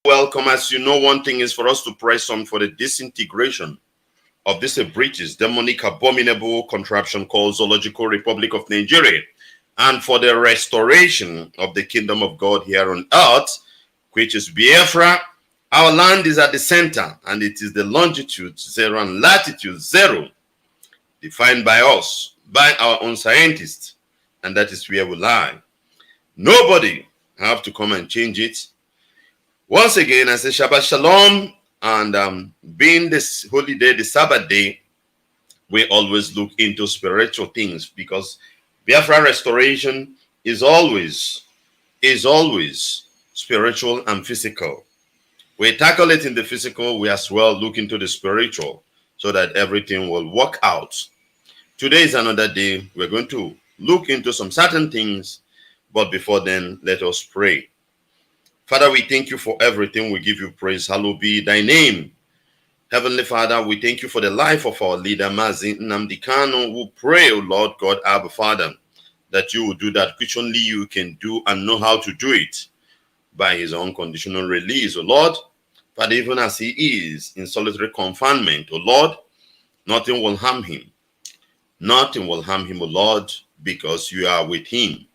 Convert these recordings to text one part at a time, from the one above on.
Welcome. As you know, one thing is for us to press on for the disintegration of this British demonic abominable contraption called Zoological Republic of Nigeria, and for the restoration of the kingdom of God here on earth, which is Biafra. Our land is at the center, and it is the longitude 0 and latitude 0, defined by us, by our own scientists, and that is where we lie. Nobody have to come and change it. Once again, I say Shabbat Shalom, and being this holy day, the Sabbath day, we always look into spiritual things, because Biafra restoration is always spiritual and physical. We tackle it in the physical, we as well look into the spiritual, so that everything will work out. Today is another day. We're going to look into some certain things, but before then, let us pray. Father, we thank you for everything. We give you praise. Hallowed be thy name. Heavenly Father, we thank you for the life of our leader, Mazi Nnamdi Kanu. We pray, O Lord God, Abba Father, that you will do that which only you can do and know how to do it by his unconditional release, O Lord. Father, even as he is in solitary confinement, O Lord, nothing will harm him. Nothing will harm him, O Lord, because you are with him.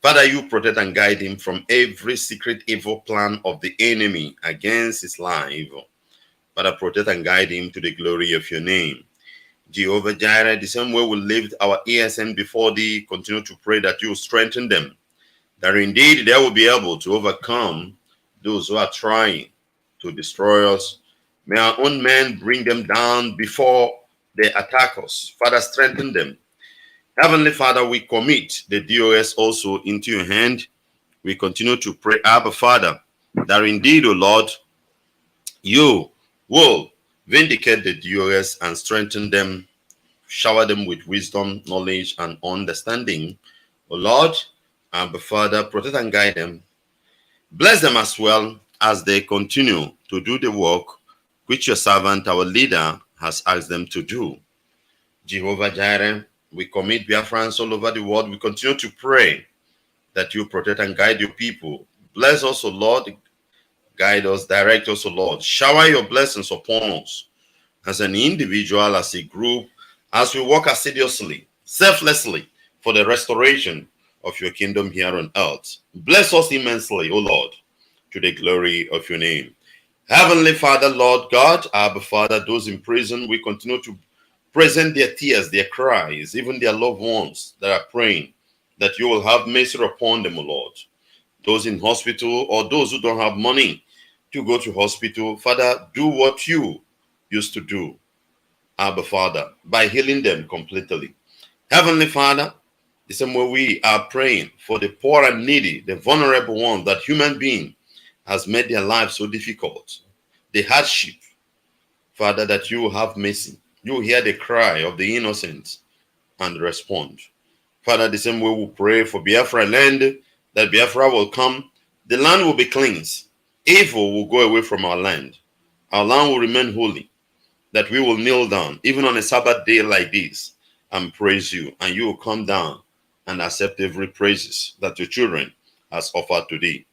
Father, you protect and guide him from every secret evil plan of the enemy against his life. Father, protect and guide him to the glory of your name. Jehovah Jireh, the same way we lift our ears and before thee, continue to pray that you will strengthen them, that indeed they will be able to overcome those who are trying to destroy us. May our own men bring them down before they attack us. Father, strengthen them. Heavenly Father, we commit the DOS also into your hand. We continue to pray, Abba Father, that indeed, O Lord, you will vindicate the DOS and strengthen them, shower them with wisdom, knowledge, and understanding. O Lord, Abba Father, protect and guide them. Bless them as well as they continue to do the work which your servant, our leader, has asked them to do. Jehovah Jireh, we commit Biafrans all over the world. We continue to pray that you protect and guide your people. Bless us, O Lord. Guide us, direct us, O Lord. Shower your blessings upon us as an individual, as a group, as we work assiduously, selflessly for the restoration of your kingdom here on earth. Bless us immensely, O Lord, to the glory of your name. Heavenly Father, Lord God, Abba Father, those in prison, we continue to present their tears, their cries, even their loved ones that are praying, that you will have mercy upon them, O Lord. Those in hospital or those who don't have money to go to hospital, Father, do what you used to do, Abba Father, by healing them completely. Heavenly Father, the same way we are praying for the poor and needy, the vulnerable ones, that human being has made their lives so difficult, the hardship, Father, that you will have mercy. You hear the cry of the innocent and respond. Father, the same way we pray for Biafra land, that Biafra will come, the land will be cleansed. Evil will go away from our land. Our land will remain holy, that we will kneel down, even on a Sabbath day like this, and praise you, and you will come down and accept every praises that your children has offered today.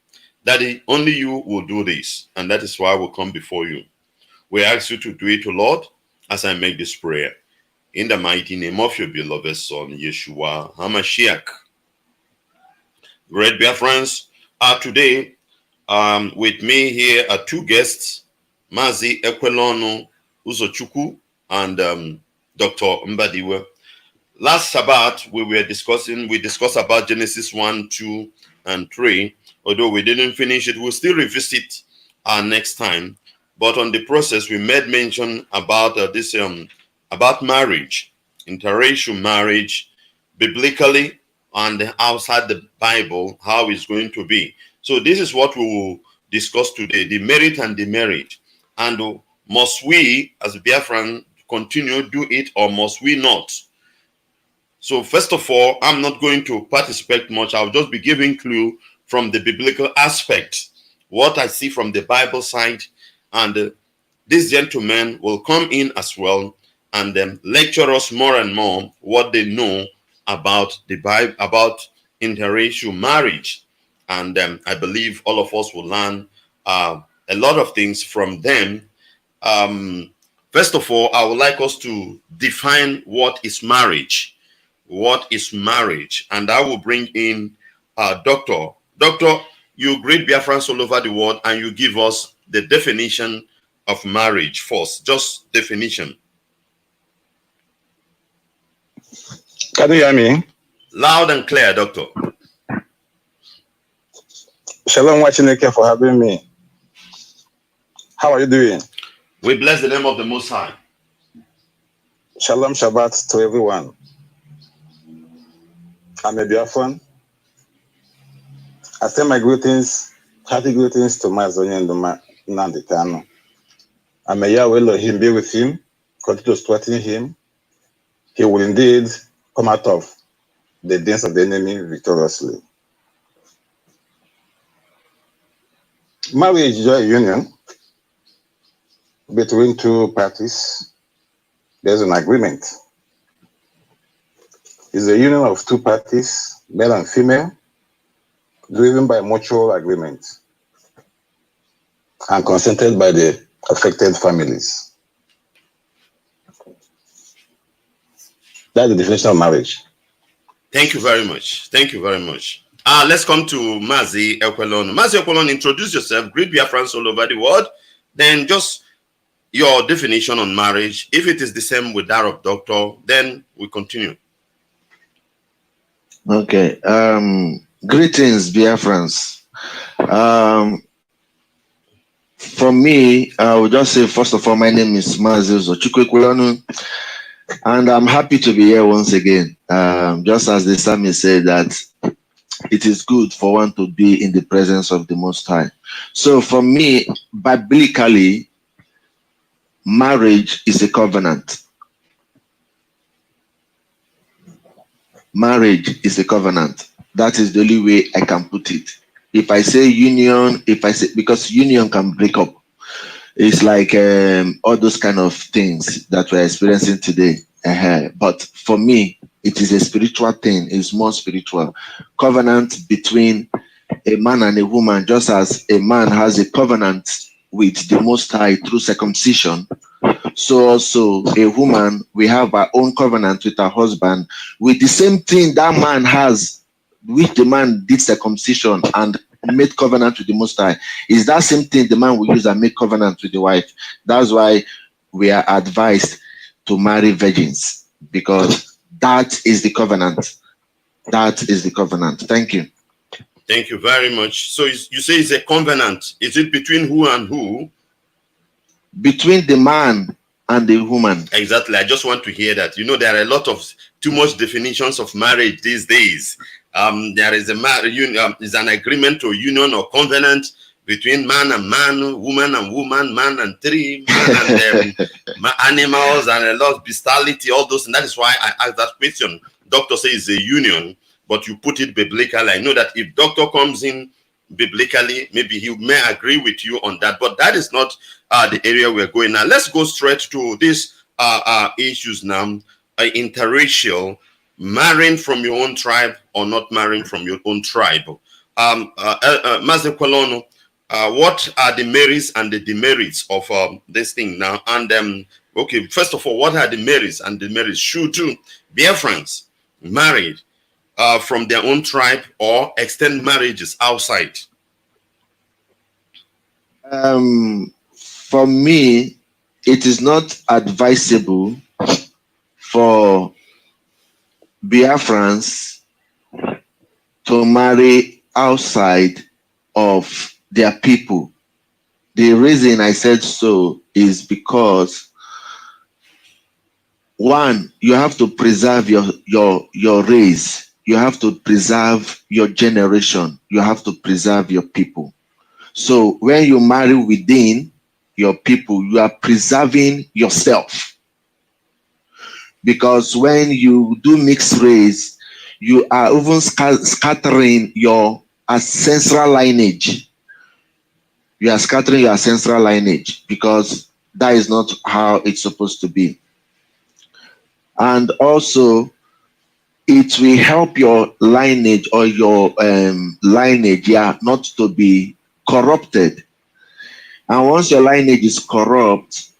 Daddy, only you will do this, and that is why we'll come before you. We ask you to do it, O Lord, as I make this prayer. In the mighty name of your beloved Son, Yeshua HaMashiach. Great Biafrans, today with me here are two guests, Mazi Ekwelonu Uzochukwu and Dr. Mbadiwe. Last Shabbat, we discussed about Genesis 1, 2, and 3. Although we didn't finish it, we'll still revisit next time. But on the process, we made mention about about marriage, interracial marriage, biblically and outside the Bible, how it's going to be. So this is what we will discuss today, the merit and demerit. And must we, as Biafran, continue to do it, or must we not? So first of all, I'm not going to participate much. I'll just be giving clue from the biblical aspect, what I see from the Bible side. And this gentleman will come in as well and lecture us more and more what they know about the Bible, about interracial marriage. And I believe all of us will learn a lot of things from them. First of all, I would like us to define what is marriage. What is marriage? And I will bring in Doctor. Doctor, you greet Biafrans all over the world and you give us the definition of marriage first. Just definition. Can you hear me? Loud and clear, Doctor. Shalom Nwachineke for having me. How are you doing? We bless the name of the Most High. Shalom Shabbat to everyone. I'm a Biafran. I send my greetings, happy greetings to Mazi Nwachineke and Nnamdi Kanu. And may Yahweh Elohim be with him, continue to strengthen him. He will indeed come out of the dens of the enemy victoriously. Marriage is a union between two parties. There's an agreement. It's a union of two parties, male and female, driven by mutual agreement and consented by the affected families. That's the definition of marriage. Thank you very much. Thank you very much. Let's come to Mazi Nwachineke. Mazi Nwachineke, introduce yourself, greet Biafrans all over the world, then just your definition on marriage. If it is the same with that of Doctor, then we continue. Okay. Greetings, Biafrans. For me, I would just say, first of all, my name is Mazi Nwachineke, and I'm happy to be here once again. Just as the psalmist said, that it is good for one to be in the presence of the Most High. So for me, biblically, marriage is a covenant. Marriage is a covenant. That is the only way I can put it. If I say union, because union can break up. It's like all those kind of things that we're experiencing today. But for me, it is a spiritual thing. It's more spiritual. Covenant between a man and a woman, just as a man has a covenant with the Most High through circumcision, so also a woman, we have our own covenant with our husband with the same thing that man has, which the man did circumcision and made covenant with the Most High. Is that same thing the man will use and make covenant with the wife. That's why we are advised to marry virgins, because that is the covenant. That is the covenant. Thank you. Thank you very much. So you say it's a covenant. Is it between who and who? Between the man and the woman. Exactly. I just want to hear that. You know, there are a lot of too much definitions of marriage these days. There is is an agreement or union or covenant between man and man, woman and woman, man and three, man and animals, and a lot of bestiality, all those. And that is why I asked that question. Doctor says it's a union, but you put it biblically. I know that if Doctor comes in biblically, maybe he may agree with you on that, but that is not the area we're going now. Let's go straight to these issues now. Interracial, marrying from your own tribe or not marrying from your own tribe. Mazi Nwachineke, what are the merits and the demerits of this thing now? And okay, first of all, what are the merits and demerits? Should two Biafrans married from their own tribe or extend marriages outside? For me, it is not advisable for Biafrans to marry outside of their people. The reason I said so is because, one, you have to preserve your race. You have to preserve your generation. You have to preserve your people. So when you marry within your people, you are preserving yourself. Because when you do mixed race, you are even scattering your ancestral lineage. You are scattering your ancestral lineage, because that is not how it's supposed to be. And also, it will help your lineage or your lineage, not to be corrupted. And once your lineage is corrupt,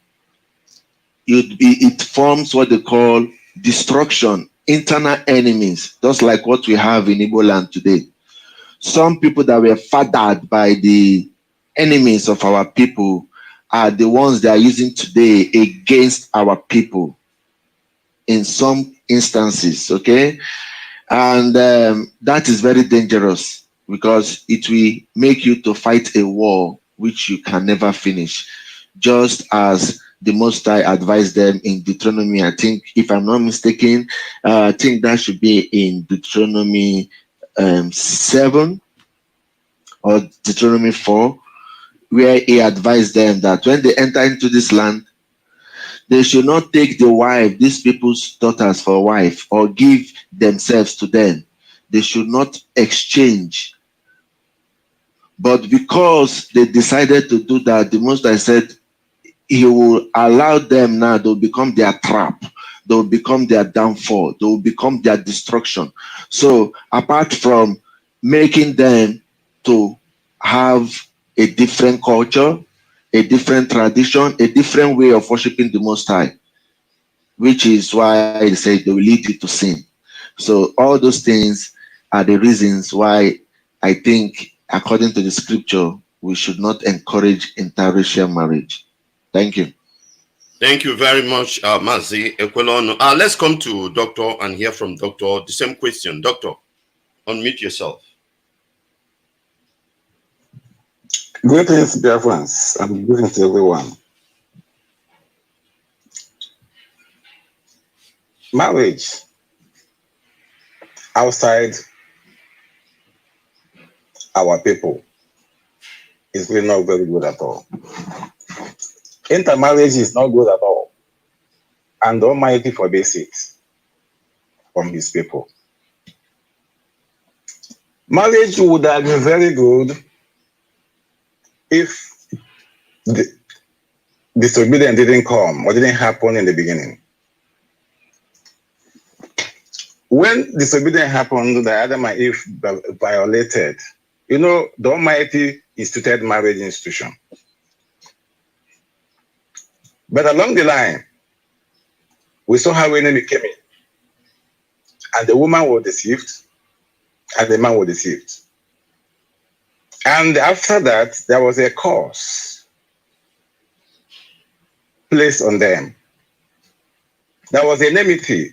it forms what they call destruction, internal enemies, just like what we have in Igbo land today. Some people that were fathered by the enemies of our people are the ones they are using today against our people in some instances, okay? And that is very dangerous because it will make you to fight a war which you can never finish, just as the Most High advised them in Deuteronomy. I think, if I'm not mistaken, I think that should be in Deuteronomy 7 or Deuteronomy 4, where he advised them that when they enter into this land, they should not take the wife, these people's daughters, for a wife or give themselves to them. They should not exchange. But because they decided to do that, the Most High said he will allow them now, they'll become their trap. They'll become their downfall. They'll become their destruction. So apart from making them to have a different culture, a different tradition, a different way of worshiping the Most High, which is why they say they will lead you to sin. So all those things are the reasons why I think, according to the scripture, we should not encourage interracial marriage. Thank you. Thank you very much, Mazi Ekwelono. Let's come to Doctor and hear from Doctor the same question. Doctor, unmute yourself. Greetings, Biafrans, and greetings to everyone. Marriage outside our people is really not very good at all. Intermarriage is not good at all. And the Almighty forbids it from his people. Marriage would have been very good if the disobedience didn't come or didn't happen in the beginning. When disobedience happened, the Adam and Eve violated, the Almighty instituted marriage institution. But along the line, we saw how enemy came in. And the woman was deceived, and the man was deceived. And after that, there was a curse placed on them. There was enmity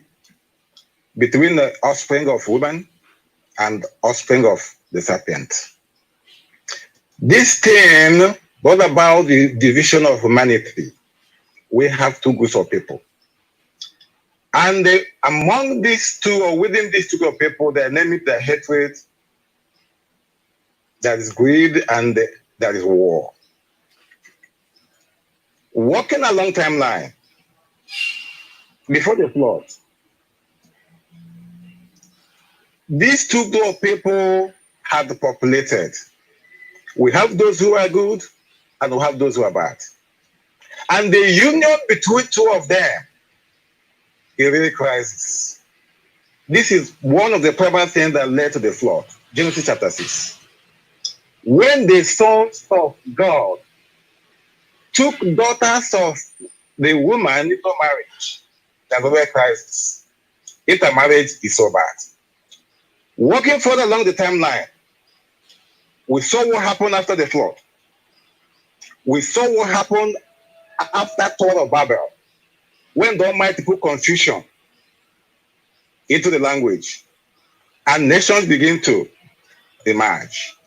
between the offspring of woman and offspring of the serpent. This thing brought about the division of humanity. We have two groups of people. And among these two, or within these two groups of people, there is the hatred, there is greed, and there is war. Walking a long timeline, before the flood, these two groups of people had populated. We have those who are good, and we have those who are bad. And the union between two of them is really crisis. This is one of the prevalent things that led to the flood. Genesis chapter 6. When the sons of God took daughters of the woman into marriage, there was a crisis. Intermarriage is so bad. Walking further along the timeline, we saw what happened after the flood. We saw what happened after Tower of Babel, when the Almighty put confusion into the language, and nations begin to emerge.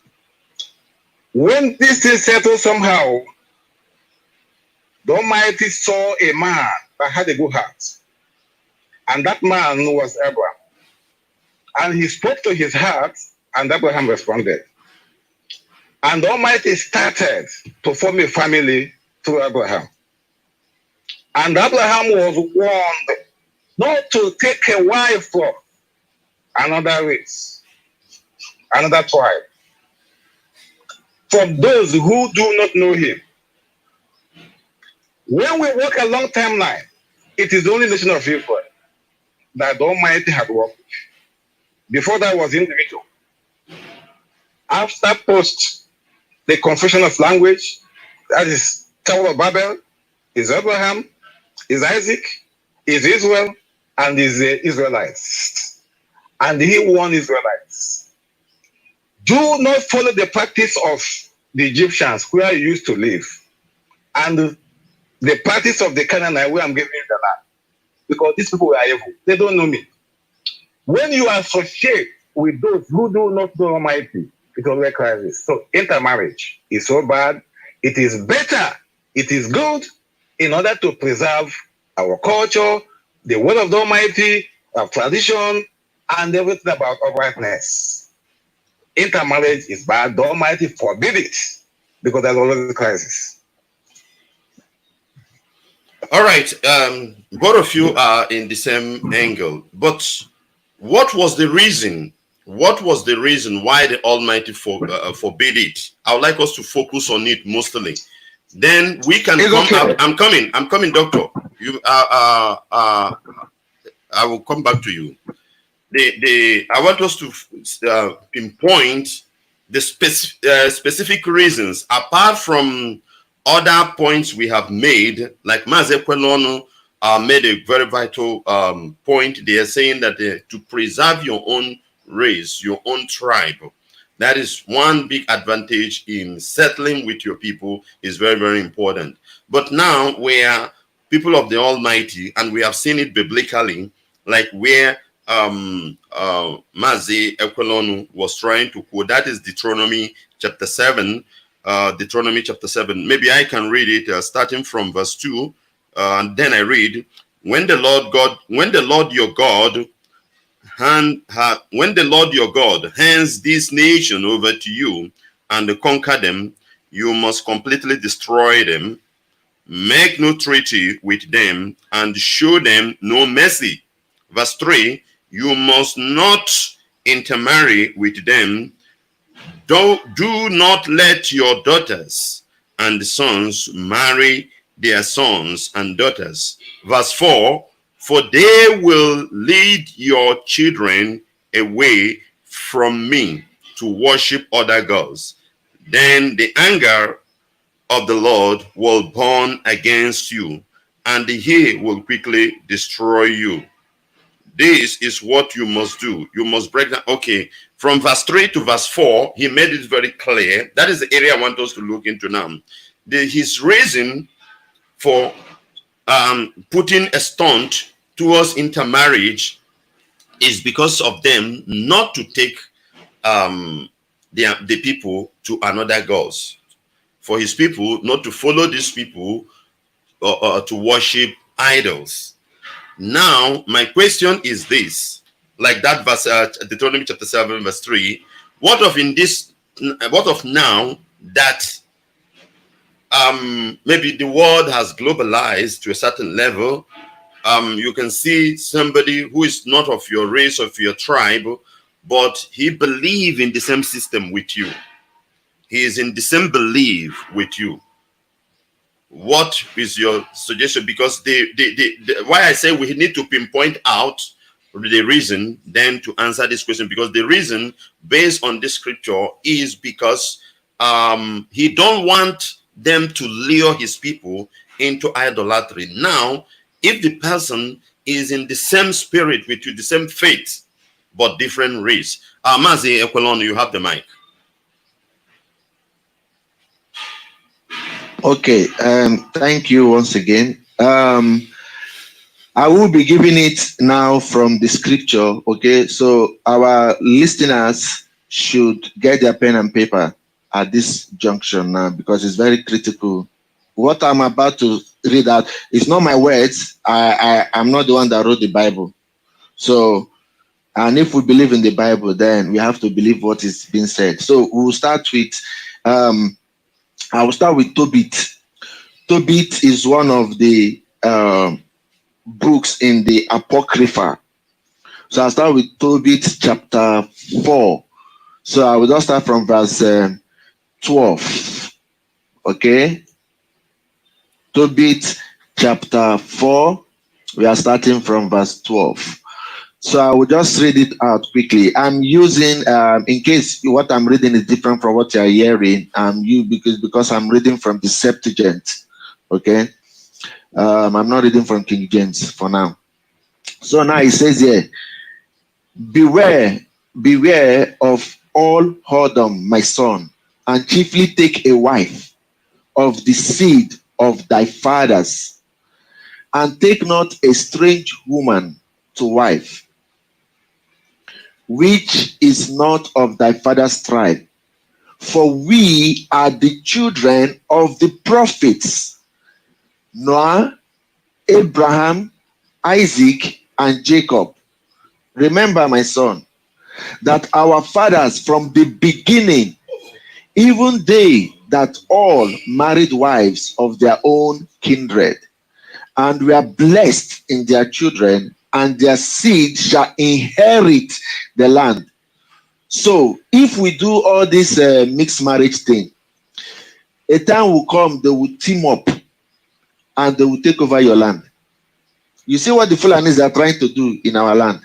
When this thing settled somehow, the Almighty saw a man that had a good heart, and that man was Abraham. And he spoke to his heart, and Abraham responded. And the Almighty started to form a family through Abraham. And Abraham was warned not to take a wife from another race, another tribe, from those who do not know him. When we walk a long timeline, it is the only nation of Israel that the Almighty had worked with. Before that was individual. After post the confusion of language, That is Tower of Babel, is Abraham, is Isaac, is Israel, and is the Israelites. And he won Israelites. Do not follow the practice of the Egyptians where you used to live, and the practice of the Canaanites where I'm giving you the land. Because these people are evil. They don't know me. When you associate with those who do not know Almighty, it will be a crisis. So intermarriage is so bad. It is better. It is good in order to preserve our culture, the word of the Almighty, our tradition, and everything about uprightness. Intermarriage is bad. The Almighty forbid it because there's always a crisis. All right. Both of you are in the same angle, but what was the reason? What was the reason why the Almighty forbid it? I would like us to focus on it mostly. Then we can come out. I'm coming, Doctor. You I will come back to you. I want us to pinpoint the specific reasons apart from other points we have made, like Mazi Nwachineke made a very vital point. They are saying that to preserve your own race, your own tribe, that is one big advantage in settling with your people, is very, very important. But now we are people of the Almighty, and we have seen it biblically, like where Mazi Nwachineke was trying to quote. That is Deuteronomy chapter 7. Deuteronomy chapter 7. Maybe I can read it starting from verse 2. And then I read, when the Lord your God hands this nation over to you and conquer them, you must completely destroy them, make no treaty with them, and show them no mercy. Verse 3, you must not intermarry with them. Do not let your daughters and sons marry their sons and daughters. Verse 4, for they will lead your children away from me to worship other gods. Then the anger of the Lord will burn against you, and he will quickly destroy you. This is what you must do. You must break down. Okay, from verse 3 to verse 4, he made it very clear. That is the area I want us to look into now. His reason for putting a stunt towards intermarriage is because of them not to take the people to another gods. For his people not to follow these people or to worship idols. Now, my question is this, like that verse, Deuteronomy chapter 7, verse 3. What of now that maybe the world has globalized to a certain level? You can see somebody who is not of your race, of your tribe, but he believes in the same system with you. He is in the same belief with you. What is your suggestion? Because why I say we need to pinpoint out the reason then to answer this question, because the reason based on this scripture is because he don't want them to lure his people into idolatry. Now, if the person is in the same spirit with you, the same faith, but different race. Mazi Nwachineke, you have the mic. Okay, thank you once again. I will be giving it now from the scripture. Okay, so our listeners should get their pen and paper at this junction now, because it's very critical. What I'm about to read out is not my words. I'm not the one that wrote the Bible. So, and if we believe in the Bible, then we have to believe what is being said. So we'll start with, I will start with Tobit. Tobit is one of the books in the Apocrypha. So I'll start with Tobit chapter 4. So I will just start from verse 12. Okay? Tobit chapter 4. We are starting from verse 12. So I will just read it out quickly. I'm using, in case what I'm reading is different from what you're hearing, because I'm reading from the Septuagint. Okay, I'm not reading from King James for now. So now it says here, beware of all whoredom, my son, and chiefly take a wife of the seed of thy fathers, and take not a strange woman to wife, which is not of thy father's tribe. For we are the children of the prophets, Noah, Abraham, Isaac, and Jacob. Remember, my son, that our fathers from the beginning, even they that all married wives of their own kindred, and were blessed in their children, and their seed shall inherit the land. So if we do all this mixed marriage thing, a time will come they will team up and they will take over your land. You see what the Fulanis are trying to do in our land.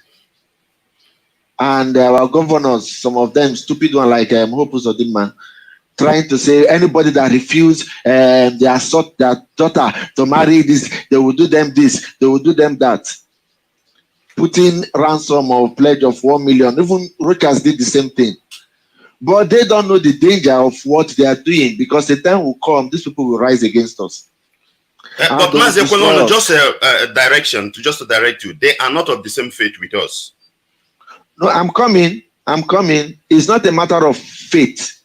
And our governors, some of them stupid one like Hope Uzodinma, trying to say anybody that refuse their daughter to marry this, they will do them this, they will do them that. Putting ransom or pledge of 1 million. Even Rochas did the same thing. But they don't know the danger of what they are doing, because the time will come, these people will rise against us. But Mazi Nwachineke, just a direction, just to direct you. They are not of the same faith with us. No, I'm coming. It's not a matter of faith.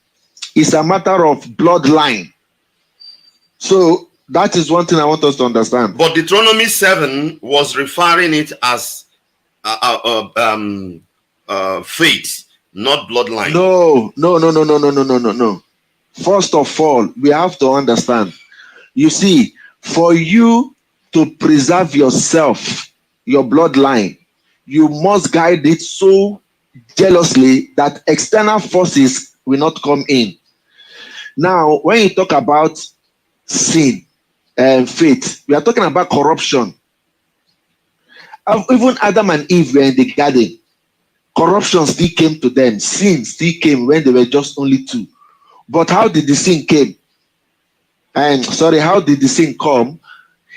It's a matter of bloodline. So that is one thing I want us to understand. But Deuteronomy 7 was referring it as faith, not bloodline. No. First of all, we have to understand. You see, for you to preserve yourself, your bloodline, you must guide it so jealously that external forces will not come in. Now, when you talk about sin and faith, we are talking about corruption. Even Adam and Eve were in the garden. Corruption still came to them. Sin still came when they were just only two. But how did the sin came? How did the sin come?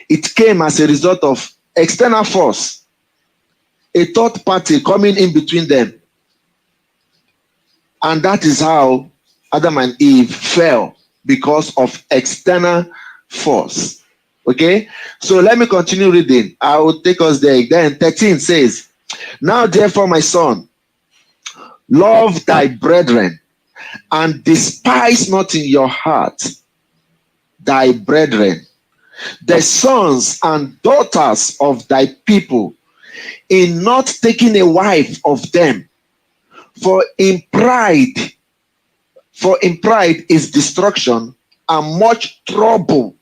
It came as a result of external force. A third party coming in between them. And that is how Adam and Eve fell, because of external force. Okay? So let me continue reading. I will take us there. Then 13 says, now therefore, my son, love thy brethren, and despise not in your heart thy brethren, the sons and daughters of thy people, in not taking a wife of them. For in pride is destruction and much trouble,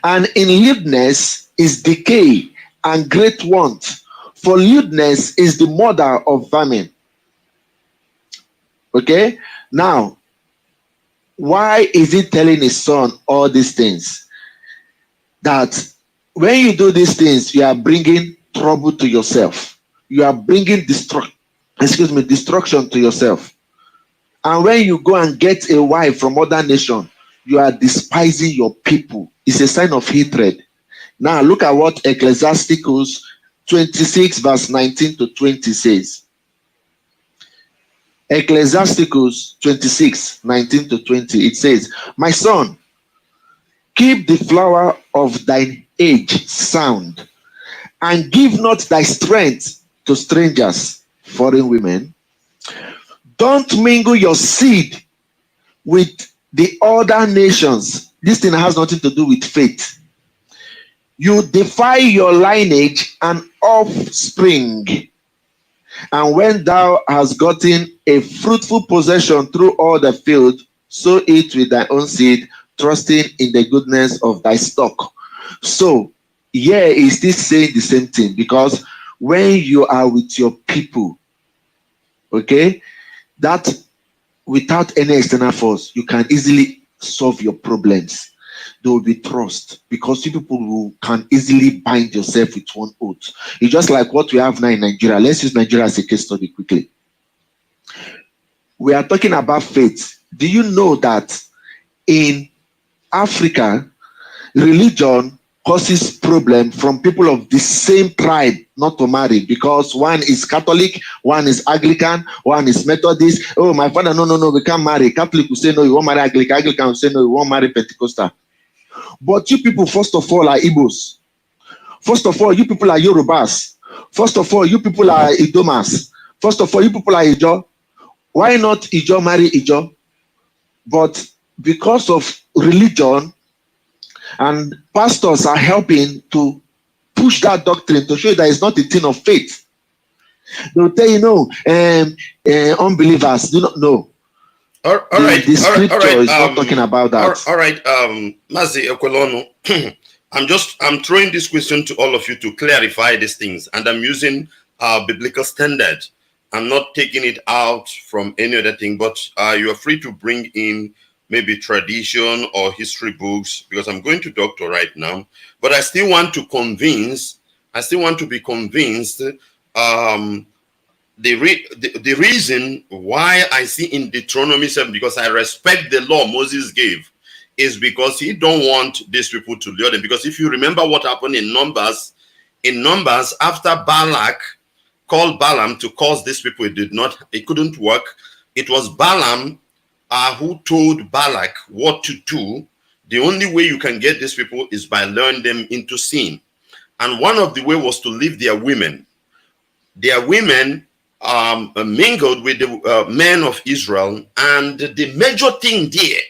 and in lewdness is decay and great want. For lewdness is the mother of vermin. Okay? Now, why is he telling his son all these things? That when you do these things, you are bringing trouble to yourself. You are bringing destruction to yourself. And when you go and get a wife from other nation, you are despising your people. It's a sign of hatred. Now look at what Ecclesiasticus 26 verse 19 to 20 says. Ecclesiasticus 26, 19 to 20, it says, my son, keep the flower of thine age sound, and give not thy strength to strangers, foreign women. Don't mingle your seed with the other nations. This thing has nothing to do with faith. You defy your lineage and offspring. And when thou hast gotten a fruitful possession through all the field, sow it with thy own seed, trusting in the goodness of thy stock. So, here is this saying the same thing, because when you are with your people, okay, that without any external force, you can easily solve your problems. there will be trust, because you people can easily bind yourself with one oath. It's just like what we have now in Nigeria. Let's use Nigeria as a case study quickly. We are talking about faith. Do you know that in Africa, religion causes problem from people of the same tribe not to marry, because one is Catholic, one is Anglican, one is Methodist. Oh, my father, no, we can't marry. Catholic will say no, you won't marry Anglican. Anglican will say no, you won't marry Pentecostal. But you people, first of all, are Igbos. First of all, you people are Yorubas. First of all, you people are Idomas. First of all, you people are Ijo. Why not Ijo marry Ijo? But because of religion, and pastors are helping to push that doctrine to show you that it's not a thing of faith. They'll tell you, no, unbelievers do not know. All right. The scripture is not talking about that. All right, Mazi Nwachineke, I'm throwing this question to all of you to clarify these things, and I'm using biblical standard. I'm not taking it out from any other thing, but you are free to bring in maybe tradition or history books, because I'm going to doctor right now. But I still want to be convinced. The reason why I see in Deuteronomy 7, because I respect the law Moses gave, is because he don't want these people to lure them. Because if you remember what happened in Numbers, after Balak called Balaam to cause these people, it couldn't work. It was Balaam who told Balak what to do. The only way you can get these people is by luring them into sin. And one of the way was to leave their women. Their women mingled with the men of Israel. And the major thing there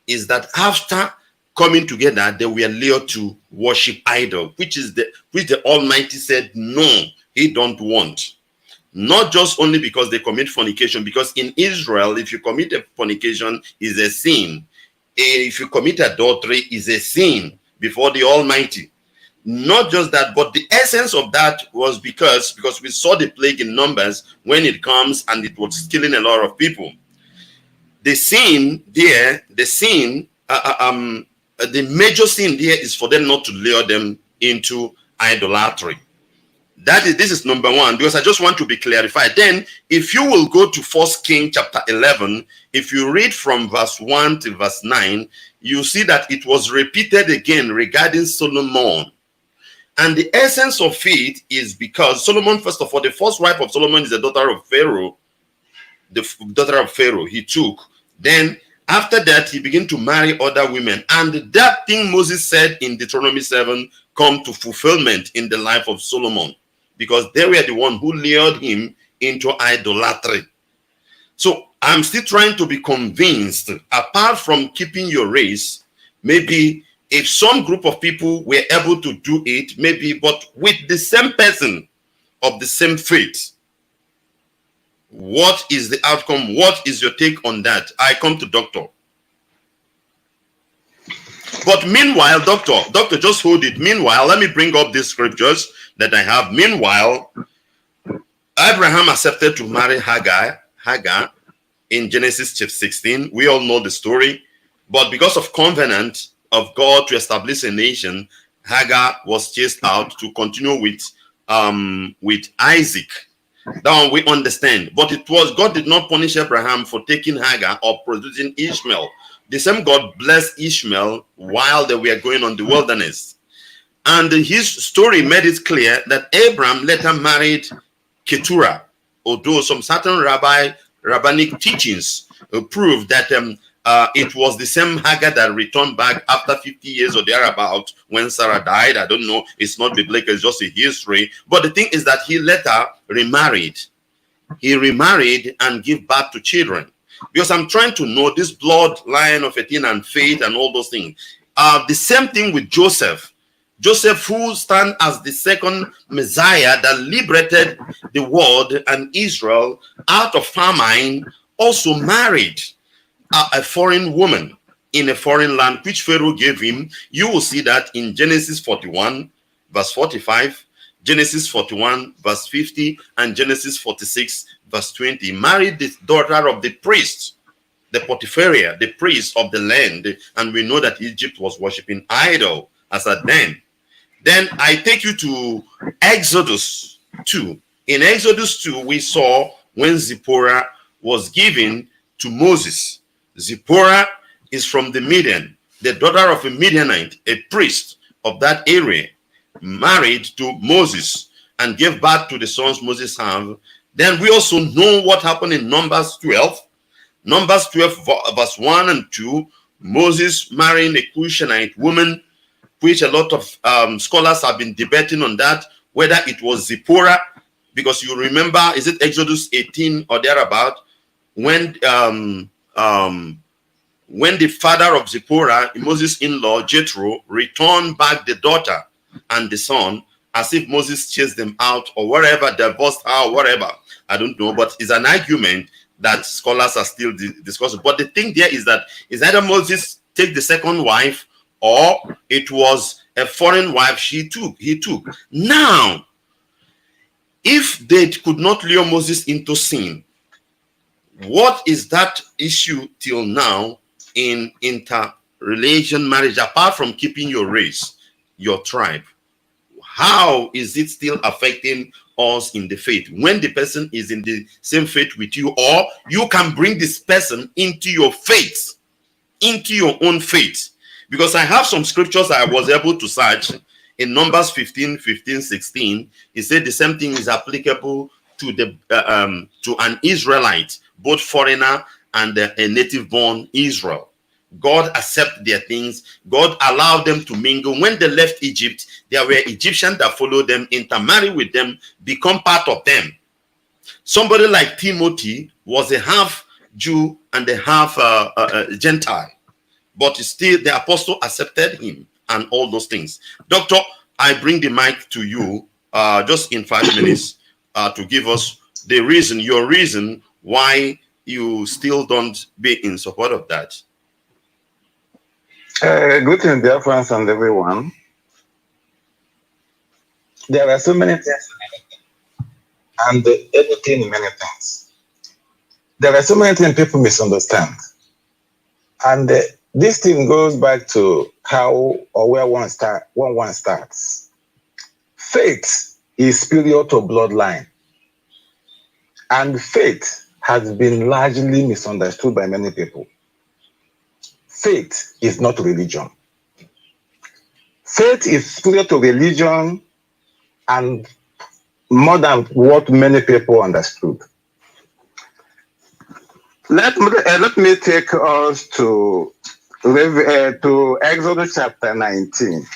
is that after coming together, they were lured to worship idol, which the Almighty said, no, he don't want. Not just only because they commit fornication, because in Israel, if you commit a fornication, is a sin. If you commit adultery, is a sin before the Almighty. Not just that, but the essence of that was because we saw the plague in Numbers when it comes, and it was killing a lot of people. The sin there, the major sin there is for them not to lure them into idolatry. This is number one, because I just want to be clarified. Then, if you will go to 1 Kings chapter 11, if you read from verse 1 to verse 9, you see that it was repeated again regarding Solomon. And the essence of it is because Solomon, first of all, the first wife of Solomon is the daughter of Pharaoh. The daughter of Pharaoh he took. Then, after that, he began to marry other women. And that thing Moses said in Deuteronomy 7 come to fulfillment in the life of Solomon, because they were the one who lured him into idolatry. So I'm still trying to be convinced, apart from keeping your race, maybe if some group of people were able to do it, maybe, but with the same person of the same faith, what is the outcome? What is your take on that? I come to doctor. But meanwhile, doctor, just hold it. Meanwhile, let me bring up these scriptures that I have. Meanwhile, Abraham accepted to marry Hagar in Genesis chapter 16. We all know the story. But because of covenant of God to establish a nation, Hagar was chased out to continue with Isaac. That one we understand. But it was God did not punish Abraham for taking Hagar or producing Ishmael. The same God blessed Ishmael while they were going on the wilderness. And his story made it clear that Abraham later married Keturah, although some certain rabbinic teachings prove that it was the same Hagar that returned back after 50 years or thereabout when Sarah died. I don't know. It's not biblical. It's just a history. But the thing is that he later remarried. He remarried and gave birth to children. Because I'm trying to know this bloodline of Etienne and faith and all those things. The same thing with Joseph. Joseph, who stands as the second Messiah that liberated the world and Israel out of famine, also married a foreign woman in a foreign land, which Pharaoh gave him. You will see that in Genesis 41, verse 45, Genesis 41, verse 50, and Genesis 46, verse 20. He married the daughter of the priest. the Potipharia, the priest of the land, and we know that Egypt was worshiping idol as at then. Then I take you to Exodus 2. In Exodus 2, we saw when Zipporah was given to Moses. Zipporah is from the Midian, the daughter of a Midianite, a priest of that area, married to Moses and gave birth to the sons Moses have. Then we also know what happened in Numbers 12. Numbers 12 verse 1 and 2, Moses marrying a Cushanite woman, which a lot of scholars have been debating on that, whether it was Zipporah, because you remember, is it Exodus 18 or thereabout, when the father of Zipporah, Moses' in-law, Jethro, returned back the daughter and the son, as if Moses chased them out or whatever, divorced her or whatever. I don't know, but it's an argument that scholars are still discussing. But the thing there is that is either Moses take the second wife or it was a foreign wife he took. Now, if they could not lure Moses into sin, what is that issue till now in interrelation marriage, apart from keeping your race, your tribe? How is it still affecting us in the faith when the person is in the same faith with you, or you can bring this person into your faith, into your own faith? Because I have some scriptures I was able to search in Numbers 15, 16. It said the same thing is applicable to the to an Israelite, both foreigner and a native born Israel. God accepted their things. God allowed them to mingle. When they left Egypt, there were Egyptians that followed them, intermarry with them, become part of them. Somebody like Timothy was a half Jew and a half Gentile, but still the apostle accepted him and all those things. Doctor, I bring the mic to you just in 5 minutes to give us the reason, your reason why you still don't be in support of that. Greetings, Biafrans and everyone. There are so many things and everything many things. There are so many things people misunderstand. And this thing goes back to how or where one starts. Faith is superior to bloodline. And faith has been largely misunderstood by many people. Faith is not religion. Faith is superior to religion and more than what many people understood. Let me take us to Exodus chapter 19.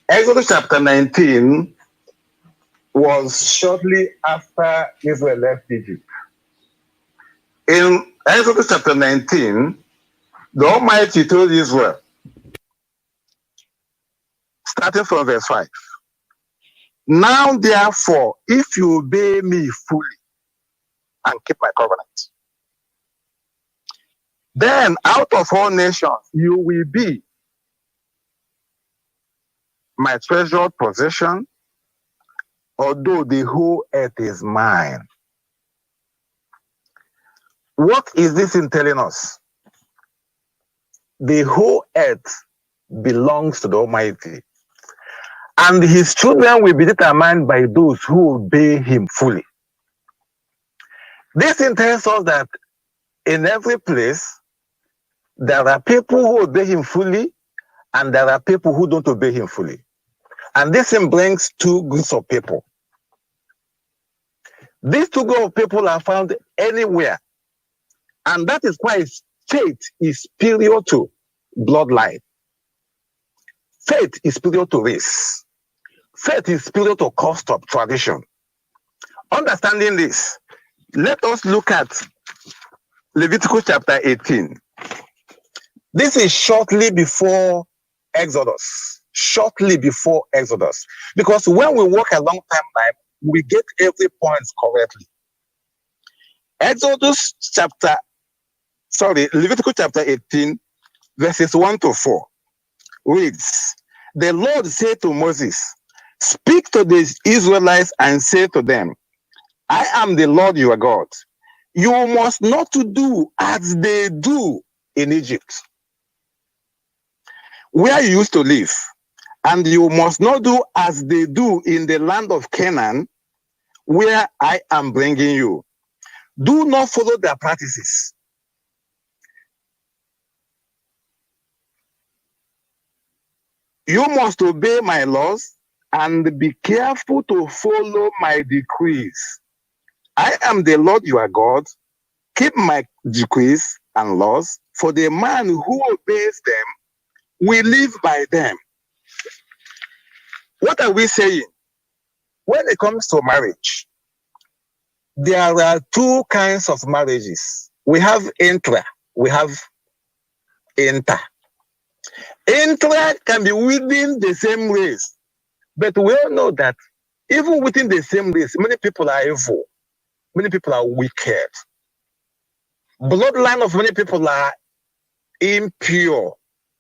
Exodus chapter 19 was shortly after Israel left Egypt. In Exodus chapter 19, the Almighty told Israel, starting from verse 5, now therefore, if you obey me fully and keep my covenant, then out of all nations you will be my treasured possession, although the whole earth is mine. What is this in telling us? The whole earth belongs to the Almighty, and his children will be determined by those who obey him fully. This tells us that in every place, there are people who obey him fully, and there are people who don't obey him fully. And this brings two groups of people. These two groups of people are found anywhere. And that is why faith is superior to bloodline. Faith is superior to race. Faith is superior to custom, tradition. Understanding this, let us look at Leviticus chapter 18. This is shortly before Exodus. Shortly before Exodus. Because when we walk a long timeline, we get every point correctly. Leviticus chapter 18, verses 1 to 4 reads, the Lord said to Moses, speak to the Israelites and say to them, I am the Lord your God. You must not do as they do in Egypt, where you used to live. And you must not do as they do in the land of Canaan, where I am bringing you. Do not follow their practices. You must obey my laws and be careful to follow my decrees. I am the Lord your God. Keep my decrees and laws, for the man who obeys them will live by them. What are we saying? When it comes to marriage, there are two kinds of marriages. We have intra, we have inter. Intra can be within the same race, but we all know that even within the same race, many people are evil, many people are wicked. Bloodline of many people are impure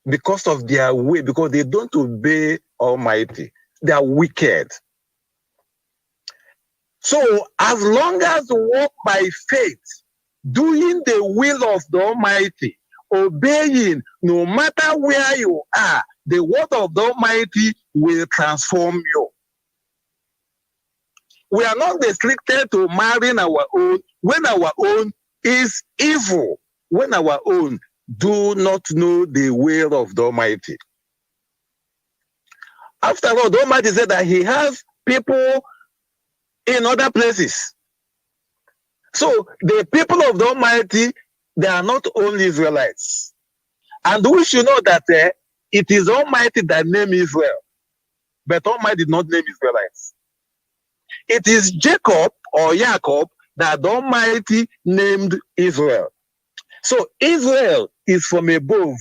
because of their way, because they don't obey Almighty. They are wicked. So as long as we walk by faith, doing the will of the Almighty, obeying, no matter where you are, the word of the Almighty will transform you. We are not restricted to marrying our own when our own is evil, when our own do not know the will of the Almighty. After all, the Almighty said that he has people in other places. So the people of the Almighty, they are not only Israelites. And we should know that it is Almighty that named Israel, but Almighty did not name Israelites. It is Jacob or Jacob that the Almighty named Israel. So Israel is from above.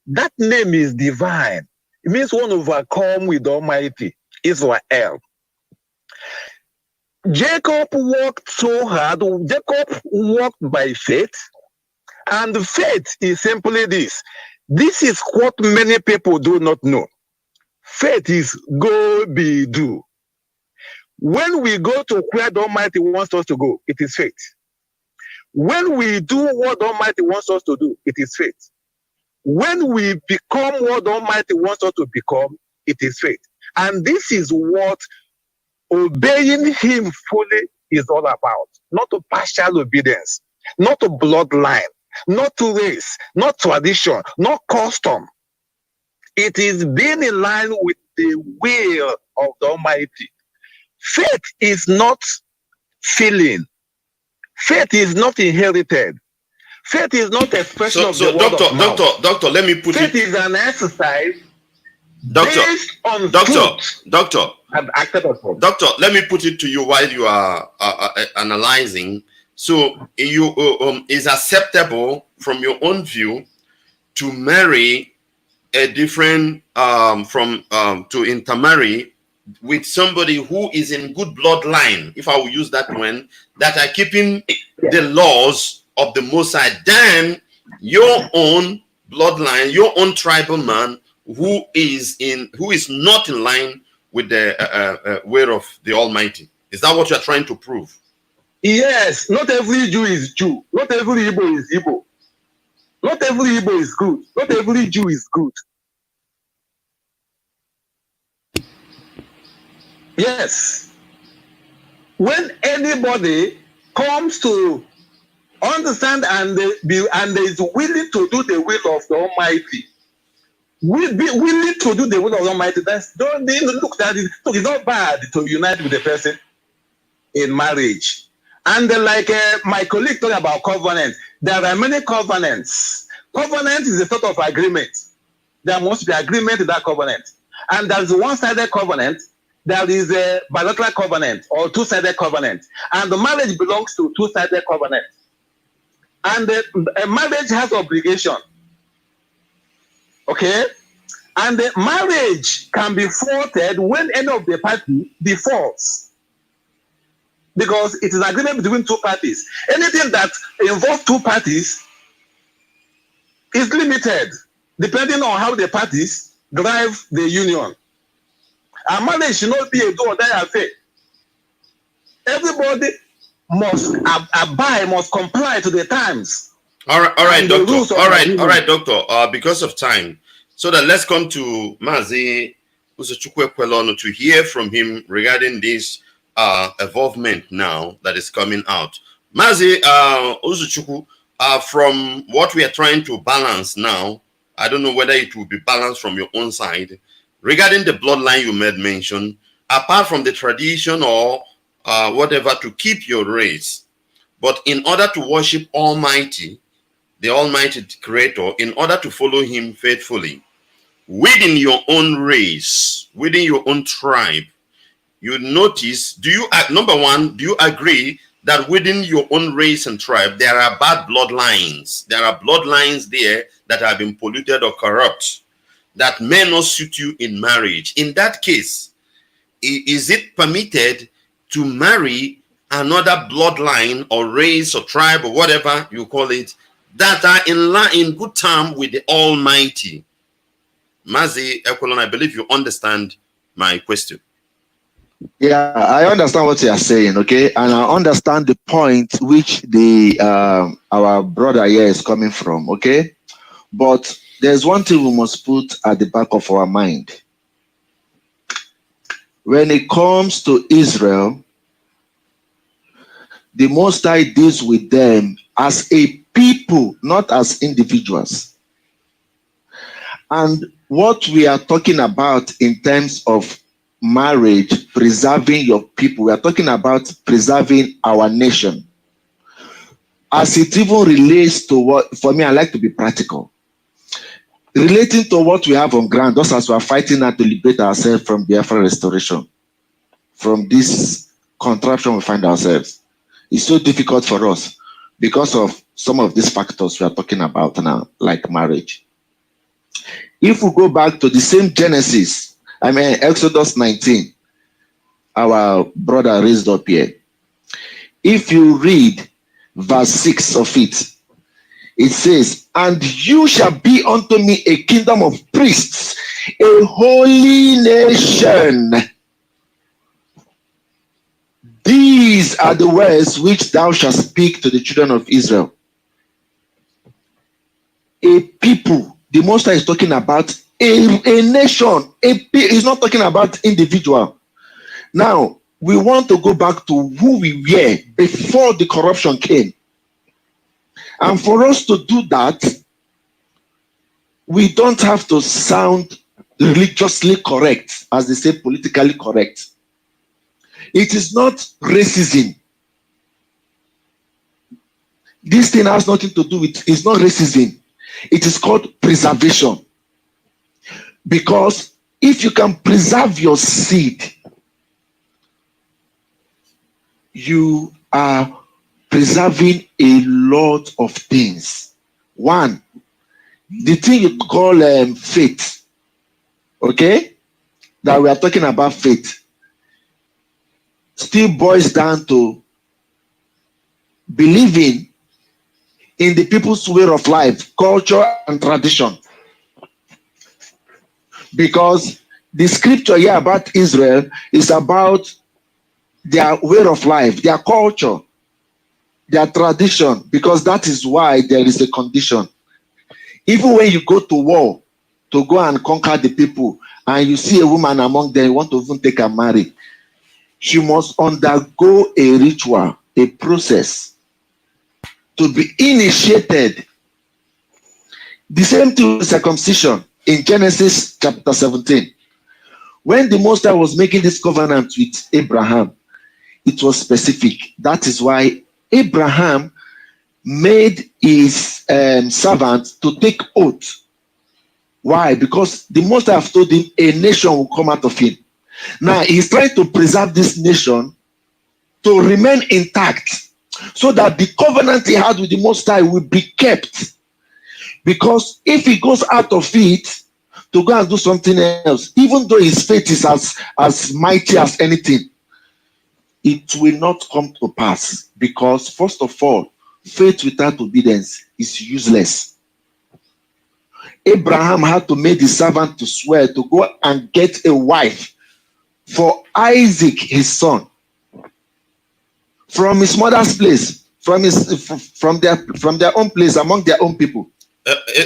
That name is divine. It means one overcome with the Almighty, Israel. Jacob worked so hard. Jacob walked by faith. And faith is simply this. This is what many people do not know. Faith is go, be, do. When we go to where the Almighty wants us to go, it is faith. When we do what the Almighty wants us to do, it is faith. When we become what the Almighty wants us to become, it is faith. And this is what obeying Him fully is all about. Not to partial obedience, not to bloodline, not to race, not tradition, not custom. It is being in line with the will of the Almighty. Faith is not feeling. Faith is not inherited. Faith is not expression of the word of mouth. Doctor, let me put faith is an exercise based on Doctor, and acted upon. Doctor, let me put it to you while you are analyzing. So, you is acceptable from your own view to marry a different to intermarry with somebody who is in good bloodline, if I will use that one, that are keeping the laws of the Most High, than your own bloodline, your own tribal man who is not in line with the way of the Almighty. Is that what you are trying to prove? Yes, not every Jew is Jew. Not every Igbo is Igbo. Not every Igbo is good. Not every Jew is good. Yes. When anybody comes to understand and is willing to do the will of the Almighty, will be willing to do the will of the Almighty, don't look at it. Look, it's not bad to unite with a person in marriage. And like my colleague talked about covenant, there are many covenants. Covenant is a sort of agreement. There must be agreement in that covenant. And there's a one-sided covenant. There is a bilateral covenant or two-sided covenant. And the marriage belongs to two-sided covenant. And a marriage has obligation. Okay? And the marriage can be faulted when any of the party defaults. Because it is an agreement between two parties. Anything that involves two parties is limited, depending on how the parties drive the union. A marriage should not be a do or die affair. Everybody must abide, must comply to the times. All right, doctor. All right, doctor. Because of time, so that let's come to Mazi Nwachineke to hear from him regarding this involvement now that is coming out. Mazi Nwachineke, from what we are trying to balance now, I don't know whether it will be balanced from your own side regarding the bloodline you made mention, apart from the tradition or whatever to keep your race, but in order to worship Almighty, the Almighty Creator, in order to follow Him faithfully, within your own race, within your own tribe, you notice, number one, do you agree that within your own race and tribe, there are bad bloodlines? There are bloodlines there that have been polluted or corrupt, that may not suit you in marriage. In that case, is it permitted to marry another bloodline or race or tribe or whatever you call it, that are in good term with the Almighty? Mazi Nwachineke, I believe you understand my question. Yeah, I understand what you are saying, okay, and I understand the point which our brother here is coming from, okay. But there's one thing we must put at the back of our mind. When it comes to Israel, the Most High deals with them as a people, not as individuals. And what we are talking about in terms of marriage, preserving your people, we are talking about preserving our nation. As it even relates to what, for me, I like to be practical. Relating to what we have on ground, just as we are fighting now to liberate ourselves from Biafra restoration, from this contraption we find ourselves. It's so difficult for us because of some of these factors we are talking about now, like marriage. If we go back to the same Genesis, Exodus 19, our brother raised up here. If you read verse 6 of it, it says, "And you shall be unto me a kingdom of priests, a holy nation. These are the words which thou shalt speak to the children of Israel." A people. The Most High is talking about a nation. He's not talking about individual. Now, we want to go back to who we were before the corruption came. And for us to do that, we don't have to sound religiously correct, as they say, politically correct. It is not racism. This thing has nothing to do with, it's not racism. It is called preservation. Because if you can preserve your seed, you are preserving a lot of things. One, the thing you call faith, okay, that we are talking about faith, still boils down to believing in the people's way of life, culture, and tradition. Because the scripture here about Israel is about their way of life, their culture, their tradition, because that is why there is a condition. Even when you go to war to go and conquer the people, and you see a woman among them, you want to even take her marry, she must undergo a ritual, a process to be initiated. The same thing with circumcision in Genesis chapter 17. When the Most High was making this covenant with Abraham, it was specific. That is why Abraham made his servant to take oath. Why? Because the Most High have told him a nation will come out of him. Now he's trying to preserve this nation to remain intact, so that the covenant he had with the Most High will be kept. Because if he goes out of it to go and do something else, even though his faith is as mighty as anything, it will not come to pass. Because first of all, faith without obedience is useless. Abraham had to make the servant to swear to go and get a wife for Isaac, his son. from his mother's place, from their own place, among their own people.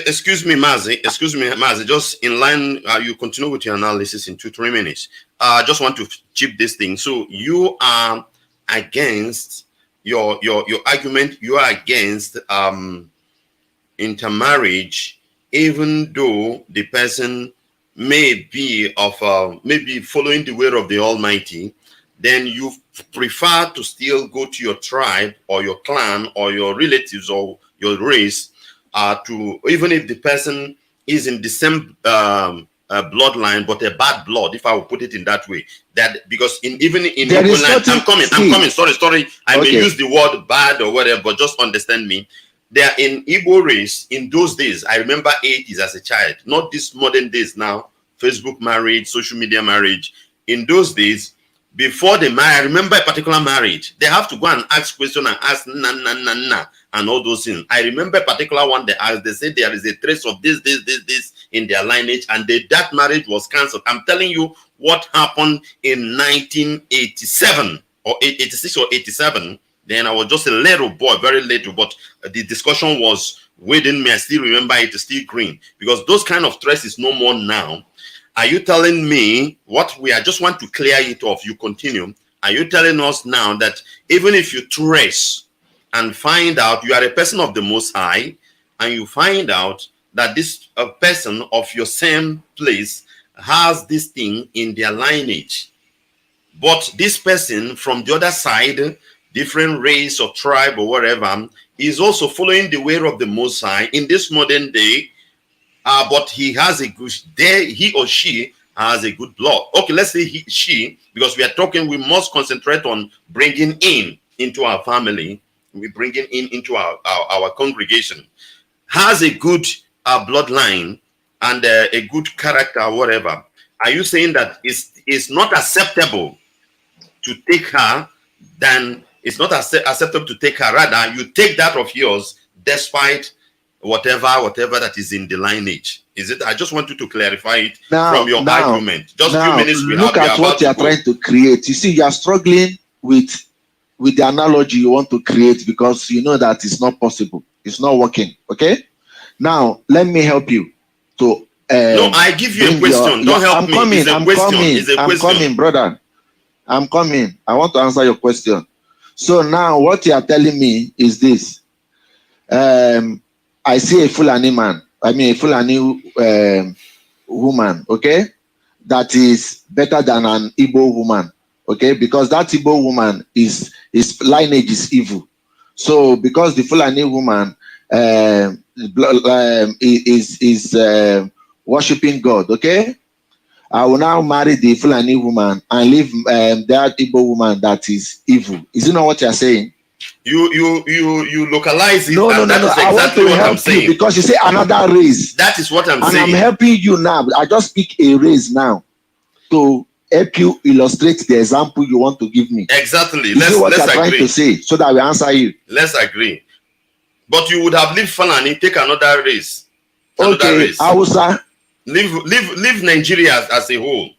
Excuse me, Mazi. Just in line, you continue with your analysis in 2-3 minutes. I just want to chip this thing. So you are against your argument. You are against intermarriage, even though the person may be maybe following the way of the Almighty. Then you prefer to still go to your tribe or your clan or your relatives or your race, to, even if the person is in the same bloodline but a bad blood, if I will put it in that way, that because even in Igbo land, I'm coming. Sorry. I may use the word bad or whatever, but just understand me. They are in Igbo race in those days. I remember 80s as a child, not this modern days now, Facebook marriage, social media marriage. In those days, before they marry, I remember a particular marriage. They have to go and ask questions and ask na and all those things. I remember a particular one they asked. They said there is a trace of this in their lineage, and that marriage was cancelled. I'm telling you what happened in 1987 or 86 or 87. Then I was just a little boy, very little, but the discussion was within me. I still remember it is still green, because those kind of threats is no more now. Are you telling me what we are? Just want to clear it off. You continue. Are you telling us now that even if you trace and find out you are a person of the Most High, and you find out that this person of your same place has this thing in their lineage, but this person from the other side, different race or tribe or whatever, is also following the way of the Most High in this modern day, but he has a good, he or she has a good blood. Okay, let's say she, because we are talking, we must concentrate on bringing in into our family, we bring it in into our congregation, has a good bloodline and a good character or whatever. Are you saying that it's not acceptable to take her, then it's not acceptable to take her? Rather, you take that of yours despite whatever that is in the lineage. Is it? I just want you to clarify it from your argument. Just a few minutes. Look at what you are trying to create. You see, you are struggling with the analogy you want to create, because you know that it's not possible. It's not working. Okay. Now let me help you to. No, I give you a question. Don't help me. I'm coming, brother. I'm coming. I want to answer your question. So now what you are telling me is this. I see a Fulani man, a Fulani woman, okay, that is better than an Igbo woman, okay, because that Igbo woman his lineage is evil. So because the Fulani woman is worshiping God, okay, I will now marry the Fulani woman and leave that Igbo woman that is evil. Is it not what you are saying? You localize it. No. Exactly, I want to help you, because you say another race. That is what I'm saying. And I'm helping you now. I just pick a race now to help you illustrate the example you want to give me. Exactly. Let's trying to say, so that we answer you. Let's agree. But you would have lived Fulani, take another race. Okay, Hausa. Leave Nigeria as a whole.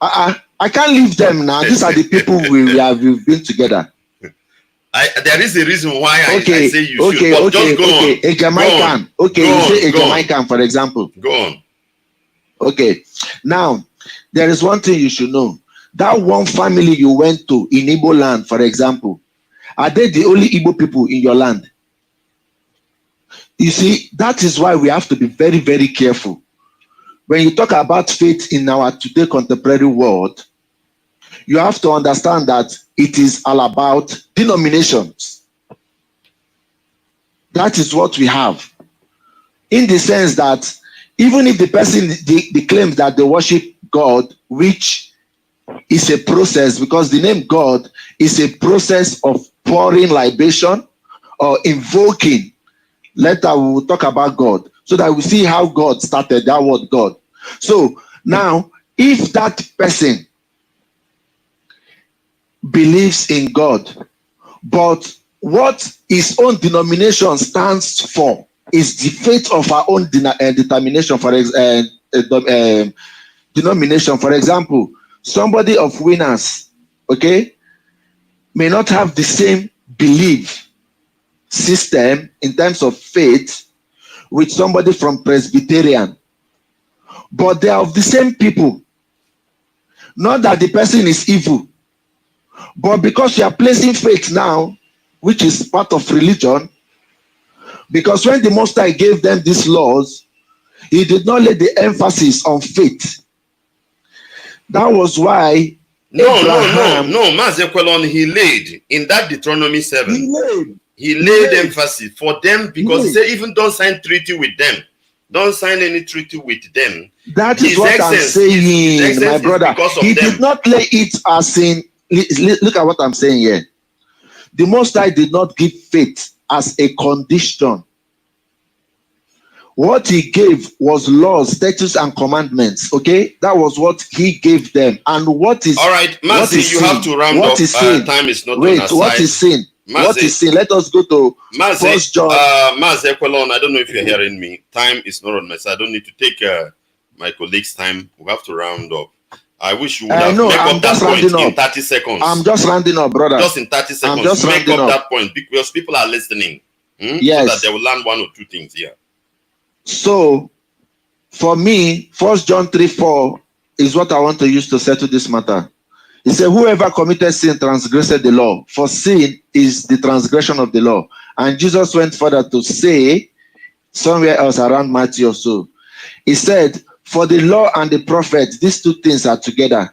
I can't leave them now. These are the people we've been together. There is a reason why I say you should. But just go on. A Jamaican. You say a Jamaican, for example. Go on. Okay. Now, there is one thing you should know. That one family you went to in Igbo land, for example, are they the only Igbo people in your land? You see, that is why we have to be very, very careful. When you talk about faith in our today contemporary world, you have to understand that it is all about denominations. That is what we have. In the sense that even if the person they claim that they worship God, which is a process, because the name God is a process of pouring libation or invoking. Later we will talk about God, so that we see how God started, that word God. So now, if that person believes in God, but what his own denomination stands for is the faith of our own determination, denomination. For example, somebody of Winners, okay, may not have the same belief system in terms of faith with somebody from Presbyterian, but they are of the same people. Not that the person is evil, but because you are placing faith now, which is part of religion, because when the Most High gave them these laws, he did not lay the emphasis on faith. That was why No, Mazi Ekwelon, he laid in that Deuteronomy 7. He laid emphasis for them, because he said, even don't sign treaty with them. Don't sign any treaty with them. That is what I'm saying, my brother. He did not lay it as in, look at what I'm saying here. The Most High did not give faith as a condition. What he gave was laws, statutes, and commandments. Okay, that was what he gave them. And what is all right, Mazi? You have to round up. Time is not wait. On our side. What is sin? Mazi, what is sin? Let us go to First John. Mazi Ekwelon, I don't know if you're hearing me. Time is not on my side. I don't need to take my colleague's time. We have to round up. I wish you would have made up that point in 30 seconds. I'm just rounding up, brother. Just in 30 seconds. I'm just make up that point, because people are listening. Yes. So that they will learn one or two things here. So, for me, 1 John 3:4 is what I want to use to settle this matter. He said, whoever committed sin transgressed the law, for sin is the transgression of the law. And Jesus went further to say, somewhere else around Matthew or so, he said, for the law and the prophet, these two things are together.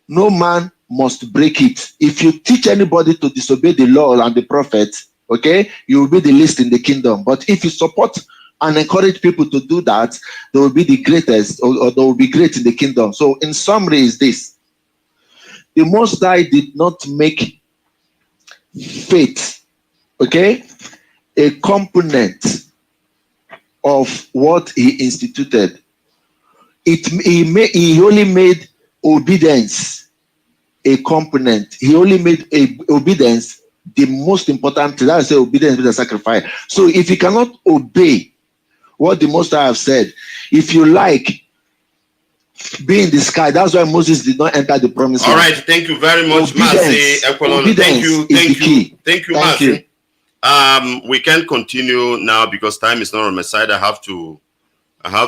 No man must break it. If you teach anybody to disobey the law and the prophet, okay, you will be the least in the kingdom. But if you support and encourage people to do that, they will be the greatest, or they will be great in the kingdom. So in summary is this: the Most High did not make faith, okay, a component of what he instituted. He only made obedience a component. He only made obedience the most important thing. That is obedience with a sacrifice. So if you cannot obey what the Most High have said, if you like, be in the sky. That's why Moses did not enter the promised land. All right, thank you very much, Mazi Ekwelon. Thank you, Mazi. We can continue now because time is not on my side. I have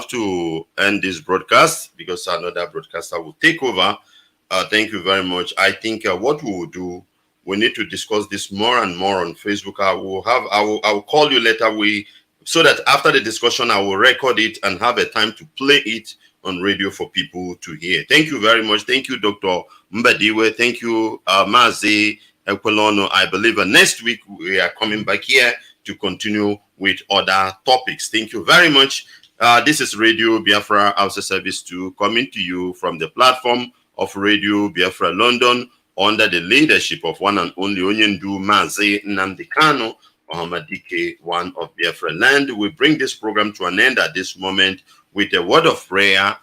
to end this broadcast because another broadcaster will take over. Thank you very much. I think what we will do, we need to discuss this more and more on Facebook. I will call you later. So that after the discussion, I will record it and have a time to play it on radio for people to hear. Thank you very much. Thank you, Dr. Mbadiwe. Thank you, Mazi Ekwelon. I believe next week we are coming back here to continue with other topics. Thank you very much. This is Radio Biafra Hausa Service 2 coming to you from the platform of Radio Biafra London under the leadership of one and only Onyendu Mazi Nnamdi Kanu, Muhammadike, one of Biafra land. We bring this program to an end at this moment with a word of prayer.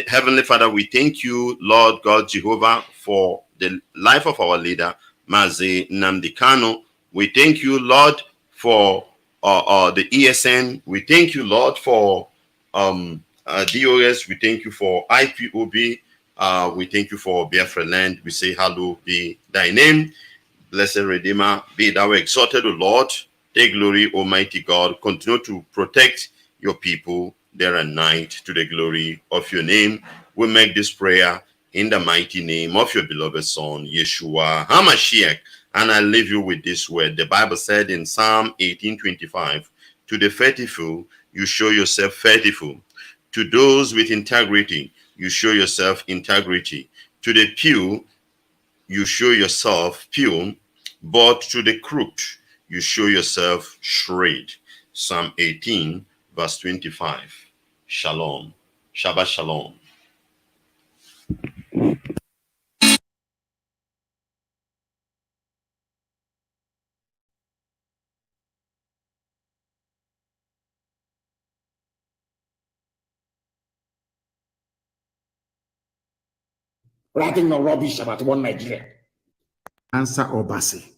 Heavenly Father, we thank you, Lord God Jehovah, for the life of our leader, Mazi Nnamdi Kanu. We thank you, Lord, for the ESN. We thank you, Lord, for DOS. We thank you for IPOB. We thank you for Biafra land. We say, hallowed be thy name. Blessed Redeemer, be thou exalted, O Lord. Take glory, Almighty God. Continue to protect your people day and night to the glory of your name. We make this prayer in the mighty name of your beloved Son, Yeshua HaMashiach. And I leave you with this word. The Bible said in Psalm 18:25, to the faithful, you show yourself faithful. To those with integrity, you show yourself integrity. To the pure, you show yourself pure, but to the crooked, you show yourself shrewd. Psalm 18, verse 25. Shalom. Shabbat shalom. Writing no rubbish about one Nigeria. Answer Obasi.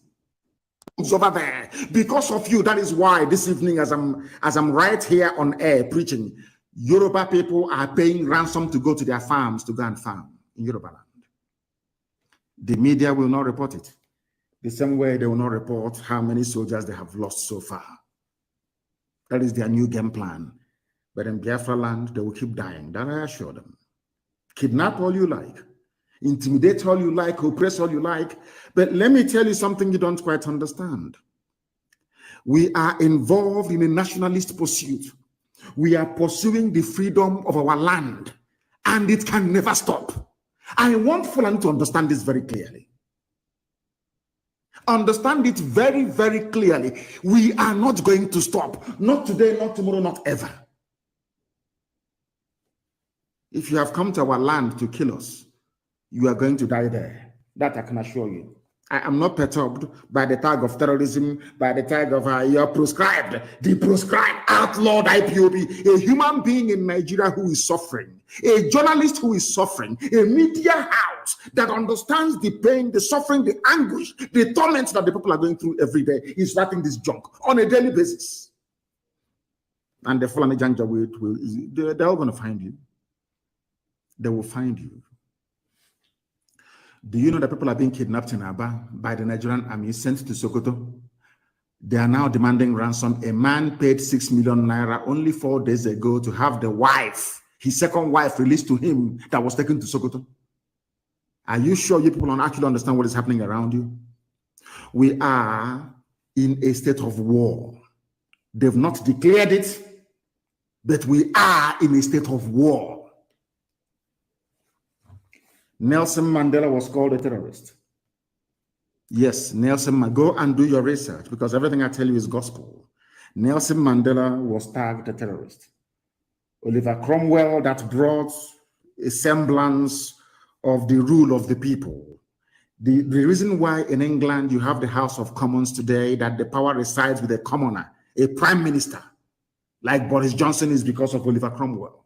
Over there. Because of you, that is why this evening, as I'm right here on air preaching, Yoruba people are paying ransom to go to their farms to go and farm in Yoruba land. The media will not report it. The same way they will not report how many soldiers they have lost so far. That is their new game plan. But in Biafra land, they will keep dying. That I assure them. Kidnap all you like. Intimidate all you like. Oppress all you like. But let me tell you something you don't quite understand. We are involved in a nationalist pursuit. We are pursuing the freedom of our land. And it can never stop. I want Fulani to understand this very clearly. Understand it very, very clearly. We are not going to stop. Not today, not tomorrow, not ever. If you have come to our land to kill us, you are going to die there. That I can assure you. I am not perturbed by the tag of terrorism, by the tag of you're proscribed, the proscribed, outlawed IPOB, a human being in Nigeria who is suffering, a journalist who is suffering, a media house that understands the pain, the suffering, the anguish, the torment that the people are going through every day is writing this junk on a daily basis. And the Fulani Janja they're all going to find you. They will find you. Do you know that people are being kidnapped in Aba by the Nigerian army, sent to Sokoto? They are now demanding ransom. A man paid 6 million naira only 4 days ago to have the wife, his second wife, released to him that was taken to Sokoto. Are you sure you people don't actually understand what is happening around you? We are in a state of war. They've not declared it, but we are in a state of war. Nelson Mandela was called a terrorist. Yes, Nelson, go and do your research because everything I tell you is gospel. Nelson Mandela was tagged a terrorist. Oliver Cromwell, that brought a semblance of the rule of the people. The reason why in England you have the House of Commons today, that the power resides with a commoner, a prime minister, like Boris Johnson, is because of Oliver Cromwell.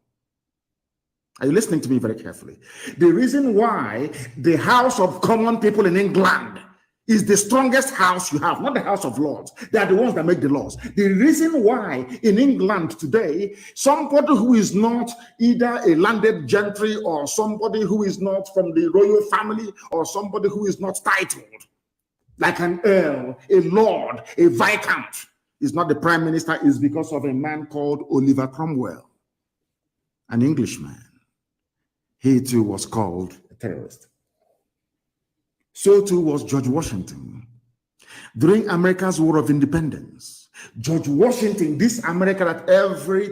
Are you listening to me very carefully? The reason why the House of Common People in England is the strongest house you have, not the House of Lords. They are the ones that make the laws. The reason why in England today, somebody who is not either a landed gentry or somebody who is not from the royal family or somebody who is not titled, like an earl, a lord, a viscount, is not the prime minister, is because of a man called Oliver Cromwell, an Englishman. He too was called a terrorist. So too was George Washington. During America's War of Independence, George Washington, this America that every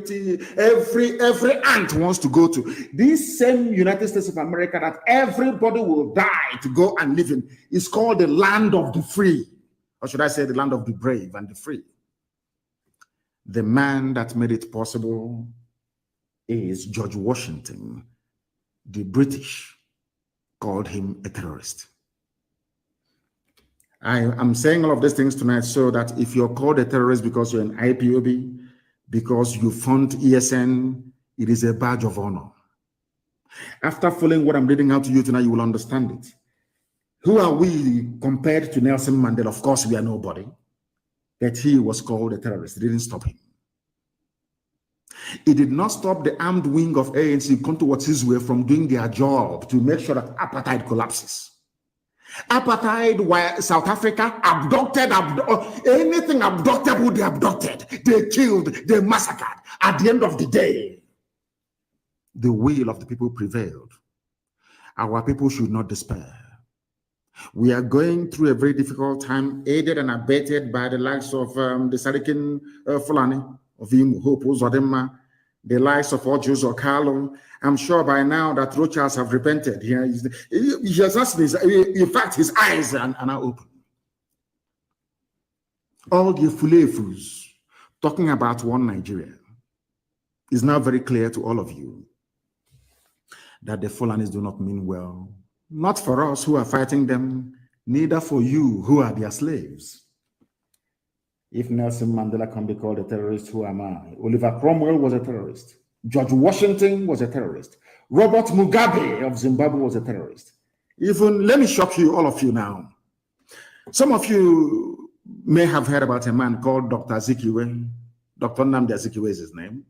ant wants to go to, this same United States of America that everybody will die to go and live in, is called the land of the free. Or should I say the land of the brave and the free? The man that made it possible is George Washington. The British called him a terrorist. I'm saying all of these things tonight so that if you're called a terrorist because you're an IPOB, because you fund ESN, it is a badge of honor. After following what I'm reading out to you tonight, you will understand it. Who are we compared to Nelson Mandela? Of course, we are nobody. That he was called a terrorist. It didn't stop him. It did not stop the armed wing of ANC, come towards his way, from doing their job to make sure that apartheid collapses. Apartheid, where South Africa abducted, anything abductable, they abducted, they killed, they massacred. At the end of the day, the will of the people prevailed. Our people should not despair. We are going through a very difficult time, aided and abetted by the likes of the Sarikin Fulani, of him, Hope Uzodema, the likes of Ojus or Carlo. I'm sure by now that Rochas have repented. He has asked me, in fact, his eyes are now open. All the fulefus talking about one Nigeria is now very clear to all of you that the Fulanis do not mean well. Not for us who are fighting them, neither for you who are their slaves. If Nelson Mandela can be called a terrorist, who am I? Oliver Cromwell was a terrorist. George Washington was a terrorist. Robert Mugabe of Zimbabwe was a terrorist. Even, let me shock you, all of you now. Some of you may have heard about a man called Dr. Azikiwe. Dr. Nnamdi Azikiwe is his name.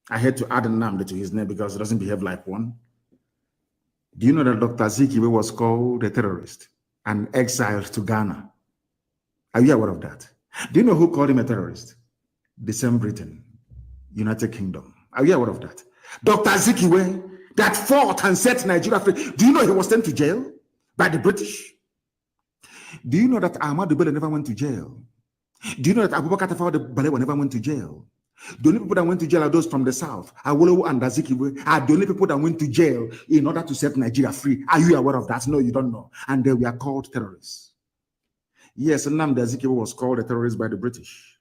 I had to add Nnamdi to his name because he doesn't behave like one. Do you know that Dr. Azikiwe was called a terrorist? and exiled to Ghana. Are you aware of that? Do you know who called him a terrorist? The same Britain, United Kingdom. Are you aware of that? Dr. Azikiwe, that fought and set Nigeria free. Do you know he was sent to jail by the British? Do you know that Ahmadu Bello never went to jail? Do you know that Abubakar Tafawa Balewa never went to jail? The only people that went to jail are those from the south. Awolowo and Azikiwe are the only people that went to jail in order to set Nigeria free. Are you aware of that? No, you don't know. And they were called terrorists. Yes, Nnamdi Azikiwe was called a terrorist by the British.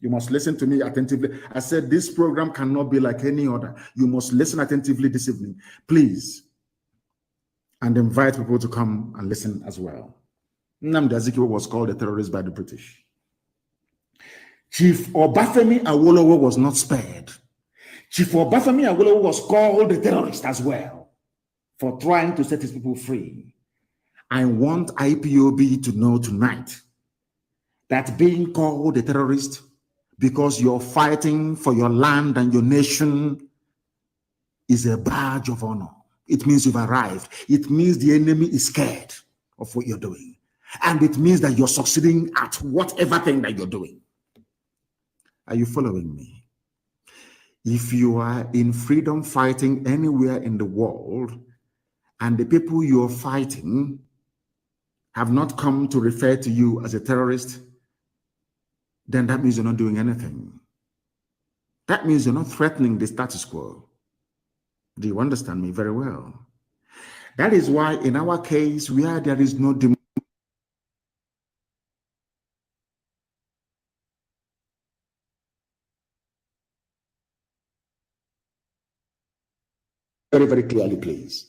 You must listen to me attentively. I said this program cannot be like any other. You must listen attentively this evening, please. And invite people to come and listen as well. Nnamdi Azikiwe was called a terrorist by the British. Chief Obafemi Awolowo was not spared. Chief Obafemi Awolowo was called a terrorist as well for trying to set his people free. I want IPOB to know tonight that being called a terrorist because you're fighting for your land and your nation is a badge of honor. It means you've arrived. It means the enemy is scared of what you're doing. And it means that you're succeeding at whatever thing that you're doing. Are you following me? If you are in freedom fighting anywhere in the world and the people you're fighting have not come to refer to you as a terrorist, then that means you're not doing anything. That means you're not threatening the status quo. Do you understand me very well? That is why in our case, where there is no very, very clearly, please.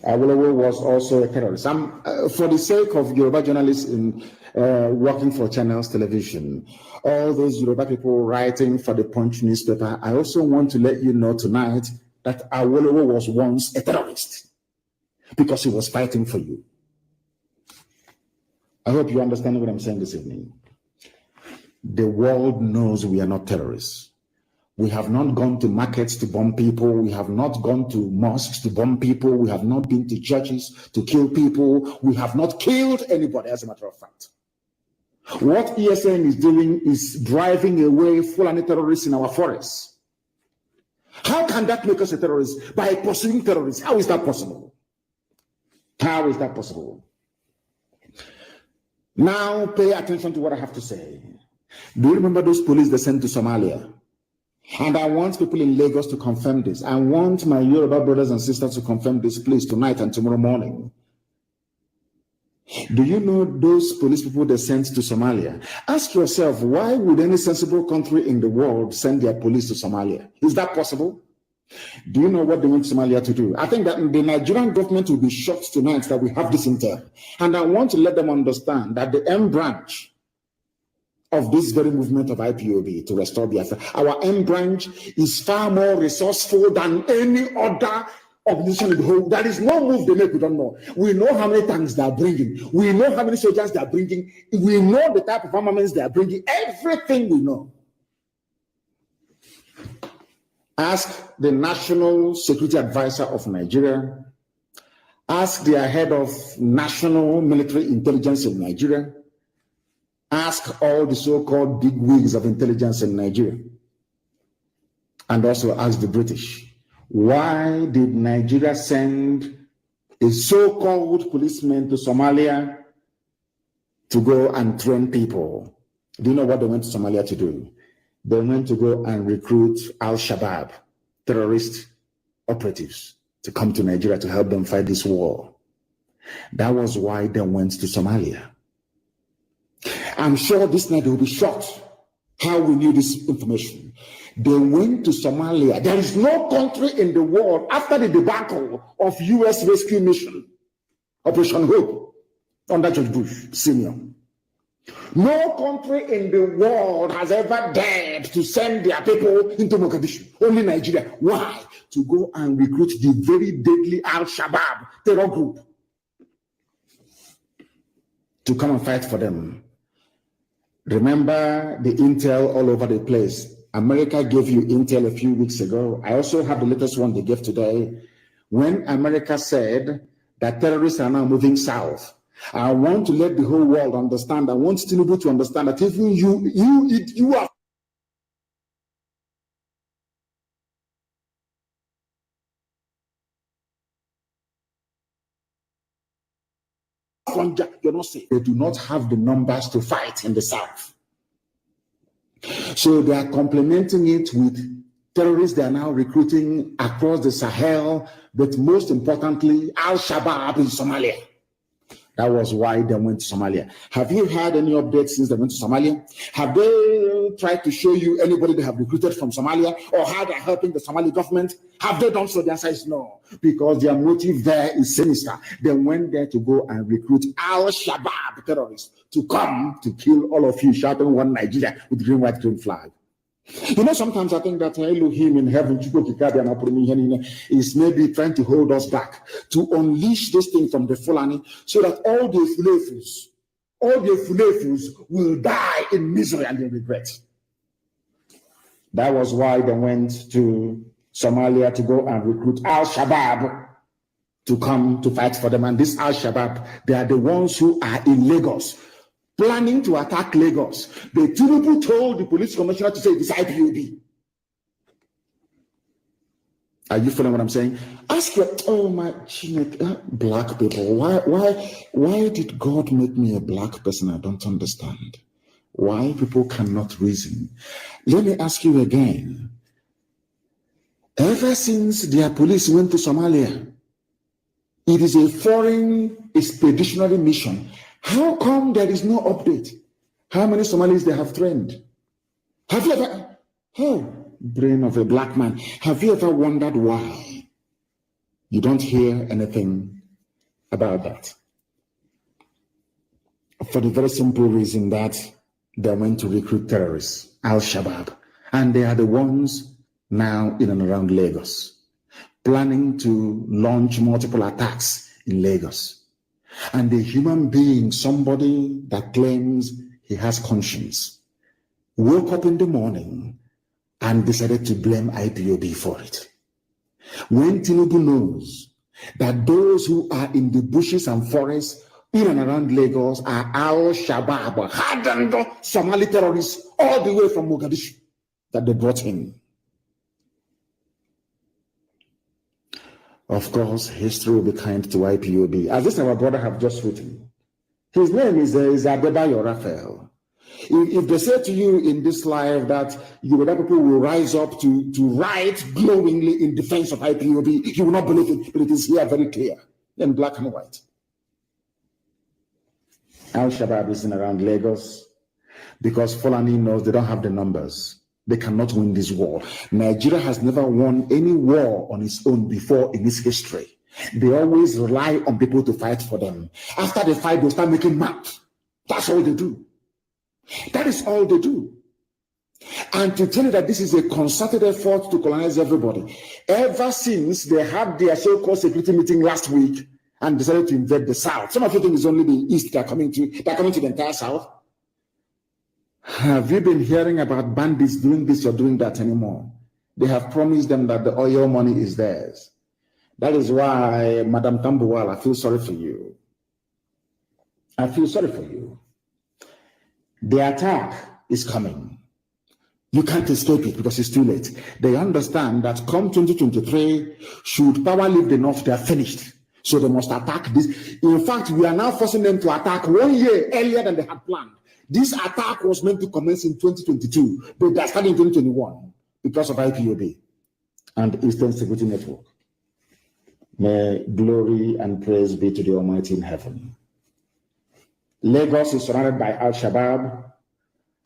Awolowo was also a terrorist. For the sake of Yoruba journalists in working for Channels Television, all those Yoruba people writing for the Punch newspaper, I also want to let you know tonight that Awolowo was once a terrorist because he was fighting for you. I hope you understand what I'm saying this evening. The world knows we are not terrorists. We have not gone to markets to bomb people. We have not gone to mosques to bomb people. We have not been to churches to kill people. We have not killed anybody, as a matter of fact. What ESN is doing is driving away Fulani terrorists in our forests. How can that make us a terrorist? By pursuing terrorists. How is that possible? How is that possible? Now pay attention to what I have to say. Do you remember those police they sent to Somalia? And I want people in Lagos to confirm this. I want my Yoruba brothers and sisters to confirm this, please, tonight and tomorrow morning. Do you know those police people they sent to Somalia? Ask yourself, why would any sensible country in the world send their police to Somalia? Is that possible? Do you know what they went to Somalia to do? I think that the Nigerian government will be shocked tonight that we have this intel. And I want to let them understand that the M branch of this very movement of IPOB to restore Biafra, our M branch is far more resourceful than any other organization in the whole. There is no move they make, we don't know. We know how many tanks they are bringing. We know how many soldiers they are bringing. We know the type of armaments they are bringing. Everything we know. Ask the National Security Advisor of Nigeria. Ask their head of National Military Intelligence in Nigeria. Ask all the so-called big wigs of intelligence in Nigeria. And also ask the British. Why did Nigeria send a so-called policeman to Somalia to go and train people? Do you know what they went to Somalia to do? They went to go and recruit Al-Shabaab, terrorist operatives, to come to Nigeria to help them fight this war. That was why they went to Somalia. I'm sure this night they will be shocked how we knew this information. They went to Somalia. There is no country in the world after the debacle of U.S. rescue mission, Operation Hope, under George Bush Sr. No country in the world has ever dared to send their people into Mogadishu. Only Nigeria. Why? To go and recruit the very deadly Al-Shabaab terror group to come and fight for them. Remember the intel all over the place. America gave you intel a few weeks ago. I also have the latest one they gave today. When America said that terrorists are now moving south. I want to let the whole world understand. I want Tinubu to understand that even you are you're not safe. They do not have the numbers to fight in the south. So they are complementing it with terrorists they are now recruiting across the Sahel, but most importantly, Al-Shabaab in Somalia. That was why they went to Somalia. Have you had any updates since they went to Somalia? Have they tried to show you anybody they have recruited from Somalia or how they're helping the Somali government? Have they done so? The answer is no, because their motive there is sinister. They went there to go and recruit Al-Shabaab terrorists to come to kill all of you, shouting one Nigeria with green, white, green flag. You know, sometimes I think that Elohim in heaven is maybe trying to hold us back to unleash this thing from the Fulani so that all the Fulefus will die in misery and in regret. That was why they went to Somalia to go and recruit Al-Shabaab to come to fight for them. And this Al-Shabaab, they are the ones who are in Lagos, planning to attack Lagos. The Tinubu told the police commissioner to say it is IPOB. Are you following what I'm saying? Ask your, oh my, black people, why did God make me a black person? I don't understand. Why people cannot reason. Let me ask you again. Ever since their police went to Somalia, it is a foreign expeditionary mission. How come there is no update? How many Somalis they have trained? Have you ever, brain of a black man, have you ever wondered why you don't hear anything about that? For the very simple reason that they went to recruit terrorists, Al-Shabaab, and they are the ones now in and around Lagos, planning to launch multiple attacks in Lagos. And the human being, somebody that claims he has conscience, woke up in the morning and decided to blame IPOB for it. When Tinubu knows that those who are in the bushes and forests in and around Lagos are Al-Shabaab, hardened Somali terrorists all the way from Mogadishu that they brought in. Of course, history will be kind to IPOB. As this our brother have just written, his name is Adebayo Raphael. If they say to you in this life that Yoruba people will rise up to write glowingly in defense of IPOB, you will not believe it, but it is here very clear in black and white. Al-Shabaab is in around Lagos because Fulani knows they don't have the numbers. They cannot win this war. Nigeria has never won any war on its own before in its history. They always rely on people to fight for them. After they fight, they start making maps. That's all they do. That is all they do. And to tell you that this is a concerted effort to colonize everybody. Ever since they had their so-called security meeting last week and decided to invade the South. Some of you think it's only the East that are coming to the entire South. Have you been hearing about bandits doing this or doing that anymore? They have promised them that the oil money is theirs. That is why, Madam Tambuwal, I feel sorry for you. I feel sorry for you. The attack is coming. You can't escape it because it's too late. They understand that come 2023, should power leave the north, they are finished. So they must attack this. In fact, we are now forcing them to attack 1 year earlier than they had planned. This attack was meant to commence in 2022, but they started in 2021 because of IPOB and Eastern Security Network. May glory and praise be to the Almighty in heaven. Lagos is surrounded by Al-Shabaab,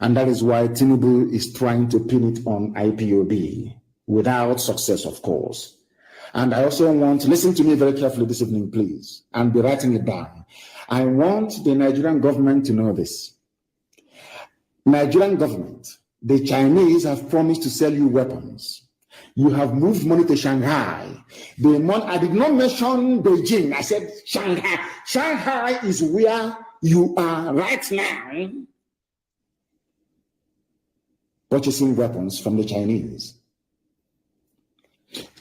and that is why Tinubu is trying to pin it on IPOB, without success, of course. And I also want, listen to me very carefully this evening, please, and be writing it down. I want the Nigerian government to know this. Nigerian government, the Chinese have promised to sell you weapons. You have moved money to Shanghai. I did not mention Beijing. I said Shanghai. Shanghai is where you are right now purchasing weapons from the Chinese.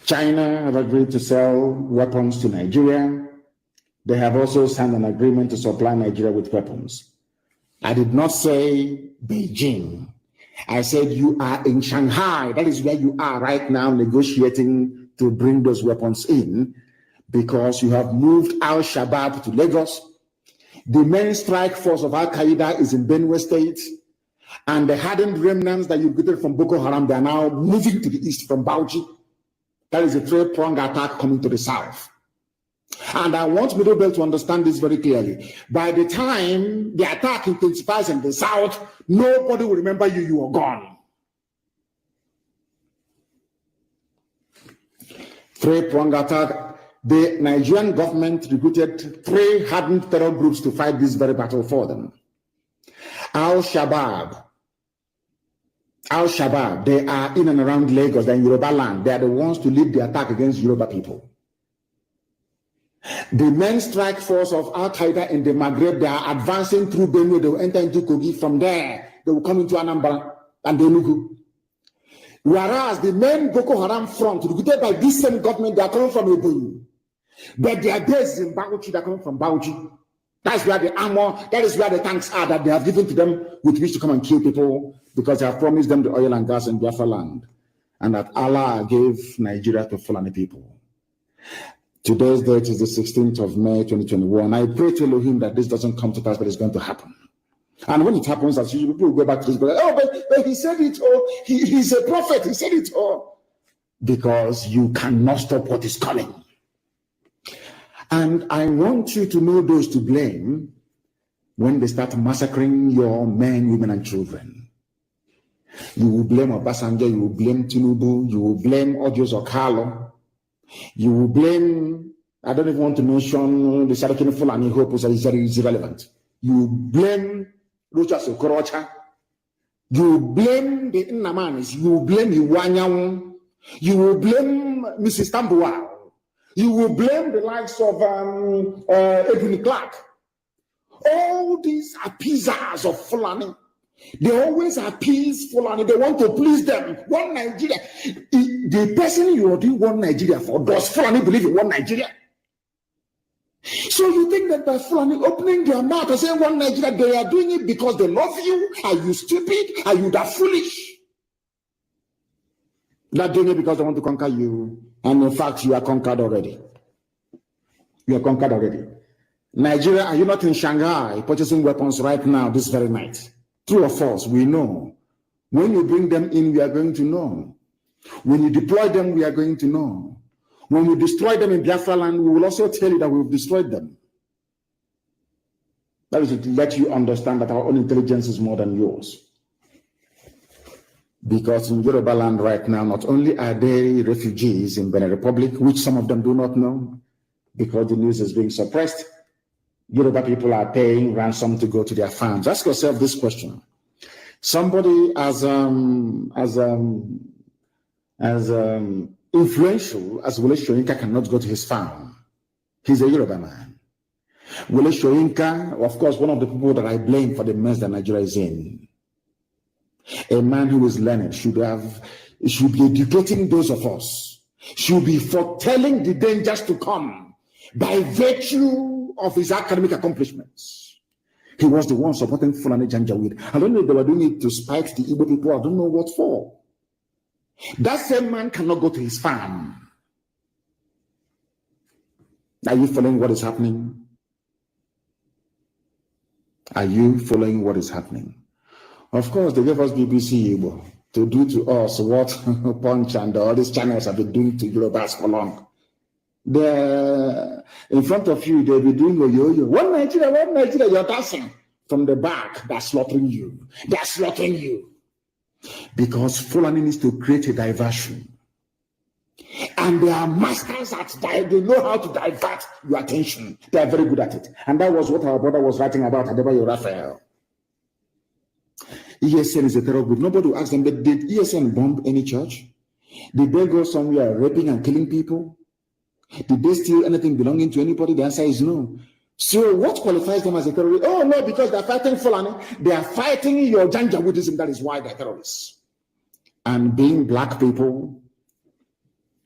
China have agreed to sell weapons to Nigeria. they have also signed an agreement to supply Nigeria with weapons. I did not say Beijing. I said you are in Shanghai. That is where you are right now, negotiating to bring those weapons in, because you have moved al-Shabaab to Lagos. The main strike force of Al-Qaeda is in Benue State, and the hardened remnants that you get from Boko Haram, they are now moving to the east from Bauchi. That is a three-pronged attack coming to the south. And I want Middle Belt to understand this very clearly. By the time the attack intensifies in the south, nobody will remember you, you are gone. Three-pronged attack. The Nigerian government recruited 3 hardened terror groups to fight this very battle for them. Al-Shabaab, they are in and around Lagos, they're in Yoruba land. They are the ones to lead the attack against Yoruba people. The main strike force of Al-Qaeda in the Maghreb, they are advancing through Benue. They will enter into Kogi. From there, they will come into Anambra and Enugu. Whereas the main Boko Haram front, recruited by this same government, they are coming from Ebonyi. But their base is in Bauchi, they are coming from Bauchi. That's where the armor, that is where the tanks are that they have given to them with which to come and kill people, because they have promised them the oil and gas in Biafra land. And that Allah gave Nigeria to Fulani people. Today's date is the 16th of May, 2021. I pray to Elohim that this doesn't come to pass, but it's going to happen. And when it happens, as usual, people will go back to this, but he said it all. He's a prophet. He said it all. Because you cannot stop what is coming. And I want you to know those to blame when they start massacring your men, women, and children. You will blame Obasanjo, you will blame Tinubu, you will blame Odios Okalo. You will blame, I don't even want to mention the Sarakin Fulani Hope, which is irrelevant. You blame Rochas Okorocha. You blame the Nnamdi. You blame Iwanyan. You will blame Mrs. Tambuwal. You will blame the likes of Edwin Clark. All these appeasers of Fulani. They always appease Fulani. They want to please them. One Nigeria. The person you are doing one Nigeria for, does Fulani believe in one Nigeria? So you think that by Fulani opening their mouth and saying one Nigeria, they are doing it because they love you? Are you stupid? Are you that foolish? They're doing it because they want to conquer you. And in fact, you are conquered already. You are conquered already. Nigeria, are you not in Shanghai purchasing weapons right now, this very night? True or false, we know. When you bring them in, we are going to know. When you deploy them, we are going to know. When we destroy them in Biafra land, we will also tell you that we've destroyed them. That is to let you understand that our own intelligence is more than yours. Because in Yoruba land right now, not only are they refugees in Benin Republic, which some of them do not know, because the news is being suppressed, Yoruba people are paying ransom to go to their farms. Ask yourself this question. Somebody as influential as Wole Soyinka cannot go to his farm. He's a Yoruba man. Wole Soyinka, of course, one of the people that I blame for the mess that Nigeria is in. A man who is learned should be educating those of us, should be foretelling the dangers to come by virtue of his academic accomplishments. He was the one supporting Fulani Janjaweed. I don't know if they were doing it to spite the Igbo people. I don't know what for. That same man cannot go to his farm. Are you following what is happening? Are you following what is happening? Of course, they gave us BBC Igbo to do to us what Punch and all these channels have been doing to Yorubas for long. They're in front of you, they'll be doing a yo-yo. One Nigeria, you're dancing from the back. They're slaughtering you. They're slaughtering you. Because Fulani needs to create a diversion. And they are masters at that. They know how to divert your attention. They are very good at it. And that was what our brother was writing about, Adebayo Raphael. ESN is a terror group. Nobody will ask them, but did ESN bomb any church? Did they go somewhere raping and killing people? Did they steal anything belonging to anybody? The answer is no. So what qualifies them as a terrorist? Oh no, because they're fighting Fulani. They are fighting your Janjaweedism. That is why they're terrorists. And being black people,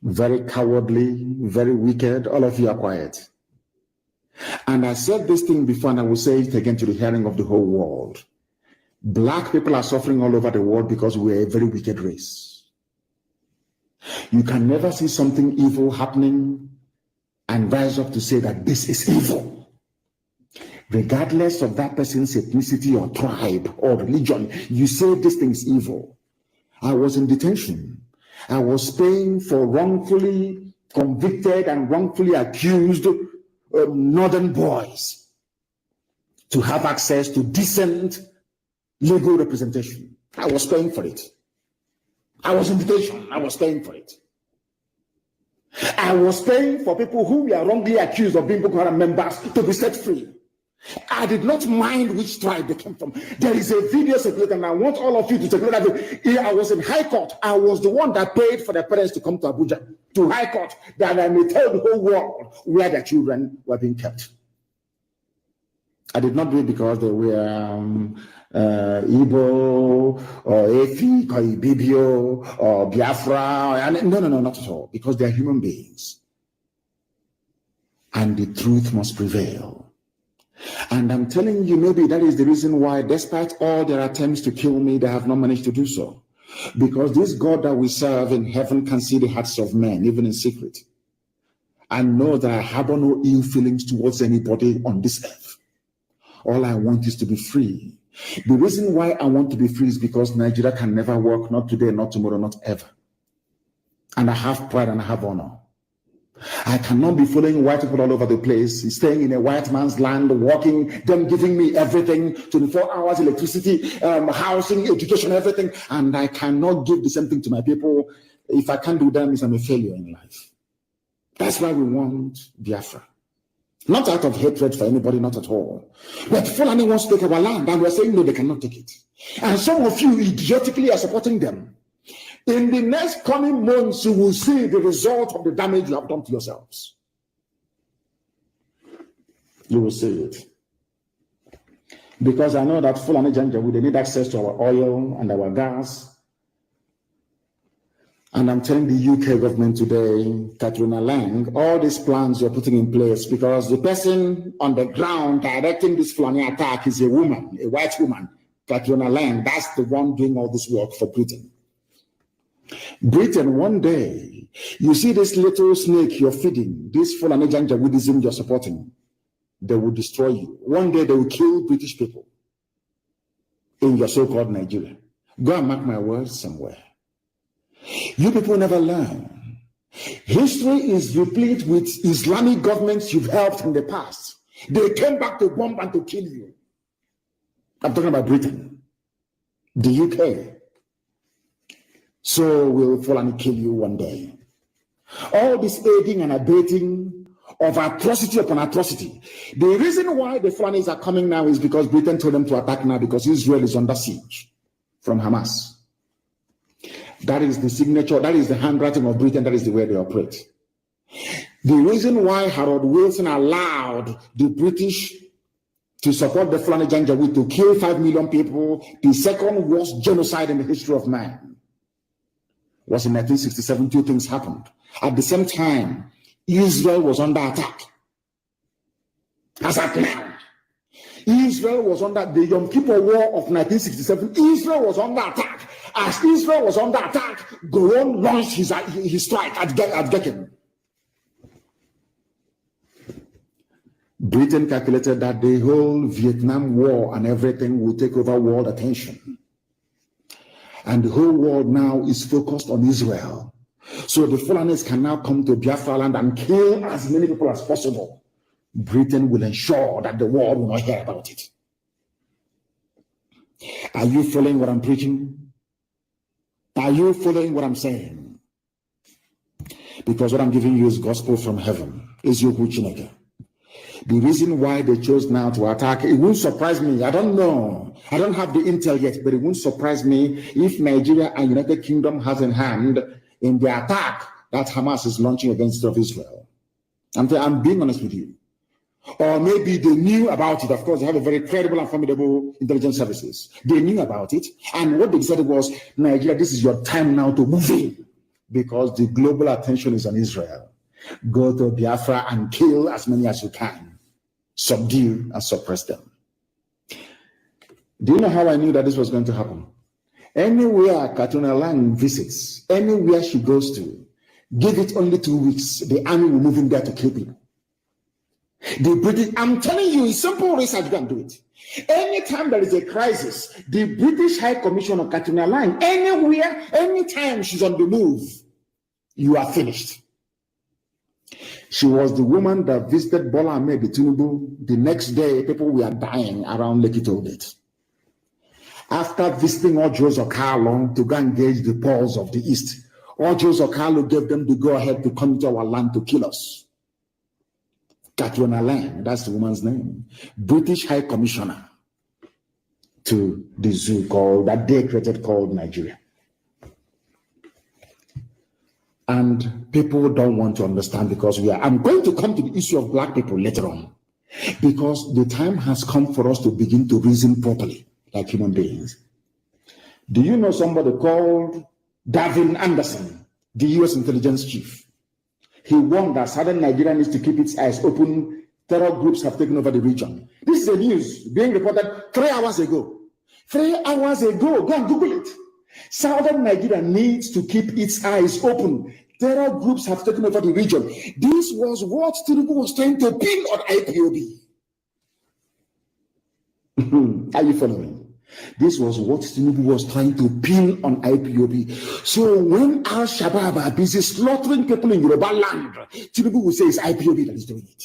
very cowardly, very wicked, all of you are quiet. And I said this thing before, and I will say it again to the hearing of the whole world. Black people are suffering all over the world because we are a very wicked race. You can never see something evil happening and rise up to say that this is evil. Regardless of that person's ethnicity or tribe or religion, you say this thing is evil. I was in detention. I was paying for wrongfully convicted and wrongfully accused northern boys to have access to decent legal representation. I was paying for it. I was in detention. I was paying for it. I was paying for people who were wrongly accused of being Boko Haram members to be set free. I did not mind which tribe they came from. There is a video circulating, and I want all of you to take a look at it. I was in High Court. I was the one that paid for their parents to come to Abuja, to High Court, that I may tell the whole world where their children were being kept. I did not do it because they were Igbo or Efik or Ibibio or Biafra. No, not at all. Because they are human beings. And the truth must prevail. And I'm telling you, maybe that is the reason why, despite all their attempts to kill me, they have not managed to do so. Because this God that we serve in heaven can see the hearts of men, even in secret. And know that I harbor no ill feelings towards anybody on this earth. All I want is to be free. The reason why I want to be free is because Nigeria can never work, not today, not tomorrow, not ever. And I have pride and I have honor. I cannot be following white people all over the place, staying in a white man's land, working, them giving me everything, 24 hours, electricity, housing, education, everything, and I cannot give the same thing to my people. If I can't do that, means I'm a failure in life. That's why we want Biafra. Not out of hatred for anybody, not at all. But Fulani wants to take our land, and we're saying no, they cannot take it. And some of you idiotically are supporting them. In the next coming months, you will see the result of the damage you have done to yourselves. You will see it. Because I know that Fulani Janjaweed, they need access to our oil and our gas. And I'm telling the UK government today, Katrina Lang, all these plans you're putting in place, because the person on the ground directing this Fulani attack is a woman, a white woman, Katrina Lang. That's the one doing all this work for Britain. Britain, one day, you see this little snake you're feeding, this Fulani Janjaweedism you're supporting, they will destroy you. One day they will kill British people in your so-called Nigeria. Go and mark my words somewhere. You people never learn. History is replete with Islamic governments you've helped in the past. They came back to bomb and to kill you. I'm talking about Britain, the UK. So will Fulani kill you one day. All this aiding and abetting of atrocity upon atrocity. The reason why the Fulanis are coming now is because Britain told them to attack now, because Israel is under siege from Hamas. That is the signature, that is the handwriting of Britain, that is the way they operate. The reason why Harold Wilson allowed the British to support the Fulani Janjaweed to kill 5 million people, the second worst genocide in the history of man, was in 1967. Two things happened. At the same time, Israel was under attack. As at now, Israel was under the Yom Kippur War of 1967. Israel was under attack. As Israel was under attack, Goron launched his strike at Gekken. Britain calculated that the whole Vietnam War and everything will take over world attention. And the whole world now is focused on Israel. So the Fulanis can now come to Biafra land and kill as many people as possible. Britain will ensure that the world will not hear about it. Are you following what I'm preaching? Are you following what I'm saying? Because what I'm giving you is gospel from heaven. Is Mazi Nwachineke. The reason why they chose now to attack, it won't surprise me. I don't know. I don't have the intel yet, but it won't surprise me if Nigeria and United Kingdom has in hand in the attack that Hamas is launching against Israel. I'm being honest with you. Or maybe they knew about it. Of course, they have a very credible and formidable intelligence services. They knew about it. And what they said was, Nigeria, this is your time now to move in, because the global attention is on Israel. Go to Biafra and kill as many as you can. subdue and suppress them. Do you know how I knew that this was going to happen? Anywhere Katuna Lang visits, anywhere she goes to, give it only 2 weeks, the army will move in there to kill people. The British, I'm telling you, it's simple research, you can do it. Anytime there is a crisis, the British High Commissioner Katuna Lang, anywhere, anytime she's on the move, you are finished. She was the woman that visited Bola Ahmed Tinubu. The next day, people were dying around Lekki Tollgate. After visiting Ojos Okalo to go engage the Pauls of the East, Ojos Okalo gave them the go-ahead to come to our land to kill us. Katrina Lang, that's the woman's name. British High Commissioner to the zoo that they created called Nigeria. And people don't want to understand because I'm going to come to the issue of black people later on, because the time has come for us to begin to reason properly like human beings. Do you know somebody called Davin Anderson, the U.S. intelligence chief? He warned that southern Nigeria needs to keep its eyes open. Terror groups have taken over the region. This is the news being reported 3 hours ago. 3 hours ago, go and Google it. Southern Nigeria needs to keep its eyes open. Terror groups have taken over the region. This was what Tinubu was trying to pin on IPOB. Are you following? This was what Tinubu was trying to pin on IPOB. So when SHABBAT are busy slaughtering people in Yoruba land, Tinubu will say it's IPOB that is doing it.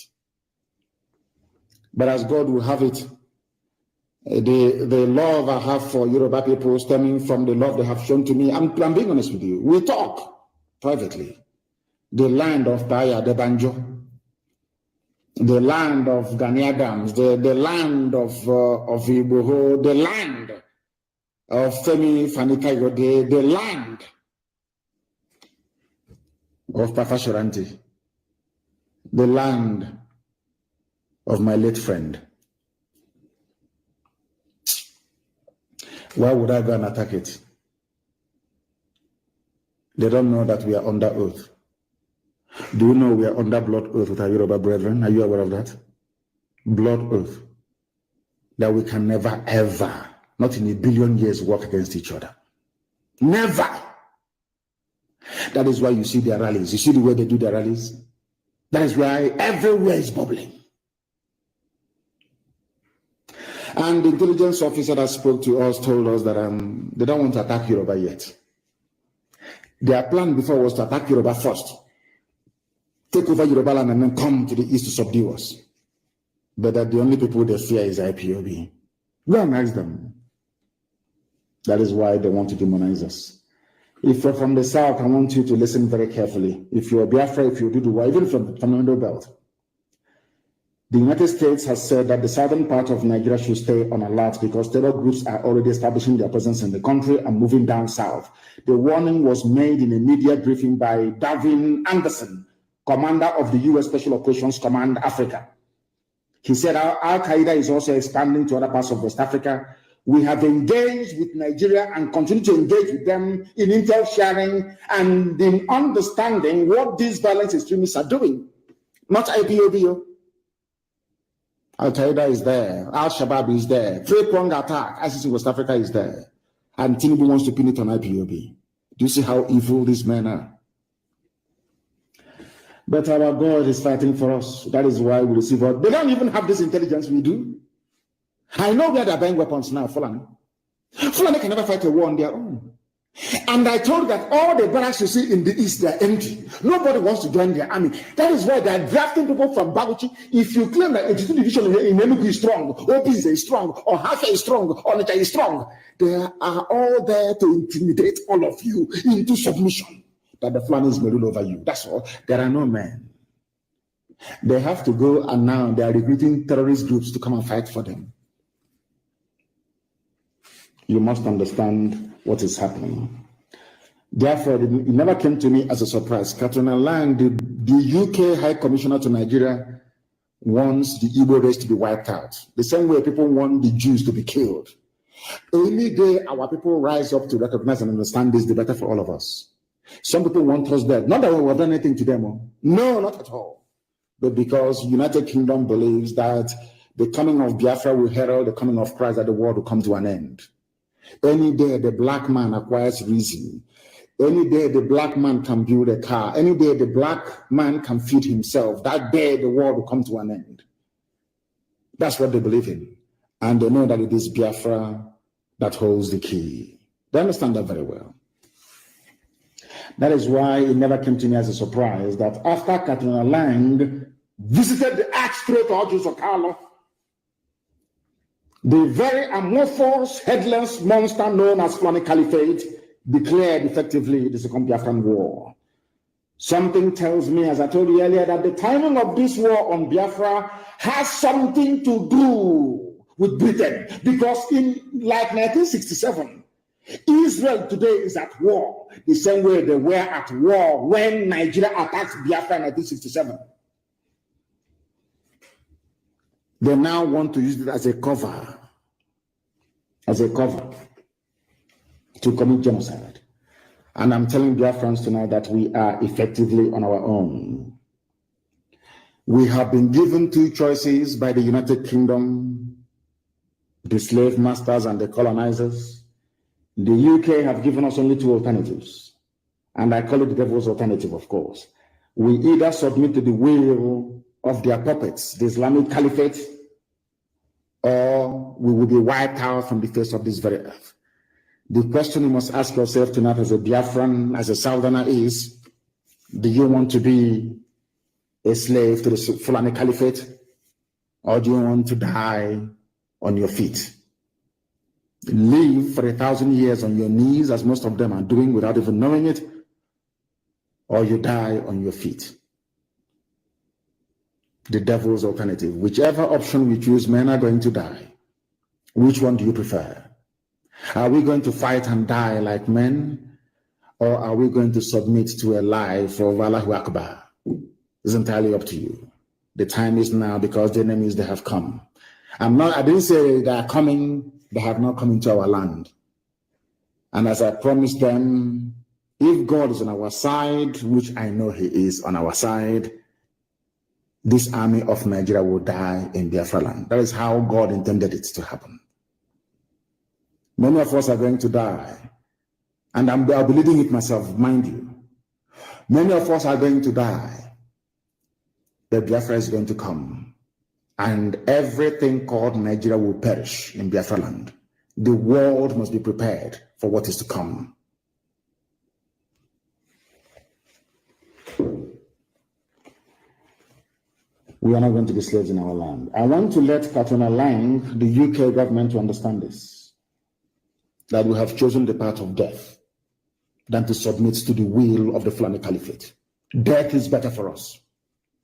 But as God will have it, the love I have for Yoruba people stemming from the love they have shown to me, I'm being honest with you. We talk privately. The land of Baya de Banjo, the land of Ganiagams, the land of Iboho, the land of Femi Fanikayode, the land of Papa Shoranti, the land of my late friend. Why would I go and attack it? They don't know that we are under oath. Do you know we are under blood oath with our Yoruba brethren? Are you aware of that? Blood oath. That we can never, ever, not in a billion years, work against each other. Never. That is why you see their rallies. You see the way they do their rallies? That is why everywhere is bubbling. And the intelligence officer that spoke to us told us that they don't want to attack Yoruba yet. Their plan before was to attack Yoruba first, take over Yoruba land, and then come to the east to subdue us. But that the only people they fear is IPOB. Go and ask them. That is why they want to demonize us. If you're from the south, I want you to listen very carefully. If you're Biafra, if you do the war, even from the Middle Belt, the United States has said that the southern part of Nigeria should stay on alert because terror groups are already establishing their presence in the country and moving down south. The warning was made in a media briefing by Davin Anderson, commander of the U.S. Special Operations Command Africa. He said Al-Qaeda is also expanding to other parts of West Africa. We have engaged with Nigeria and continue to engage with them in intel sharing and in understanding what these violent extremists are doing. Not IPOB. Al-Qaeda is there. Al-Shabaab is there. Three-pronged attack. ISIS in West Africa is there. And Tinubu wants to pin it on IPOB. Do you see how evil these men are? But our God is fighting for us. That is why we receive all. They don't even have this intelligence we do. I know where they're buying weapons now, Fulani. Fulani can never fight a war on their own. And I told that all the barracks you see in the east, they're empty. Nobody wants to join their army. That is why they're drafting people from Baguchi. If you claim that 82 division in Enugu is strong, OPZ is strong, or Hausa is strong, or Onitsha is strong, they are all there to intimidate all of you into submission, that the Fulanis may rule over you. That's all. There are no men. They have to go, and now they are recruiting terrorist groups to come and fight for them. You must understand what is happening. Therefore, it never came to me as a surprise. Katrina Lang, the UK High Commissioner to Nigeria, wants the Igbo race to be wiped out. The same way people want the Jews to be killed. Any day our people rise up to recognize and understand this, the better for all of us. Some people want us dead. Not that we have done anything to them. No, not at all. but because United Kingdom believes that the coming of Biafra will herald the coming of Christ, that the world will come to an end. Any day the black man acquires reason, any day the black man can build a car, any day the black man can feed himself, that day the world will come to an end. That's what they believe in. And they know that it is Biafra that holds the key. They understand that very well. That is why it never came to me as a surprise that after Katrina Lang visited the Archtraitor Joseph Carlo, the very amorphous, headless monster known as Fulani Caliphate declared effectively the Second Biafran War. Something tells me, as I told you earlier, that the timing of this war on Biafra has something to do with Britain, because in like 1967, Israel today is at war the same way they were at war when Nigeria attacked Biafra in 1967. They now want to use it as a cover to commit genocide. And I'm telling Biafrans tonight that we are effectively on our own. We have been given two choices by the United Kingdom, the slave masters and the colonizers. The UK have given us only two alternatives, and I call it the devil's alternative, of course. We either submit to the will of their puppets, the Islamic Caliphate, or we will be wiped out from the face of this very earth. The question you must ask yourself tonight as a Biafran, as a Southerner is, do you want to be a slave to the Fulani Caliphate, or do you want to die on your feet? Live for 1,000 years on your knees, as most of them are doing without even knowing it, or you die on your feet. The devil's alternative. Whichever option we choose, men are going to die. Which one do you prefer? Are we going to fight and die like men, or are we going to submit to a life of Allahu Akbar? It's entirely up to you. The time is now, because the enemies, they have come. I didn't say they are coming, they have not come into our land. And as I promised them, if God is on our side, which I know he is on our side, this army of Nigeria will die in Biafra land. That is how God intended it to happen. Many of us are going to die. And I'll be leading it myself, mind you. Many of us are going to die. The Biafra is going to come. And everything called Nigeria will perish in Biafra land. The world must be prepared for what is to come. We are not going to be slaves in our land. I want to let Katrina Lang, the UK government, to understand this, that we have chosen the path of death than to submit to the will of the Fulani Caliphate. Death is better for us.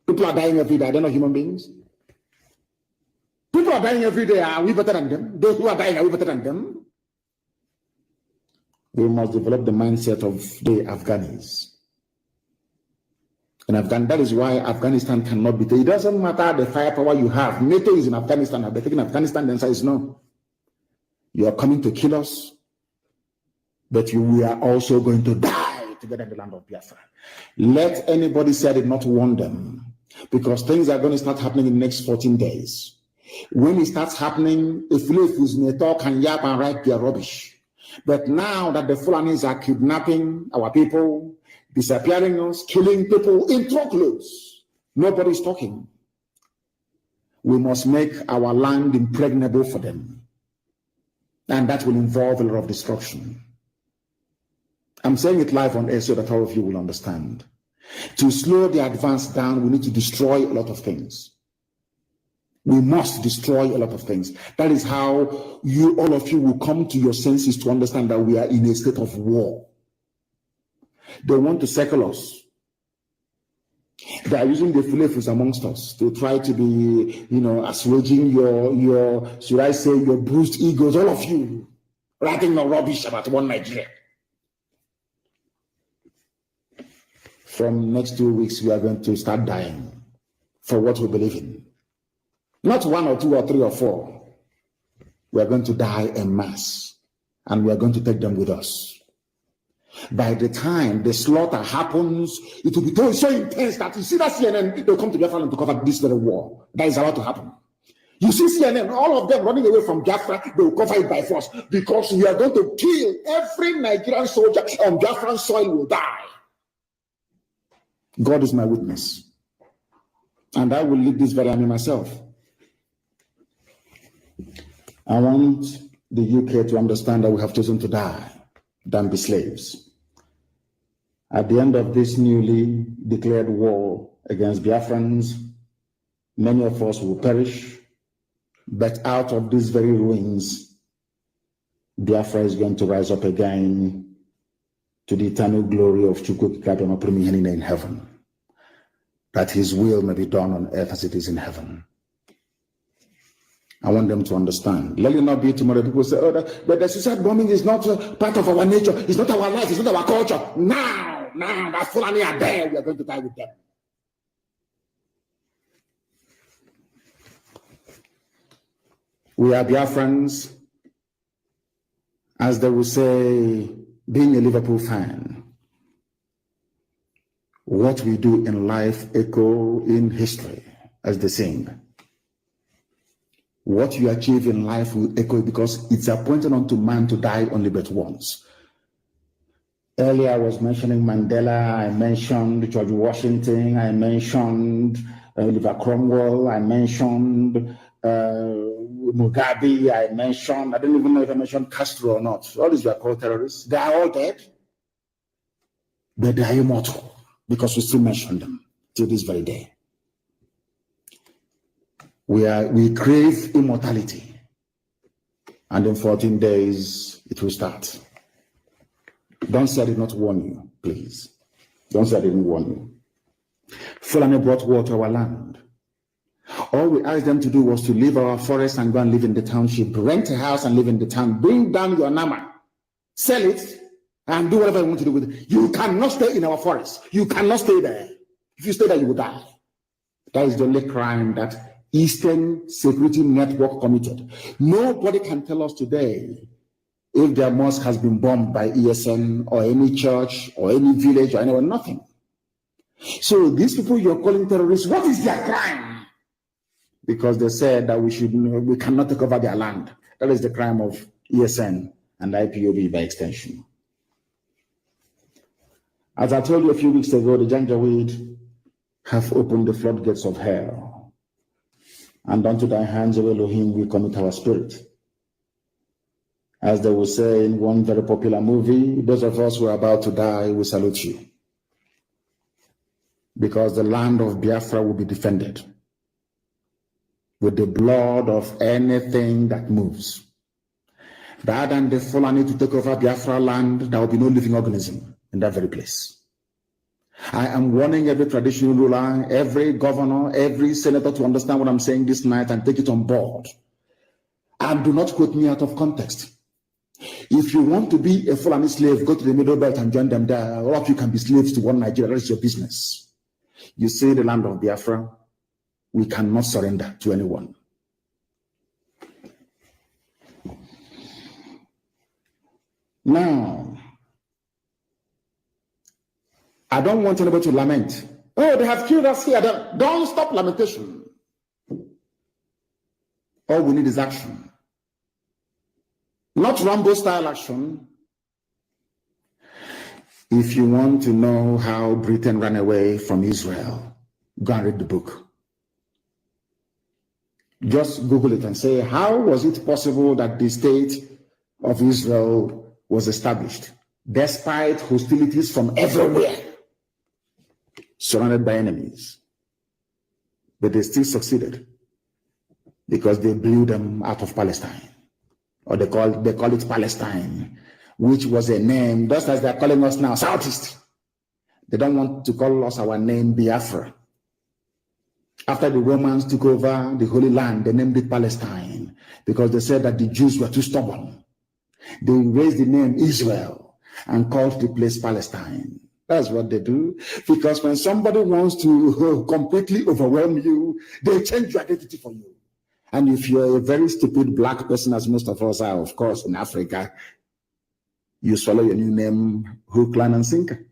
People are dying every day. They're not human beings. People are dying every day. Are we better than them? Those who are dying, are we better than them? We must develop the mindset of the Afghanis. In Afghanistan, that is why Afghanistan cannot be taken. It doesn't matter the firepower you have. NATO is in Afghanistan. Have they taken Afghanistan? The answer is no. You are coming to kill us, but we are also going to die together in the land of Biafra. Let anybody say I did not warn them, because things are going to start happening in the next 14 days. When it starts happening, if Fulani may talk and yap and write their rubbish. But now that the Fulanis are kidnapping our people, disappearing us, killing people in truckloads, nobody's talking. We must make our land impregnable for them. And that will involve a lot of destruction. I'm saying it live on air so that all of you will understand. To slow the advance down, we need to destroy a lot of things. We must destroy a lot of things. That is how all of you will come to your senses to understand that we are in a state of war. They want to circle us. They are using the flavors amongst us to try to be, assuaging your, should I say, your bruised egos, all of you, writing no rubbish about one Nigeria. From next 2 weeks, we are going to start dying for what we believe in. Not 1 or 2 or 3 or 4. We are going to die en masse, and we are going to take them with us. By the time the slaughter happens, it will be so intense that you see that CNN, they'll come to Biafra to cover this very war that is about to happen. You see CNN, all of them running away from Biafra, they will cover it by force because we are going to kill every Nigerian soldier on Biafran soil will die. God is my witness. And I will lead this very army myself. I want the UK to understand that we have chosen to die than be slaves. At the end of this newly declared war against Biafrans, many of us will perish, but out of these very ruins, Biafra is going to rise up again to the eternal glory of Chukwu in heaven, that his will may be done on earth as it is in heaven. I want them to understand. Let it not be tomorrow. People say, oh, but the suicide bombing is not part of our nature. It's not our life. It's not our culture. Now, that Fulani are there. We are going to die with them. We are Biafrans, as they will say, being a Liverpool fan. What we do in life echo in history, as they sing. What you achieve in life will echo because it's appointed unto man to die only but once. Earlier I was mentioning Mandela, I mentioned George Washington, I mentioned Oliver Cromwell, I mentioned Mugabe, I don't even know if I mentioned Castro or not. All these were called terrorists. They are all dead, but they are immortal because we still mention them till this very day. We crave immortality, and in 14 days it will start. Don't say I did not warn you, please. Don't say I didn't warn you. Fulani brought war to our land. All we asked them to do was to leave our forest and go and live in the township, rent a house and live in the town, bring down your nama, sell it, and do whatever you want to do with it. You cannot stay in our forest. You cannot stay there. If you stay there, you will die. That is the only crime that Eastern Security Network committed. Nobody can tell us today if their mosque has been bombed by ESN or any church or any village or anyone, nothing. So these people you're calling terrorists, what is their crime? Because they said that we cannot take over their land. That is the crime of ESN and IPOB by extension. As I told you a few weeks ago, the Janjaweed have opened the floodgates of hell. And unto thy hands, O Elohim, we commit our spirit. As they will say in one very popular movie, those of us who are about to die, we salute you. Because the land of Biafra will be defended with the blood of anything that moves. Rather than the Fulani to take over Biafra land, there will be no living organism in that very place. I am warning every traditional ruler, every governor, every senator to understand what I'm saying this night and take it on board. And do not quote me out of context. If you want to be a Fulani slave, go to the Middle Belt and join them there. All of you can be slaves to one Nigeria. That is your business. You say the land of Biafra, we cannot surrender to anyone. Now, I don't want anybody to lament. Oh, they have killed us here. Don't stop lamentation. All we need is action. Not Rambo-style action. If you want to know how Britain ran away from Israel, go and read the book. Just Google it and say, how was it possible that the state of Israel was established despite hostilities from everywhere? Surrounded by enemies, but they still succeeded because they blew them out of Palestine, or they call it Palestine, which was a name just as they're calling us now Southeast. They don't want to call us our name Biafra. After the Romans took over the Holy Land, they named it Palestine because they said that the Jews were too stubborn. They raised the name Israel and called the place Palestine. That's what they do. Because when somebody wants to completely overwhelm you, they change your identity for you. And if you're a very stupid black person, as most of us are, of course, in Africa, you swallow your new name, hook, line, and sinker.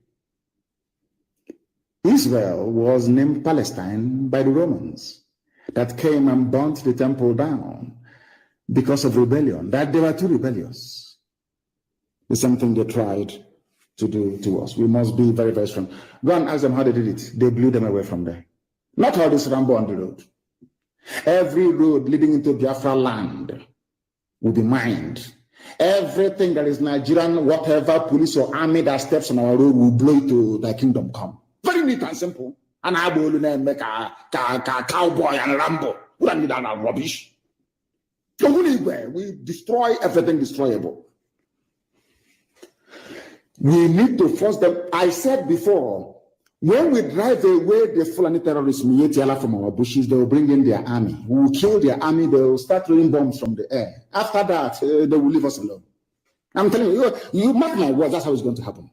Israel was named Palestine by the Romans that came and burnt the temple down because of rebellion, that they were too rebellious. The same thing they tried to do to us. We must be very, very strong. Go and ask them how they did it. They blew them away from there. Not all this Rambo on the road. Every road leading into Biafra land will be mined. Everything that is Nigerian, whatever police or army that steps on our road will blow it to thy kingdom come. Very neat and simple. And I will make a cowboy and Rambo. We don't need that rubbish. So we destroy everything destroyable. We need to force them. I said before, when we drive away the Fulani terrorists from our bushes, they will bring in their army. We will kill their army. They will start throwing bombs from the air. After that, they will leave us alone. I'm telling you, you mark my words, that's how it's going to happen.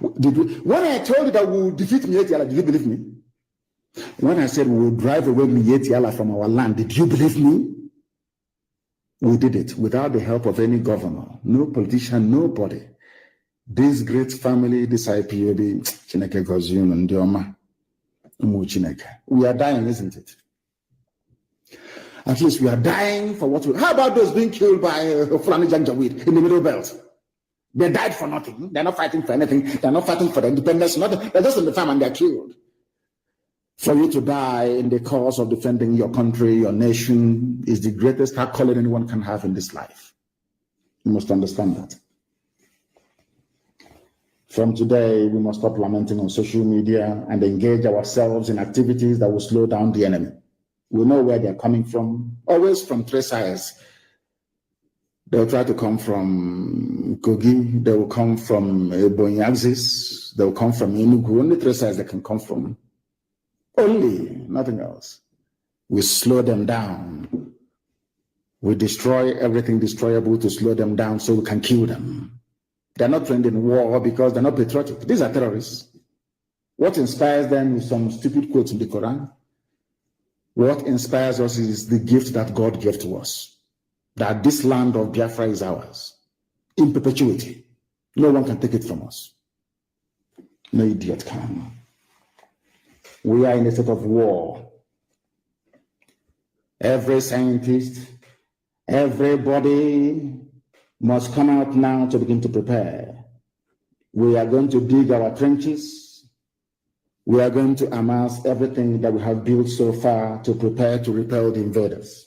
When I told you that we will defeat Mietiala, did you believe me? When I said we will drive away Mietiala from our land, did you believe me? We did it without the help of any governor, no politician, nobody. This great family, this IPOB, Chineke Gozun and Dioma, Chineke. We are dying, isn't it? At least we are dying for what we... How about those being killed by Fulani Janjaweed in the Middle Belt? They died for nothing. They're not fighting for anything. They're not fighting for the independence. They're just in the farm and they're killed. For you to die in the cause of defending your country, your nation, is the greatest accolade anyone can have in this life. You must understand that. From today, we must stop lamenting on social media and engage ourselves in activities that will slow down the enemy. We know where they're coming from, always from three sides. They'll try to come from Kogi, they will come from Ebonyi axis, they will come from Enugu, only three sides they can come from. Only, nothing else. We slow them down. We destroy everything destroyable to slow them down so we can kill them. They're not trained in war because they're not patriotic. These are terrorists. What inspires them is some stupid quotes in the Quran. What inspires us is the gift that God gave to us. That this land of Biafra is ours. In perpetuity. No one can take it from us. No idiot can. We are in a state of war. Every scientist, everybody must come out now to begin to prepare. We are going to dig our trenches. We are going to amass everything that we have built so far to prepare to repel the invaders.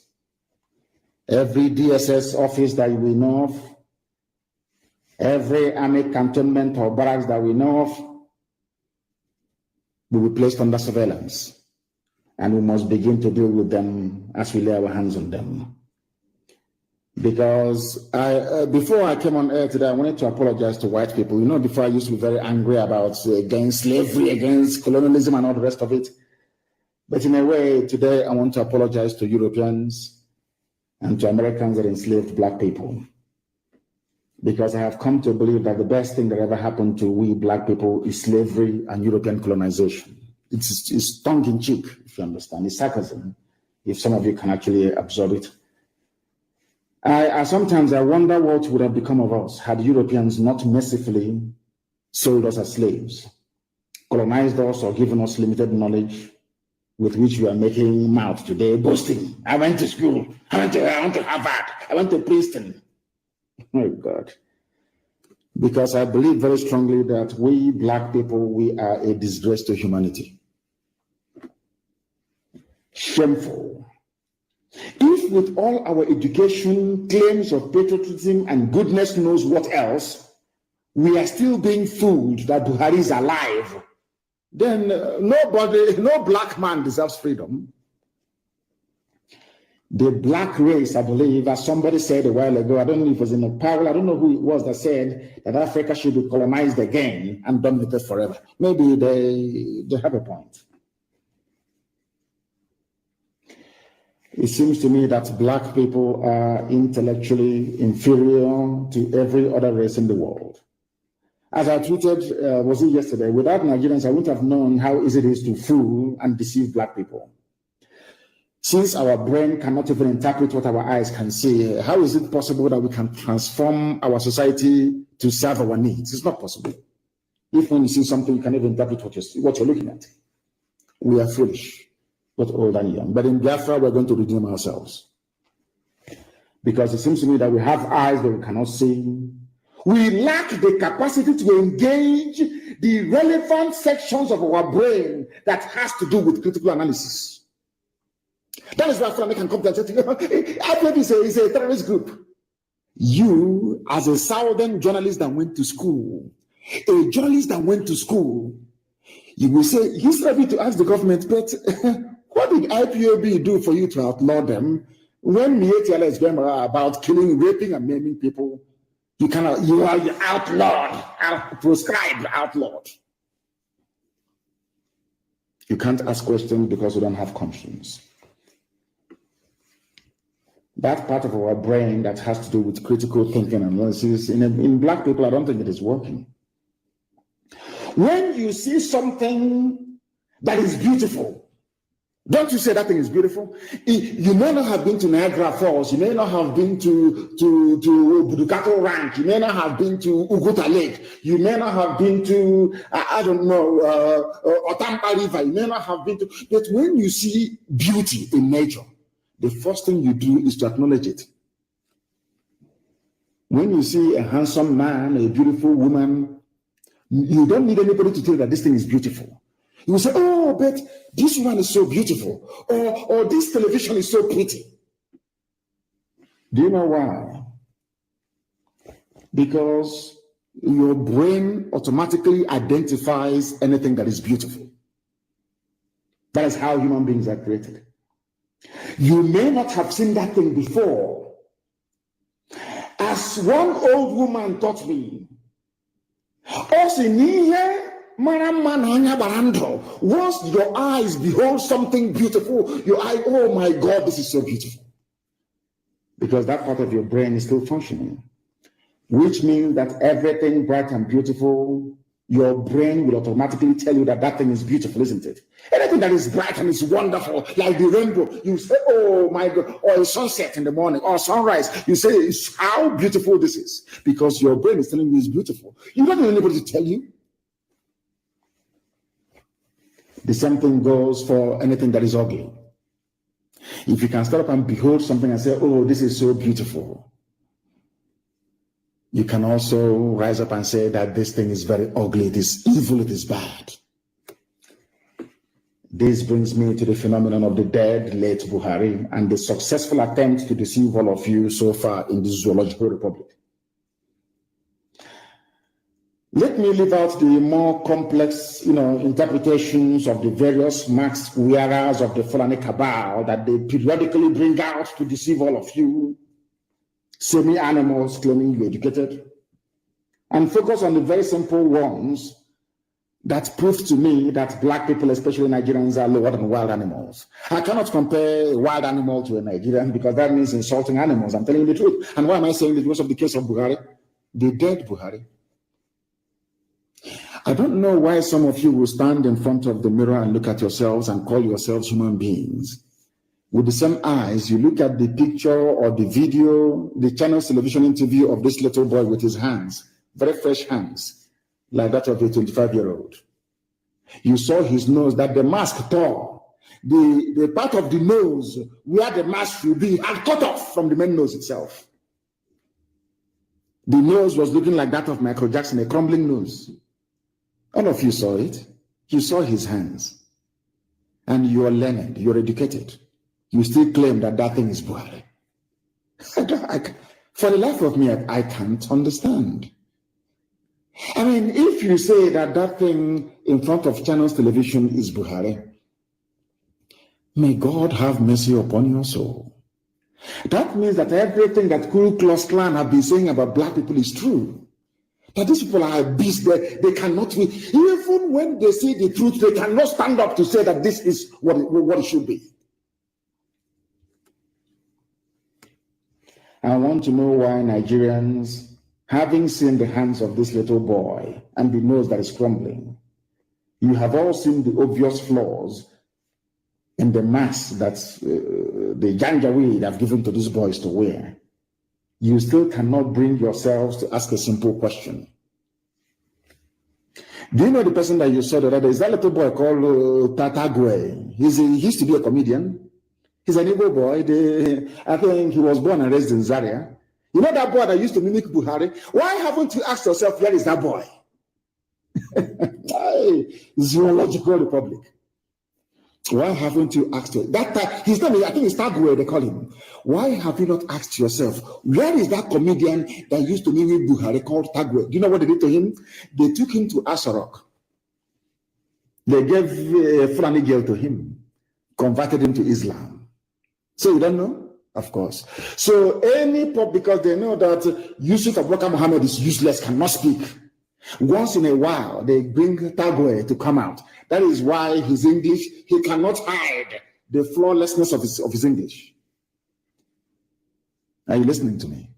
Every DSS office that we know of, every army cantonment or barracks that we know of, will be placed under surveillance, and we must begin to deal with them as we lay our hands on them. Because before I came on air today, I wanted to apologize to white people. You know, before I used to be very angry about against slavery, against colonialism and all the rest of it. But in a way, today I want to apologize to Europeans and to Americans that enslaved black people. Because I have come to believe that the best thing that ever happened to we black people is slavery and European colonization. It's tongue-in-cheek, if you understand. It's sarcasm, if some of you can actually absorb it. Sometimes I wonder what would have become of us had Europeans not mercifully sold us as slaves, colonized us, or given us limited knowledge with which we are making mouth today, boasting. I went to school. I went to Harvard. I went to Princeton. Oh, God. Because I believe very strongly that we black people, we are a disgrace to humanity. Shameful. If with all our education, claims of patriotism, and goodness knows what else, we are still being fooled that Buhari is alive, then no black man deserves freedom. The black race, I believe, as somebody said a while ago, I don't know if it was in a parable, I don't know who it was that said that Africa should be colonized again and dominated forever. Maybe they have a point. It seems to me that black people are intellectually inferior to every other race in the world. As I tweeted, was it yesterday, without Nigerians, I wouldn't have known how easy it is to fool and deceive black people. Since our brain cannot even interpret what our eyes can see, how is it possible that we can transform our society to serve our needs? It's not possible. If when you see something, you can even interpret what you're looking at. We are foolish, both old and young. But in Biafra, we're going to redeem ourselves. Because it seems to me that we have eyes that we cannot see. We lack the capacity to engage the relevant sections of our brain that has to do with critical analysis. That is why Fulani can come to and say, IPOB is a terrorist group. You, as a southern journalist that went to school, a journalist that went to school, you will say, instead of you to ask the government, but what did IPOB do for you to outlaw them? When Mietiala is going about killing, raping, and maiming people, you are outlawed, proscribed, outlawed. You can't ask questions because you don't have conscience. That part of our brain that has to do with critical thinking and analysis, in black people, I don't think it is working. When you see something that is beautiful, don't you say that thing is beautiful? You may not have been to Niagara Falls, you may not have been to Budukato Ranch, you may not have been to Uguta Lake, you may not have been to, Otampa River, you may not have been to, but when you see beauty in nature, the first thing you do is to acknowledge it. When you see a handsome man, a beautiful woman, you don't need anybody to tell you that this thing is beautiful. You will say, oh, but this one is so beautiful, or this television is so pretty. Do you know why? Because your brain automatically identifies anything that is beautiful. That is how human beings are created. You may not have seen that thing before. As one old woman taught me, once your eyes behold something beautiful, your eye, oh my God, this is so beautiful. Because that part of your brain is still functioning, which means that everything bright and beautiful, your brain will automatically tell you that that thing is beautiful, isn't it? Anything that is bright and is wonderful, like the rainbow, you say, oh my God, or a sunset in the morning, or sunrise, you say, how beautiful this is, because your brain is telling you it's beautiful. You don't need anybody to tell you. The same thing goes for anything that is ugly. If you can stand up and behold something and say, oh, this is so beautiful, you can also rise up and say that this thing is very ugly, it is evil, it is bad. This brings me to the phenomenon of the dead, late Buhari, and the successful attempt to deceive all of you so far in this zoological republic. Let me leave out the more complex, interpretations of the various mask wearers of the Fulani cabal that they periodically bring out to deceive all of you, semi-animals claiming you're educated, and focus on the very simple ones that prove to me that black people, especially Nigerians, are lower than wild animals. I cannot compare a wild animal to a Nigerian because that means insulting animals. I'm telling you the truth. And why am I saying this? Because of the case of Buhari, the dead Buhari. I don't know why some of you will stand in front of the mirror and look at yourselves and call yourselves human beings. With the same eyes, you look at the picture or the video, the channel's television interview of this little boy with his hands, very fresh hands, like that of a 25-year-old. You saw his nose, that the mask tore. The part of the nose where the mask should be had cut off from the main nose itself. The nose was looking like that of Michael Jackson, a crumbling nose. All of you saw it. You saw his hands. And you are learned, you're educated. You still claim that that thing is Buhari. For the life of me, I can't understand. I mean, if you say that that thing in front of Channels Television is Buhari, may God have mercy upon your soul. That means that everything that Ku Klux Klan have been saying about black people is true. That these people are beasts, they cannot win. Even when they say the truth, they cannot stand up to say that this is what it should be. I want to know why Nigerians, having seen the hands of this little boy and the nose that is crumbling, you have all seen the obvious flaws in the mask that the Janjaweed have given to these boys to wear, you still cannot bring yourselves to ask a simple question. Do you know the person that you saw the other day? Is that little boy called Tatagwe? He used to be a comedian. He's an Igbo boy. I think he was born and raised in Zaria. You know that boy that used to mimic Buhari? Why haven't you asked yourself, where is that boy? Zoological Republic. Why haven't you asked him? That time, his name is, I think it's Tagwe, they call him. Why have you not asked yourself, where is that comedian that used to mimic Buhari called Tagwe? Do you know what they did to him? They took him to Asarok. They gave a Fulani girl to him, converted him to Islam. So you don't know? Of course. So any pop, because they know that Yusuf Abubakar Muhammad is useless, cannot speak. Once in a while, they bring Tagwe to come out. That is why his English, he cannot hide the flawlessness of his English. Are you listening to me?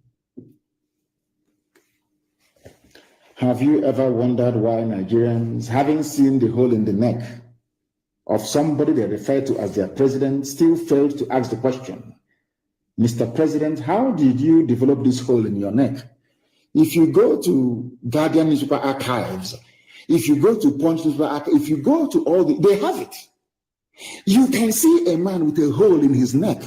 Have you ever wondered why Nigerians, having seen the hole in the neck of somebody they refer to as their president, still failed to ask the question, Mr. President, how did you develop this hole in your neck? If you go to Guardian newspaper archives, if you go to Punch newspaper archives, if you go to all they have it. You can see a man with a hole in his neck.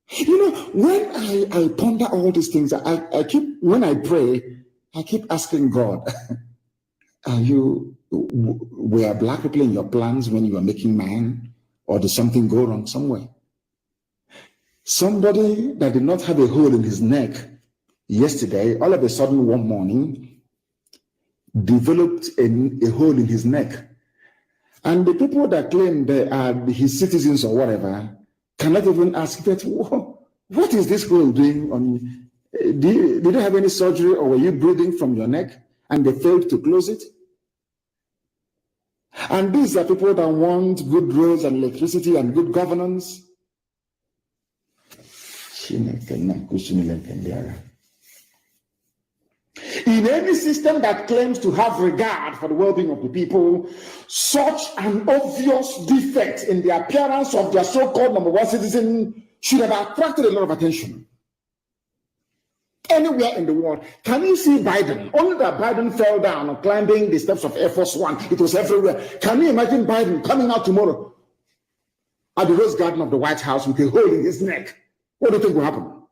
You know, when I ponder all these things, I keep, when I pray, I keep asking God, were black people in your plans when you were making man? Or did something go wrong somewhere? Somebody that did not have a hole in his neck yesterday, all of a sudden one morning, developed a hole in his neck. And the people that claim they are his citizens or whatever cannot even ask, but what is this hole doing on you? Did you have any surgery, or were you breathing from your neck and they failed to close it? And these are people that want good roads and electricity and good governance. In any system that claims to have regard for the well-being of the people, such an obvious defect in the appearance of their so-called number one citizen should have attracted a lot of attention. Anywhere in the world, can you see Biden? Only that Biden fell down climbing the steps of Air Force One. It was everywhere. Can you imagine Biden coming out tomorrow at the Rose Garden of the White House with a hole in his neck? What do you think will happen?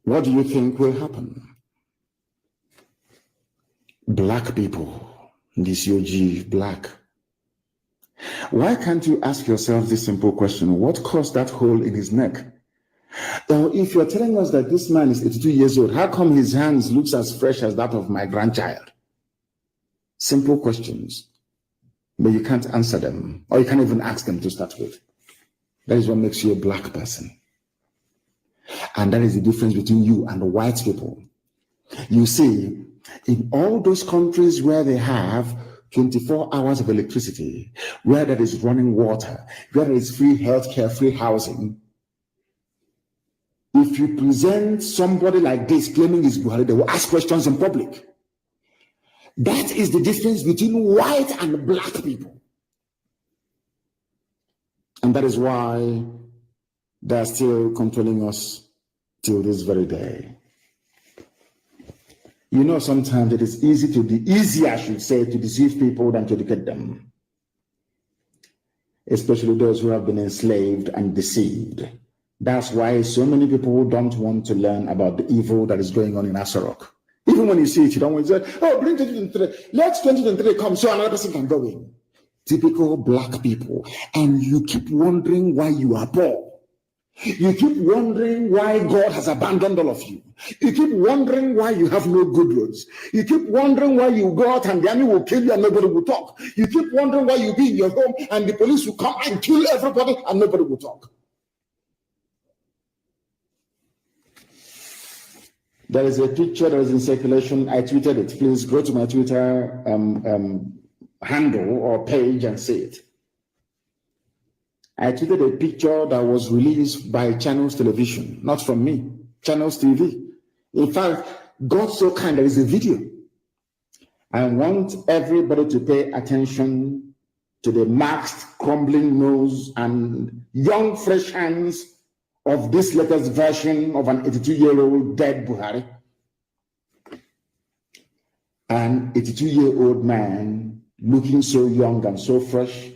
What do you think will happen? Black people, this UG black. Why can't you ask yourself this simple question? What caused that hole in his neck? Now, if you're telling us that this man is 82 years old, how come his hands looks as fresh as that of my grandchild? Simple questions, but you can't answer them, or you can't even ask them to start with. That is what makes you a black person. And that is the difference between you and the white people. You see, in all those countries where they have 24 hours of electricity, where there is running water, where there is free healthcare, free housing, if you present somebody like this claiming he's Buhari, they will ask questions in public. That is the difference between white and black people. And that is why they're still controlling us till this very day. You know, sometimes it is easier, I should say, to deceive people than to educate them. Especially those who have been enslaved and deceived. That's why so many people don't want to learn about the evil that is going on in Asarok. Even when you see it, you don't want to say, oh, bring 2023. Let 2023 come so another person can go in. Typical black people. And you keep wondering why you are poor. You keep wondering why God has abandoned all of you. You keep wondering why you have no good roads. You keep wondering why you go out and the army will kill you and nobody will talk. You keep wondering why you be in your home and the police will come and kill everybody and nobody will talk. There is a picture that is in circulation. I tweeted it. Please go to my Twitter handle or page and see it. I tweeted a picture that was released by Channels Television, not from me, Channels TV. In fact, God so kind, there is a video. I want everybody to pay attention to the maxed, crumbling nose and young, fresh hands of this latest version of an 82-year-old dead Buhari. An 82-year-old man looking so young and so fresh.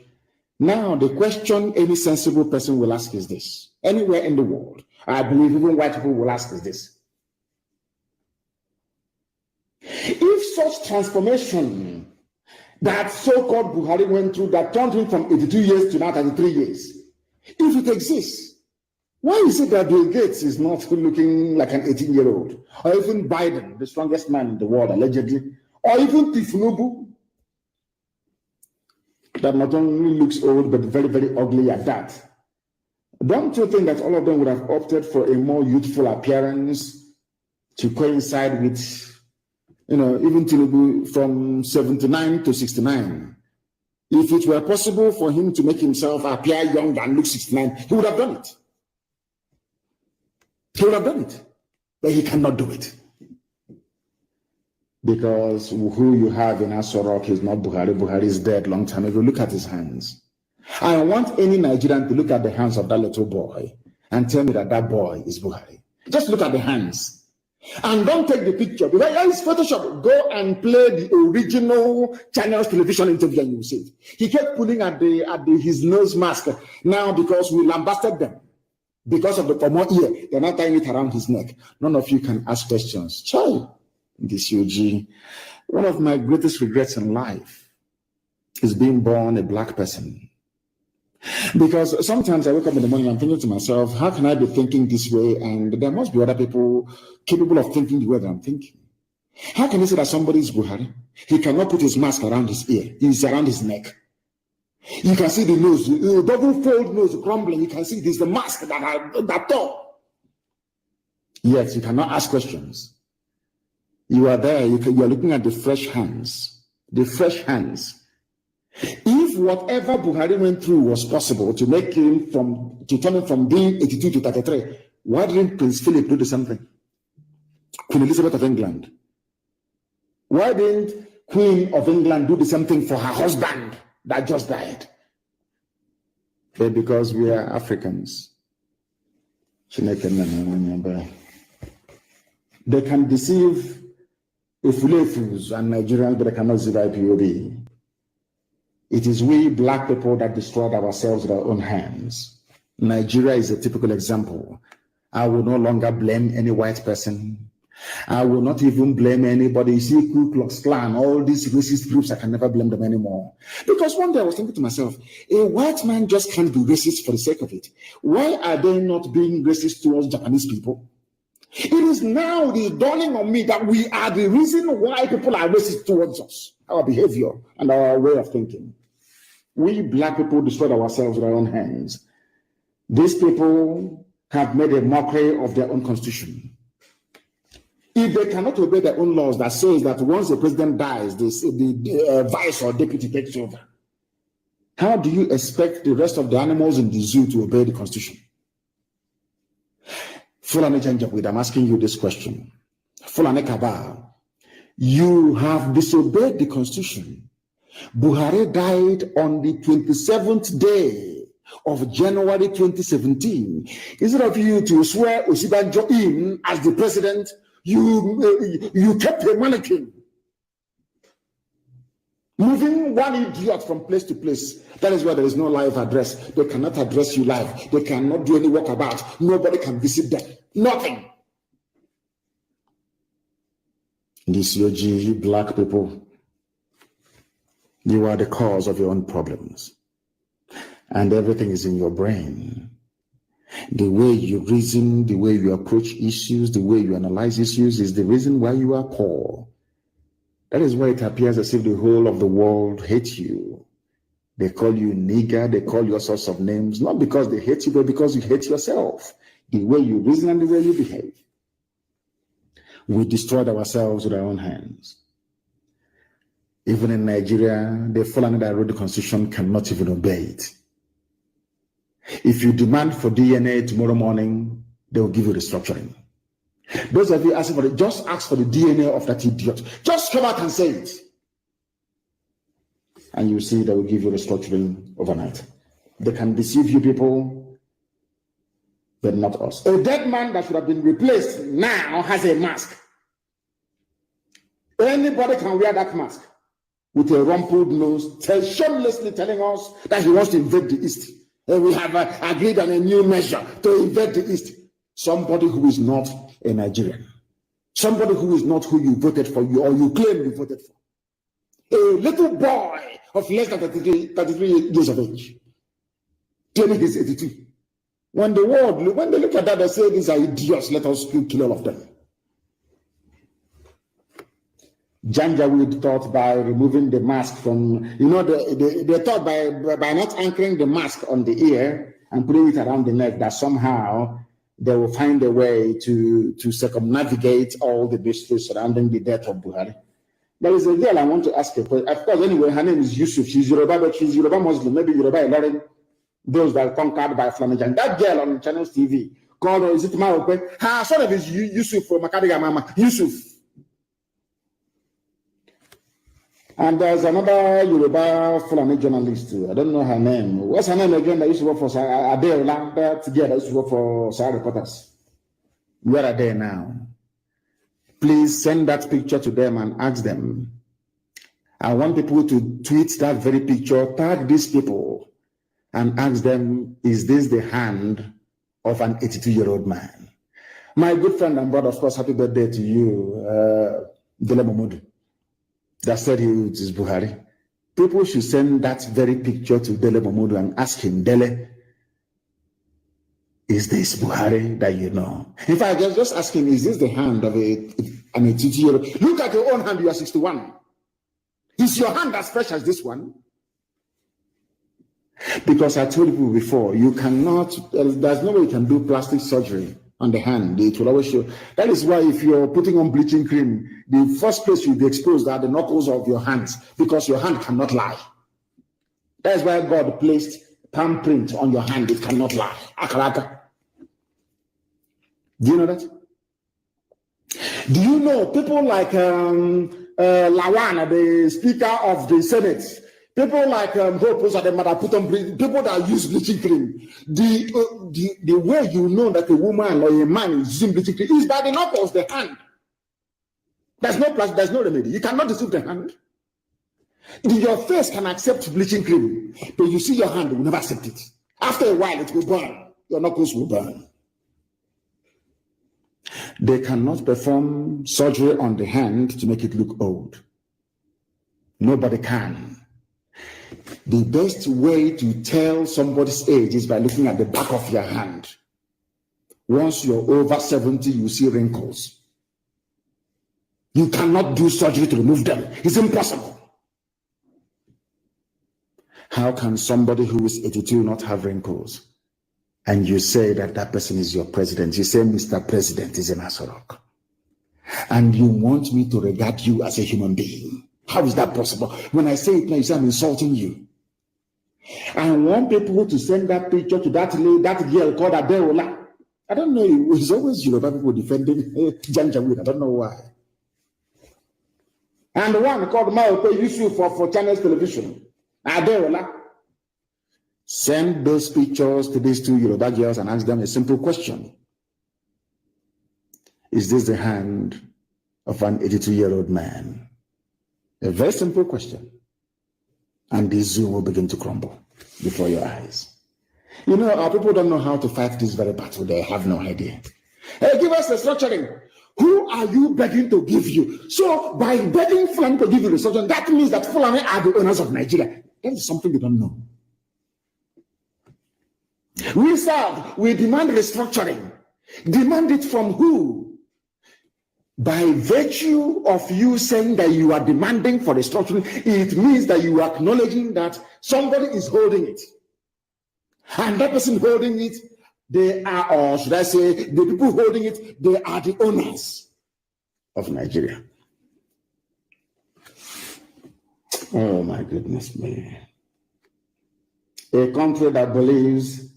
Now, the question any sensible person will ask is this. Anywhere in the world, I believe even white people will ask is this. If such transformation that so-called Buhari went through that turned him from 82 years to now 33 years, if it exists, why is it that Bill Gates is not looking like an 18-year-old? Or even Biden, the strongest man in the world, allegedly, or even Tifunubu, that not only looks old, but very, very ugly at that. Don't you think that all of them would have opted for a more youthful appearance to coincide with, even Tinubu from 79 to 69? If it were possible for him to make himself appear young and look 69, he would have done it. He would have done it. But he cannot do it. Because who you have in Asorok is not Buhari. Buhari is dead long time ago. Look at his hands. I want any Nigerian to look at the hands of that little boy and tell me that that boy is Buhari. Just look at the hands. And don't take the picture. Because it's Photoshop. Go and play the original Channels television interview and you will see it. He kept pulling at his nose mask. Now because we lambasted them. Because of the former ear, they're not tying it around his neck. None of you can ask questions. Child. This UG, one of my greatest regrets in life is being born a black person. Because sometimes I wake up in the morning and I'm thinking to myself, how can I be thinking this way? And there must be other people capable of thinking the way that I'm thinking. How can you say that somebody is Buhari? He cannot put his mask around his ear. It's around his neck. You can see the nose, the double fold nose crumbling. You can see this, the mask that tall. Yet you cannot ask questions. You are there, you are looking at the fresh hands. The fresh hands. If whatever Buhari went through was possible to make him to turn him from being 82 to 33, why didn't Prince Philip do the same thing? Queen Elizabeth of England. Why didn't Queen of England do the same thing for her husband that just died? But because we are Africans. They can deceive Ifulefus and Nigerians, but they cannot deceive IPOB. It is we black people that destroyed ourselves with our own hands. Nigeria is a typical example. I will no longer blame any white person. I will not even blame anybody. You see, Ku Klux Klan, all these racist groups, I can never blame them anymore. Because one day I was thinking to myself, a white man just can't be racist for the sake of it. Why are they not being racist towards Japanese people? It is now the dawning on me that we are the reason why people are racist towards us, our behavior and our way of thinking. We black people destroyed ourselves with our own hands. These people have made a mockery of their own constitution. If they cannot obey their own laws that says that once the president dies, the vice or deputy takes over, how do you expect the rest of the animals in the zoo to obey the constitution? Fulani Janjaweed, I'm asking you this question. Fulani Kabal, you have disobeyed the constitution. Buhari died on the 27th day of January 2017. Instead of you to swear Osibanjo in as the president, you kept a mannequin. Moving one idiot from place to place. That is why there is no live address. They cannot address you live. They cannot do any walkabout. Nobody can visit them. Nothing. This you black people, you are the cause of your own problems. And everything is in your brain. The way you reason, the way you approach issues, the way you analyze issues is the reason why you are poor. That is why it appears as if the whole of the world hates you. They call you nigger, they call you all sorts of names, not because they hate you, but because you hate yourself, the way you reason and the way you behave. We destroyed ourselves with our own hands. Even in Nigeria, the Fulani that wrote the constitution cannot even obey it. If you demand for DNA tomorrow morning, they will give you restructuring. Those of you asking for it, just ask for the DNA of that idiot. Just come out and say it. and you see they will give you restructuring overnight. They can deceive you people, but not us. A dead man that should have been replaced now has a mask. Anybody can wear that mask with a rumpled nose, shamelessly telling us that he wants to invade the East. And we have agreed on a new measure to invade the East. Somebody who is not a Nigerian. Somebody who is not who you voted for, you or you claim you voted for. A little boy of less than 33 years of age, claiming he's 82. When they look at that, they say these are idiots, let us kill all of them. Janjaweed thought by removing the mask from, they thought by not anchoring the mask on the ear and putting it around the neck that somehow they will find a way to circumnavigate all the mysteries surrounding the death of Buhari. There is a girl I want to ask a question. Of course, anyway, her name is Yusuf. She's Yoruba, but she's Yoruba Muslim, maybe Yoruba Ilorin, those that are conquered by Flanagan. That girl on Channels TV called, is it Marope? Her son of is Yusuf from Makadiga Mama. Yusuf. And there's another Yoruba Fulani journalist too. I don't know her name. What's her name again? That used to work for Adeola. That girl that used to work for Sahara Reporters. Where are they now? Please send that picture to them and ask them. I want people to tweet that very picture, tag these people, and ask them, is this the hand of an 82-year-old man? My good friend and brother, of course, happy birthday to you, Dele Momodu. That said he is Buhari. People should send that very picture to Dele Momodu and ask him, Dele, is this Buhari that you know? In fact, just ask him, is this the hand of an 82-year-old? Look at your own hand, you are 61. Is your hand as fresh as this one? Because I told you before, you cannot, there's no way you can do plastic surgery on the hand. It will always show. That is why if you're putting on bleaching cream, the first place you'll be exposed are the knuckles of your hands, because your hand cannot lie. That is why God placed palm print on your hand. It cannot lie. Akaraka. Do you know that? Do you know people like Lawan, the Speaker of the Senate, people like Hope, people that use bleaching cream, the way you know that a woman or a man is using bleaching cream is by the knuckles, the hand. There's no remedy. You cannot deceive the hand. Your face can accept bleaching cream, but you see your hand will never accept it. After a while, it will burn. Your knuckles will burn. They cannot perform surgery on the hand to make it look old. Nobody can. The best way to tell somebody's age is by looking at the back of your hand. Once you're over 70, you see wrinkles. You cannot do surgery to remove them. It's impossible. How can somebody who is 82 not have wrinkles? And you say that that person is your president. You say Mr. President is an Asorok. And you want me to regard you as a human being. How is that possible? When I say it now, you say I'm insulting you. I want people to send that picture to that girl called Adeola. I don't know. It's always Yoruba people defending Janjaweed. I don't know why. And the one called Maope Yusuf for Channels Television. Adeola. Send those pictures to these two Yoruba girls and ask them a simple question. Is this the hand of an 82-year-old man? A very simple question. And the zoo will begin to crumble before your eyes. You know, our people don't know how to fight this very battle. They have no idea. Hey, give us the structuring. Who are you begging to give you? So by begging Fulani to give you the structuring, that means that Fulani are the owners of Nigeria. That is something you don't know. We demand restructuring. Demand it from who? By virtue of you saying that you are demanding for restructuring, it means that you are acknowledging that somebody is holding it. And that person holding it, they are, or should I say, the people holding it, they are the owners of Nigeria. Oh my goodness me. A country that believes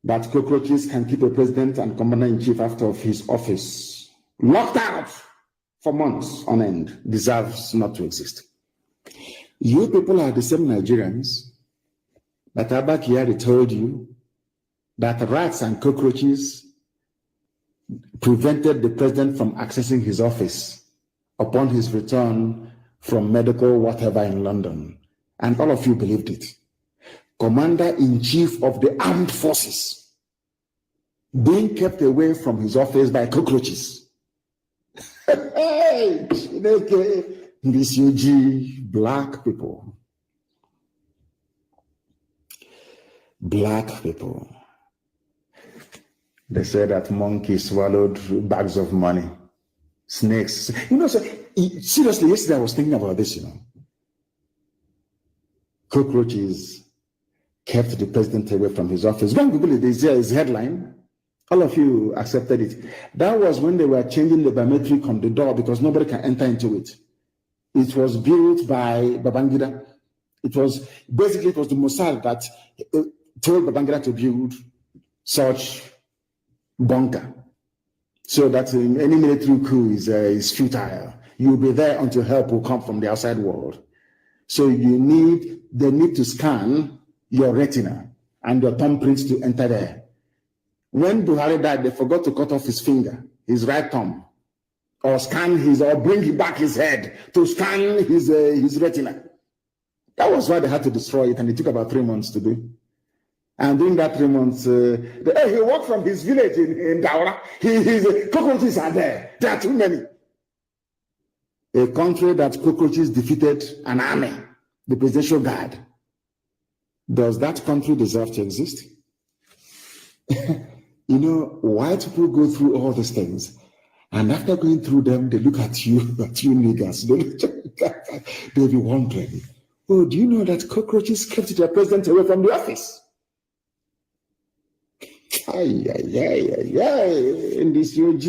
that cockroaches can keep a president and commander-in-chief out of his office, locked out for months on end, deserves not to exist. You people are the same Nigerians that Abba Kyari told you that rats and cockroaches prevented the president from accessing his office upon his return from medical whatever in London. And all of you believed it. Commander-in-Chief of the Armed Forces being kept away from his office by cockroaches. Hey, this UG, black people. Black people. They say that monkeys swallowed bags of money. Snakes. You know, so, seriously, yesterday I was thinking about this, you know. Cockroaches kept the president away from his office. When Google it, his headline, all of you accepted it. That was when they were changing the biometric on the door because nobody can enter into it. It was built by Babangida. It was the Mossad that told Babangida to build such bunker so that any military coup is futile. You'll be there until help will come from the outside world. So they need to scan your retina and your thumbprints to enter there. When Buhari died, they forgot to cut off his finger, his right thumb, or bring back his head to scan his retina. That was why they had to destroy it, and it took about 3 months to do. And during that 3 months, he walked from his village in Daura. His cockroaches are there. There are too many. A country that cockroaches defeated an army, the presidential guard. Does that country deserve to exist? You know, white people go through all these things, and after going through them, they look at you niggas. They'll be wondering, oh, do you know that cockroaches kept their president away from the office? In this UG,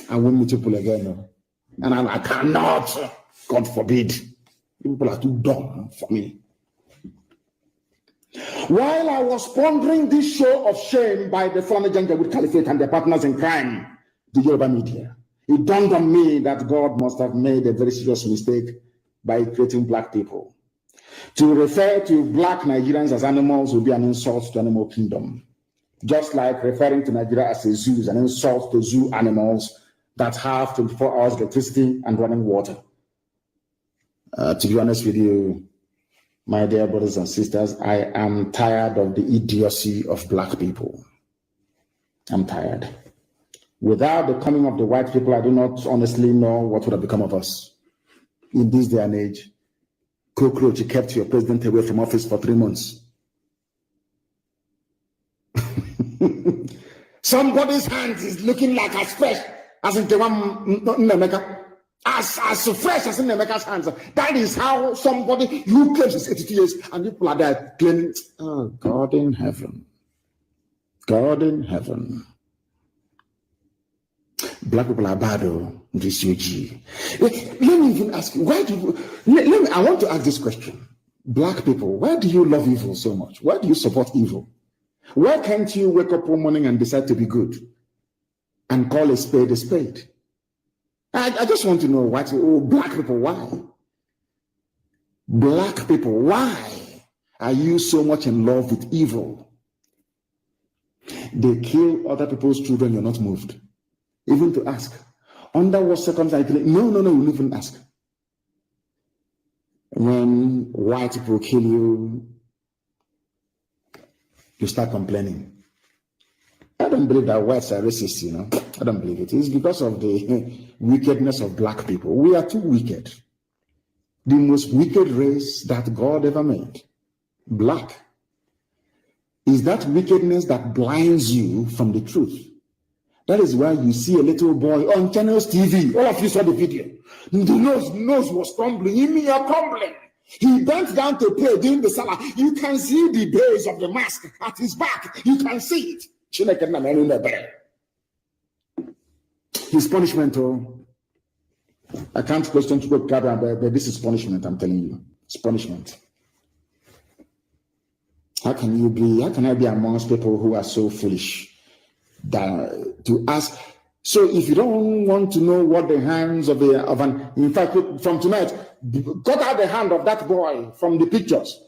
I won't meet people again. And I cannot, God forbid. People are too dumb for me. While I was pondering this show of shame by the former Janjaweed Caliphate and their partners in crime, the Yoruba media, it dawned on me that God must have made a very serious mistake by creating black people. To refer to black Nigerians as animals would be an insult to animal kingdom. Just like referring to Nigeria as a zoo is an insult to zoo animals that have 24 hours electricity and running water. To be honest with you, my dear brothers and sisters, I am tired of the idiocy of black people. I'm tired. Without the coming of the white people, I do not honestly know what would have become of us. In this day and age, cockroach kept your president away from office for 3 months. Somebody's hands is looking like as fresh as in the one Nnamdi. As fresh as in Nnamdi's hands. That is how somebody who claims is 82 years and people are there claiming, oh, God in heaven. God in heaven. Black people are bad, this UG. Let me even ask you, why do you, I want to ask this question. Black people, why do you love evil so much? Why do you support evil? Why can't you wake up one morning and decide to be good and call a spade a spade? I just want to know what, black people, why? Black people, why are you so much in love with evil? They kill other people's children, you're not moved. Even to ask, under what circumstances? No, you even ask. When white people kill you, you start complaining. I don't believe that whites are racist, you know. I don't believe it. It's because of the wickedness of black people. We are too wicked. The most wicked race that God ever made, black. Is that wickedness that blinds you from the truth. That is why you see a little boy on Channels TV. All of you saw the video. The nose was crumbling. He are crumbling. He bent down to pray during the salah. You can see the base of the mask at his back. You can see it. His punishment, I can't question to go, but this is punishment, I'm telling you. It's punishment. How can I be amongst people who are so foolish that to ask? So if you don't want to know what the hands of an, in fact, from tonight, cut out the hand of that boy from the pictures.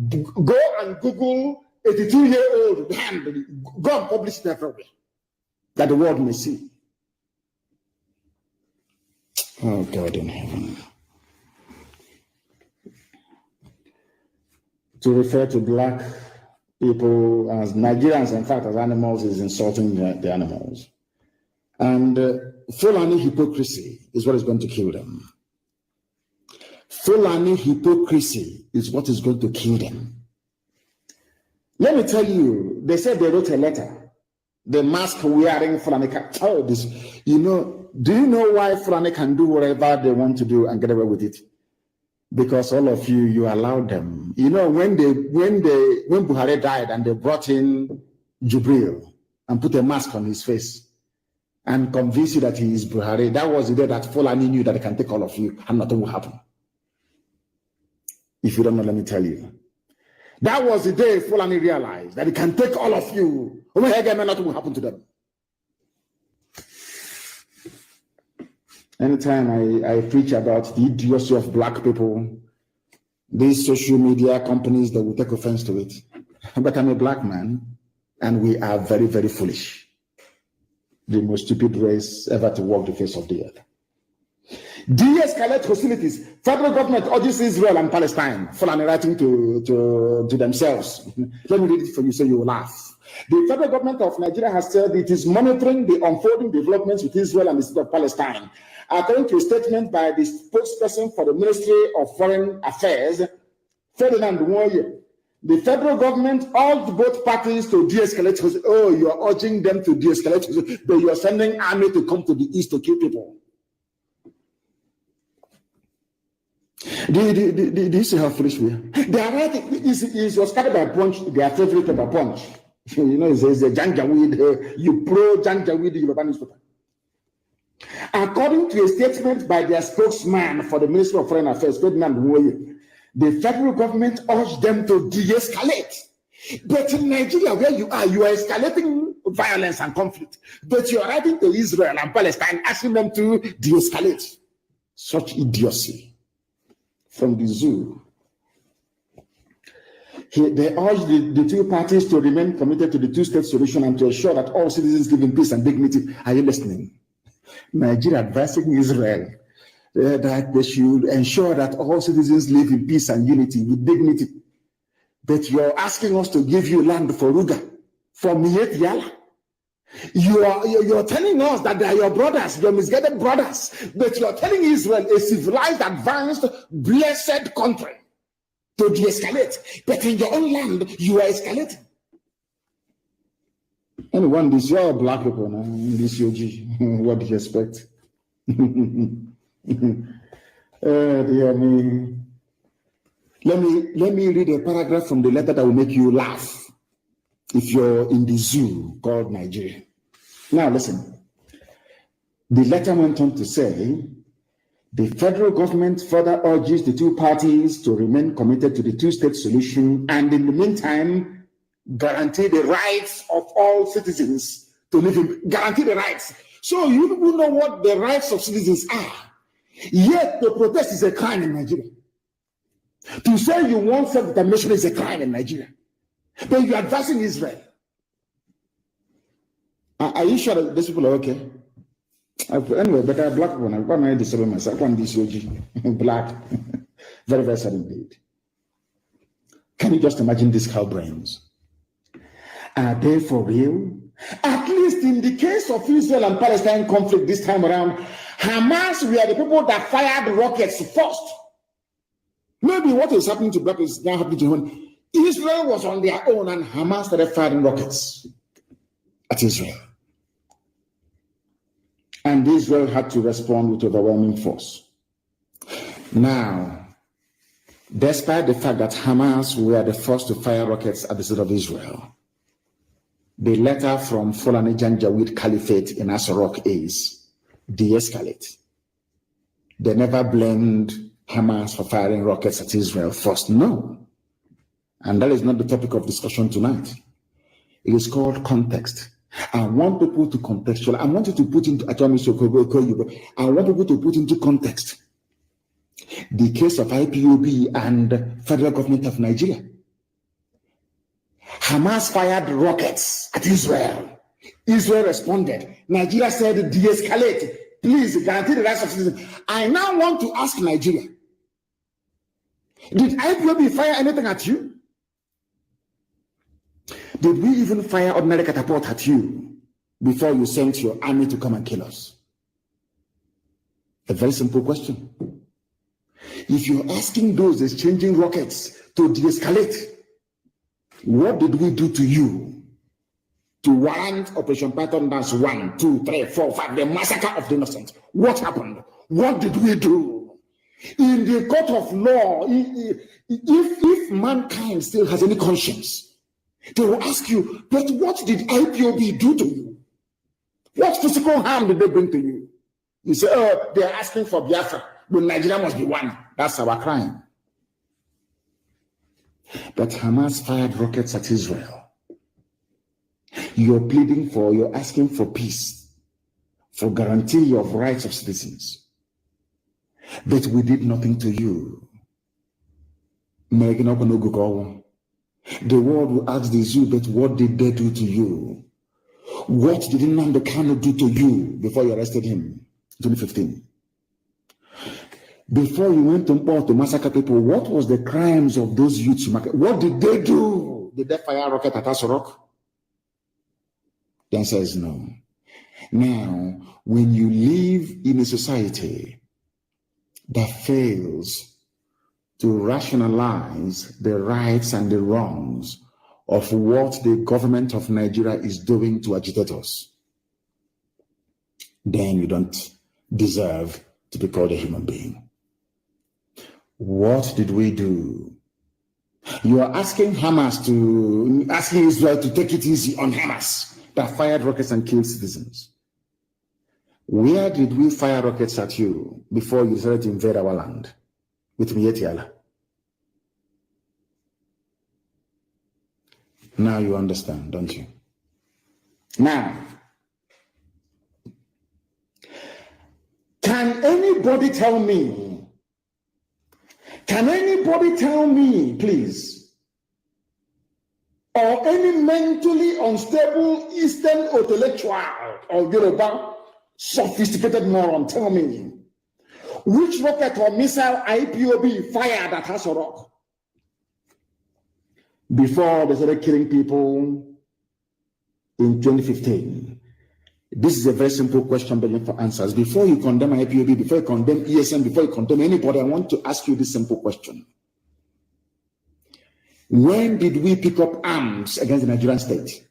Go and Google 82-year-old hand. Go and publish it everywhere that the world may see. Oh, God in heaven. To refer to black people as Nigerians, in fact, as animals, is insulting the animals. And Fulani hypocrisy is what is going to kill them. Fulani hypocrisy is what is going to kill them. Let me tell you, they said they wrote a letter. The mask wearing Fulani, oh, this, you know, do you know why Fulani can do whatever they want to do and get away with it? Because all of you allowed them. You know, when Buhari died and they brought in Jubril and put a mask on his face and convinced you that he is Buhari, that was the day that Fulani knew that they can take all of you and nothing will happen. If you don't know, let me tell you. That was the day Fulani realized that he can take all of you. Nothing will happen to them. Anytime I preach about the idiocy of black people, these social media companies, they will take offense to it. But I'm a black man, and we are very, very foolish. The most stupid race ever to walk the face of the earth. De-escalate hostilities. Federal government urges Israel and Palestine. Fulani writing to themselves. Let me read it for you so you will laugh. The federal government of Nigeria has said it is monitoring the unfolding developments with Israel and the state of Palestine. According to a statement by the spokesperson for the Ministry of Foreign Affairs, Ferdinand Nwoye, the federal government urged both parties to de-escalate. Oh, you are urging them to de-escalate, but you are sending army to come to the east to kill people. Do you see how foolish we are? They are writing. It was started by Punch, their favorite paper, Punch. You know, it's a Janjaweed, you pro-Janjaweed Yoruba newspaper. According to a statement by their spokesman for the Ministry of Foreign Affairs, Ferdinand Nwoye, the federal government urged them to de-escalate. But in Nigeria, where you are escalating violence and conflict. But you are writing to Israel and Palestine, asking them to de-escalate. Such idiocy. From the zoo. They urge the two parties to remain committed to the two-state solution and to ensure that all citizens live in peace and dignity. Are you listening? Nigeria advising Israel that they should ensure that all citizens live in peace and unity with dignity. But you're asking us to give you land for Ruga, for Miet Yala. You're telling us that they are your brothers, your misguided brothers, but you're telling Israel, a civilized, advanced, blessed country, to de-escalate. But in your own land, you are escalating. Anyone, this you're black people now, in this UG, what do you expect? Dear me. Let me read a paragraph from the letter that will make you laugh. If you're in the zoo called Nigeria. Now listen, the letter went on to say, the federal government further urges the two parties to remain committed to the two-state solution and in the meantime, guarantee the rights of all citizens to live in, guarantee the rights. So you people know what the rights of citizens are. Yet the protest is a crime in Nigeria. To say you want self-determination is a crime in Nigeria. But you're advancing Israel. Are you sure that these people are okay? Anyway, but I'm black one. I'm going to disable myself. I'm this OG. Black. Very, very sad indeed. Can you just imagine these cow brains? Are they for real? At least in the case of Israel and Palestine conflict this time around, Hamas were the people that fired the rockets first. Maybe what is happening to black is now happening to him. Israel was on their own and Hamas started firing rockets at Israel. And Israel had to respond with overwhelming force. Now, despite the fact that Hamas were the first to fire rockets at the state of Israel, the letter from Fulani Janjaweed Caliphate in Asarok is de-escalate. They never blamed Hamas for firing rockets at Israel first. No. And that is not the topic of discussion tonight. It is called context. I want people to contextualize. I want you to put into, I want people to put into context. the case of IPOB and federal government of Nigeria. Hamas fired rockets at Israel. Israel responded. Nigeria said, de-escalate. Please guarantee the rights of citizens. I now want to ask Nigeria, did IPOB fire anything at you? Did we even fire ordinary catapult at you before you sent your army to come and kill us? A very simple question. If you're asking those exchanging rockets to de-escalate, what did we do to you to warrant Operation Python Dance 1, 2, 3, 4, 5, the massacre of the innocent? What happened? What did we do? In the court of law, if mankind still has any conscience, they will ask you, but what did IPOB do to you? What physical harm did they bring to you? You say, oh, they're asking for Biafra, but Nigeria must be one. That's our crime. But Hamas fired rockets at Israel. You're asking for peace, for guarantee of rights of citizens. But we did nothing to you. The world will ask the zoo, but what did they do to you? What did Nnamdi Kanu do to you before you arrested him in 2015? Before you went to Mpor to massacre people, what was the crimes of those youths? What did they do? Did they fire a rocket at Asorok? The answer is no. Now, when you live in a society that fails to rationalize the rights and the wrongs of what the government of Nigeria is doing to agitators, then you don't deserve to be called a human being. What did we do? You are asking Israel to take it easy on Hamas that fired rockets and killed citizens. Where did we fire rockets at you before you decided to invade our land with Mietiala? Now you understand, don't you? Now, can anybody tell me, please, or any mentally unstable Eastern intellectual or Yoruba sophisticated moron, tell me, which rocket or missile IPOB fired at Asorok before they started killing people in 2015? This is a very simple question begging for answers. Before you condemn IPOB, before you condemn ESM, before you condemn anybody, I want to ask you this simple question. When did we pick up arms against the Nigerian state?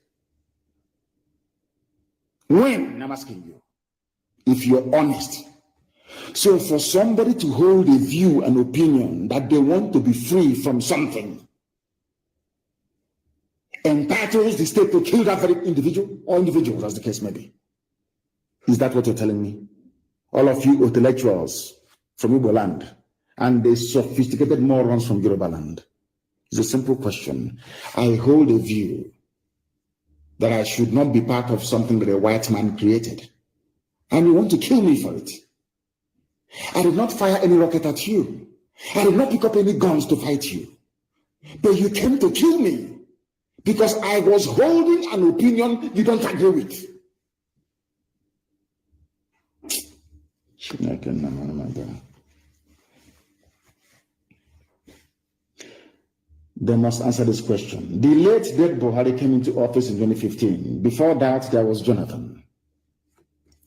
When? I'm asking you. If you're honest. So for somebody to hold a view, an opinion that they want to be free from something, entitles the state to kill that very individual or individuals, as the case may be. Is that what you're telling me? All of you intellectuals from Igbo land and the sophisticated morons from Yoruba land. It's a simple question. I hold a view that I should not be part of something that a white man created. And you want to kill me for it. I did not fire any rocket at you. I did not pick up any guns to fight you. But you came to kill me because I was holding an opinion you don't agree with. They must answer this question. The late dead Buhari came into office in 2015. Before that, there was Jonathan.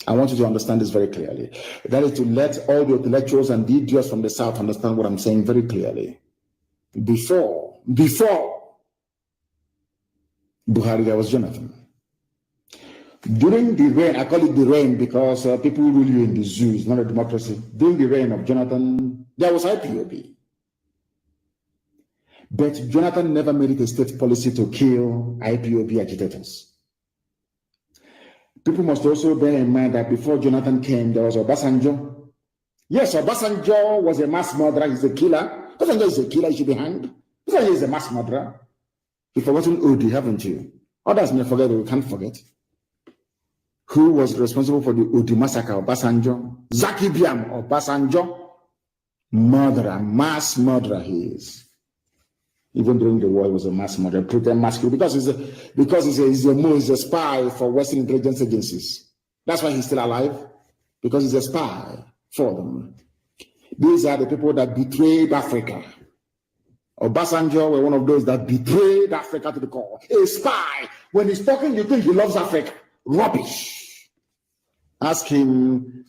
I want you to understand this very clearly. That is to let all the intellectuals and the idiots from the South understand what I'm saying very clearly. Before Buhari, there was Jonathan. During the reign, I call it the reign because people rule you in the zoo, it's not a democracy. During the reign of Jonathan, there was IPOB. But Jonathan never made it a state policy to kill IPOB agitators. People must also bear in mind that before Jonathan came, there was Obasanjo. Yes, Obasanjo was a mass murderer, he's a killer. Obasanjo is a killer, he should be hanged. Obasanjo is a mass murderer. You've forgotten Odi, haven't you? Others may forget, but we can't forget. Who was responsible for the Odi massacre? Obasanjo. Zaki Biam, Obasanjo. Murderer, mass murderer he is. Even during the war, he was a mass murderer, pretend mass killer, because he's a spy for Western intelligence agencies. That's why he's still alive, because he's a spy for them. These are the people that betrayed Africa. Obasanjo were one of those that betrayed Africa to the core. A spy. When he's talking, you think he loves Africa. Rubbish. Ask him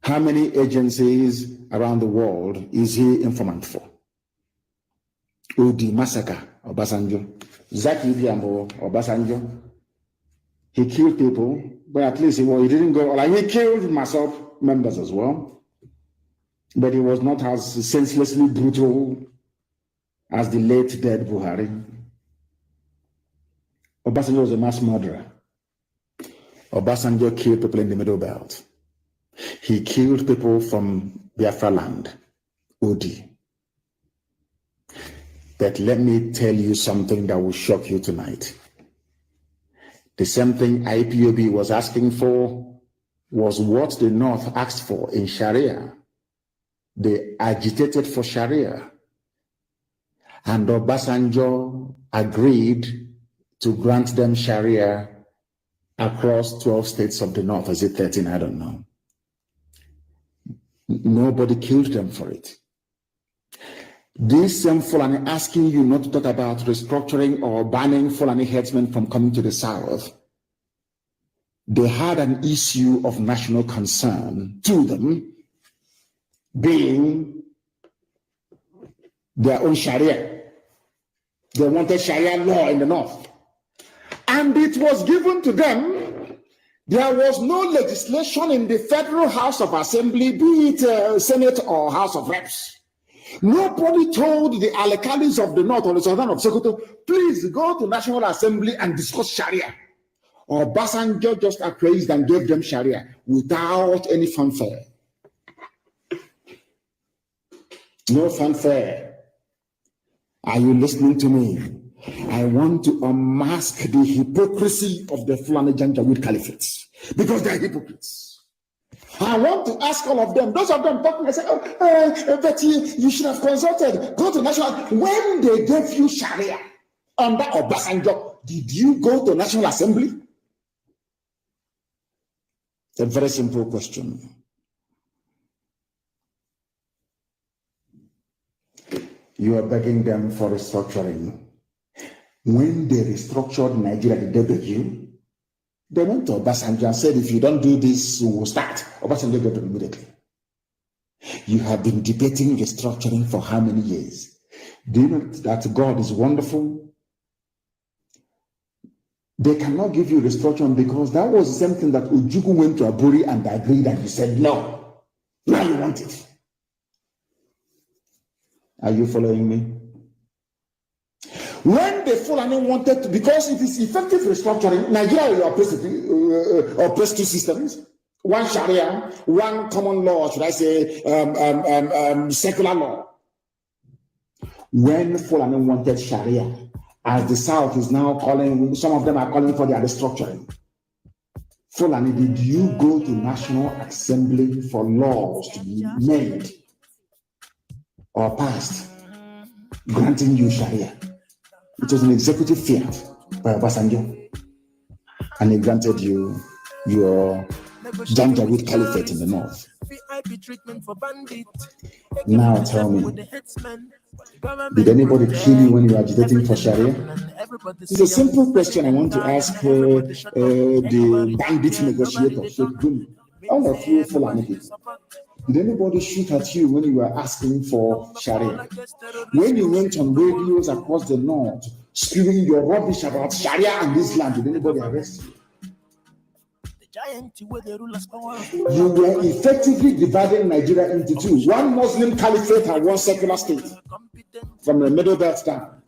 how many agencies around the world is he informant for? Udi massacre, Obasanjo. Zaki Biambo, Obasanjo. He killed people, but at least he didn't go, like he killed MASSOB members as well. But he was not as senselessly brutal as the late dead Buhari. Obasanjo was a mass murderer. Obasanjo killed people in the Middle Belt. He killed people from Biafra land, Odi. But let me tell you something that will shock you tonight. The same thing IPOB was asking for was what the North asked for in Sharia. They agitated for Sharia. And Obasanjo agreed to grant them Sharia across 12 states of the North. Is it 13? I don't know. Nobody killed them for it. This same Fulani asking you not to talk about restructuring or banning Fulani headsmen from coming to the South. They had an issue of national concern to them, being their own Sharia. They wanted Sharia law in the North. And it was given to them. There was no legislation in the Federal House of Assembly, be it Senate or House of Reps. Nobody told the Alekalis of the North or the Sultan of Sokoto, please go to National Assembly and discuss Sharia. Or Obasanjo just appraised and gave them Sharia without any fanfare. No fanfare. Are you listening to me? I want to unmask the hypocrisy of the Fulani Janjaweed Caliphates, because they are hypocrites. I want to ask all of them, those of them talking, I say, but you should have consulted, go to national. When they gave you Sharia under Obasanjo, did you go to National Assembly? It's a very simple question. You are begging them for restructuring. When they restructured Nigeria, did they beg you? They went to Obasanjo and said, if you don't do this, we'll start. Obasanjo got them immediately. You have been debating restructuring for how many years? Do you know that God is wonderful? They cannot give you restructuring because that was the same thing that Ojukwu went to Aburi and agreed, and you said no. Now you want it. Are you following me? When the Fulani wanted to, because it is effective restructuring, Nigeria will oppress two systems, one Sharia, one common law, should I say, secular law. When Fulani wanted Sharia, as the South is now calling, some of them are calling for their restructuring. Fulani, did you go to National Assembly for laws to be made or passed granting you Sharia? It was an executive fiat by Obasanjo, and he granted you your Janjaweed Caliphate in the North. Now tell me, did anybody kill you when you were agitating for Sharia? It's a simple question I want to ask the bandit negotiator, Sheikh Gumi. All of you Fulani people. Did anybody shoot at you when you were asking for Sharia? When you went on radios across the North, spewing your rubbish about Sharia and this land, did anybody arrest you? You were effectively dividing Nigeria into two. One Muslim caliphate and one secular state. From the Middle Belt down.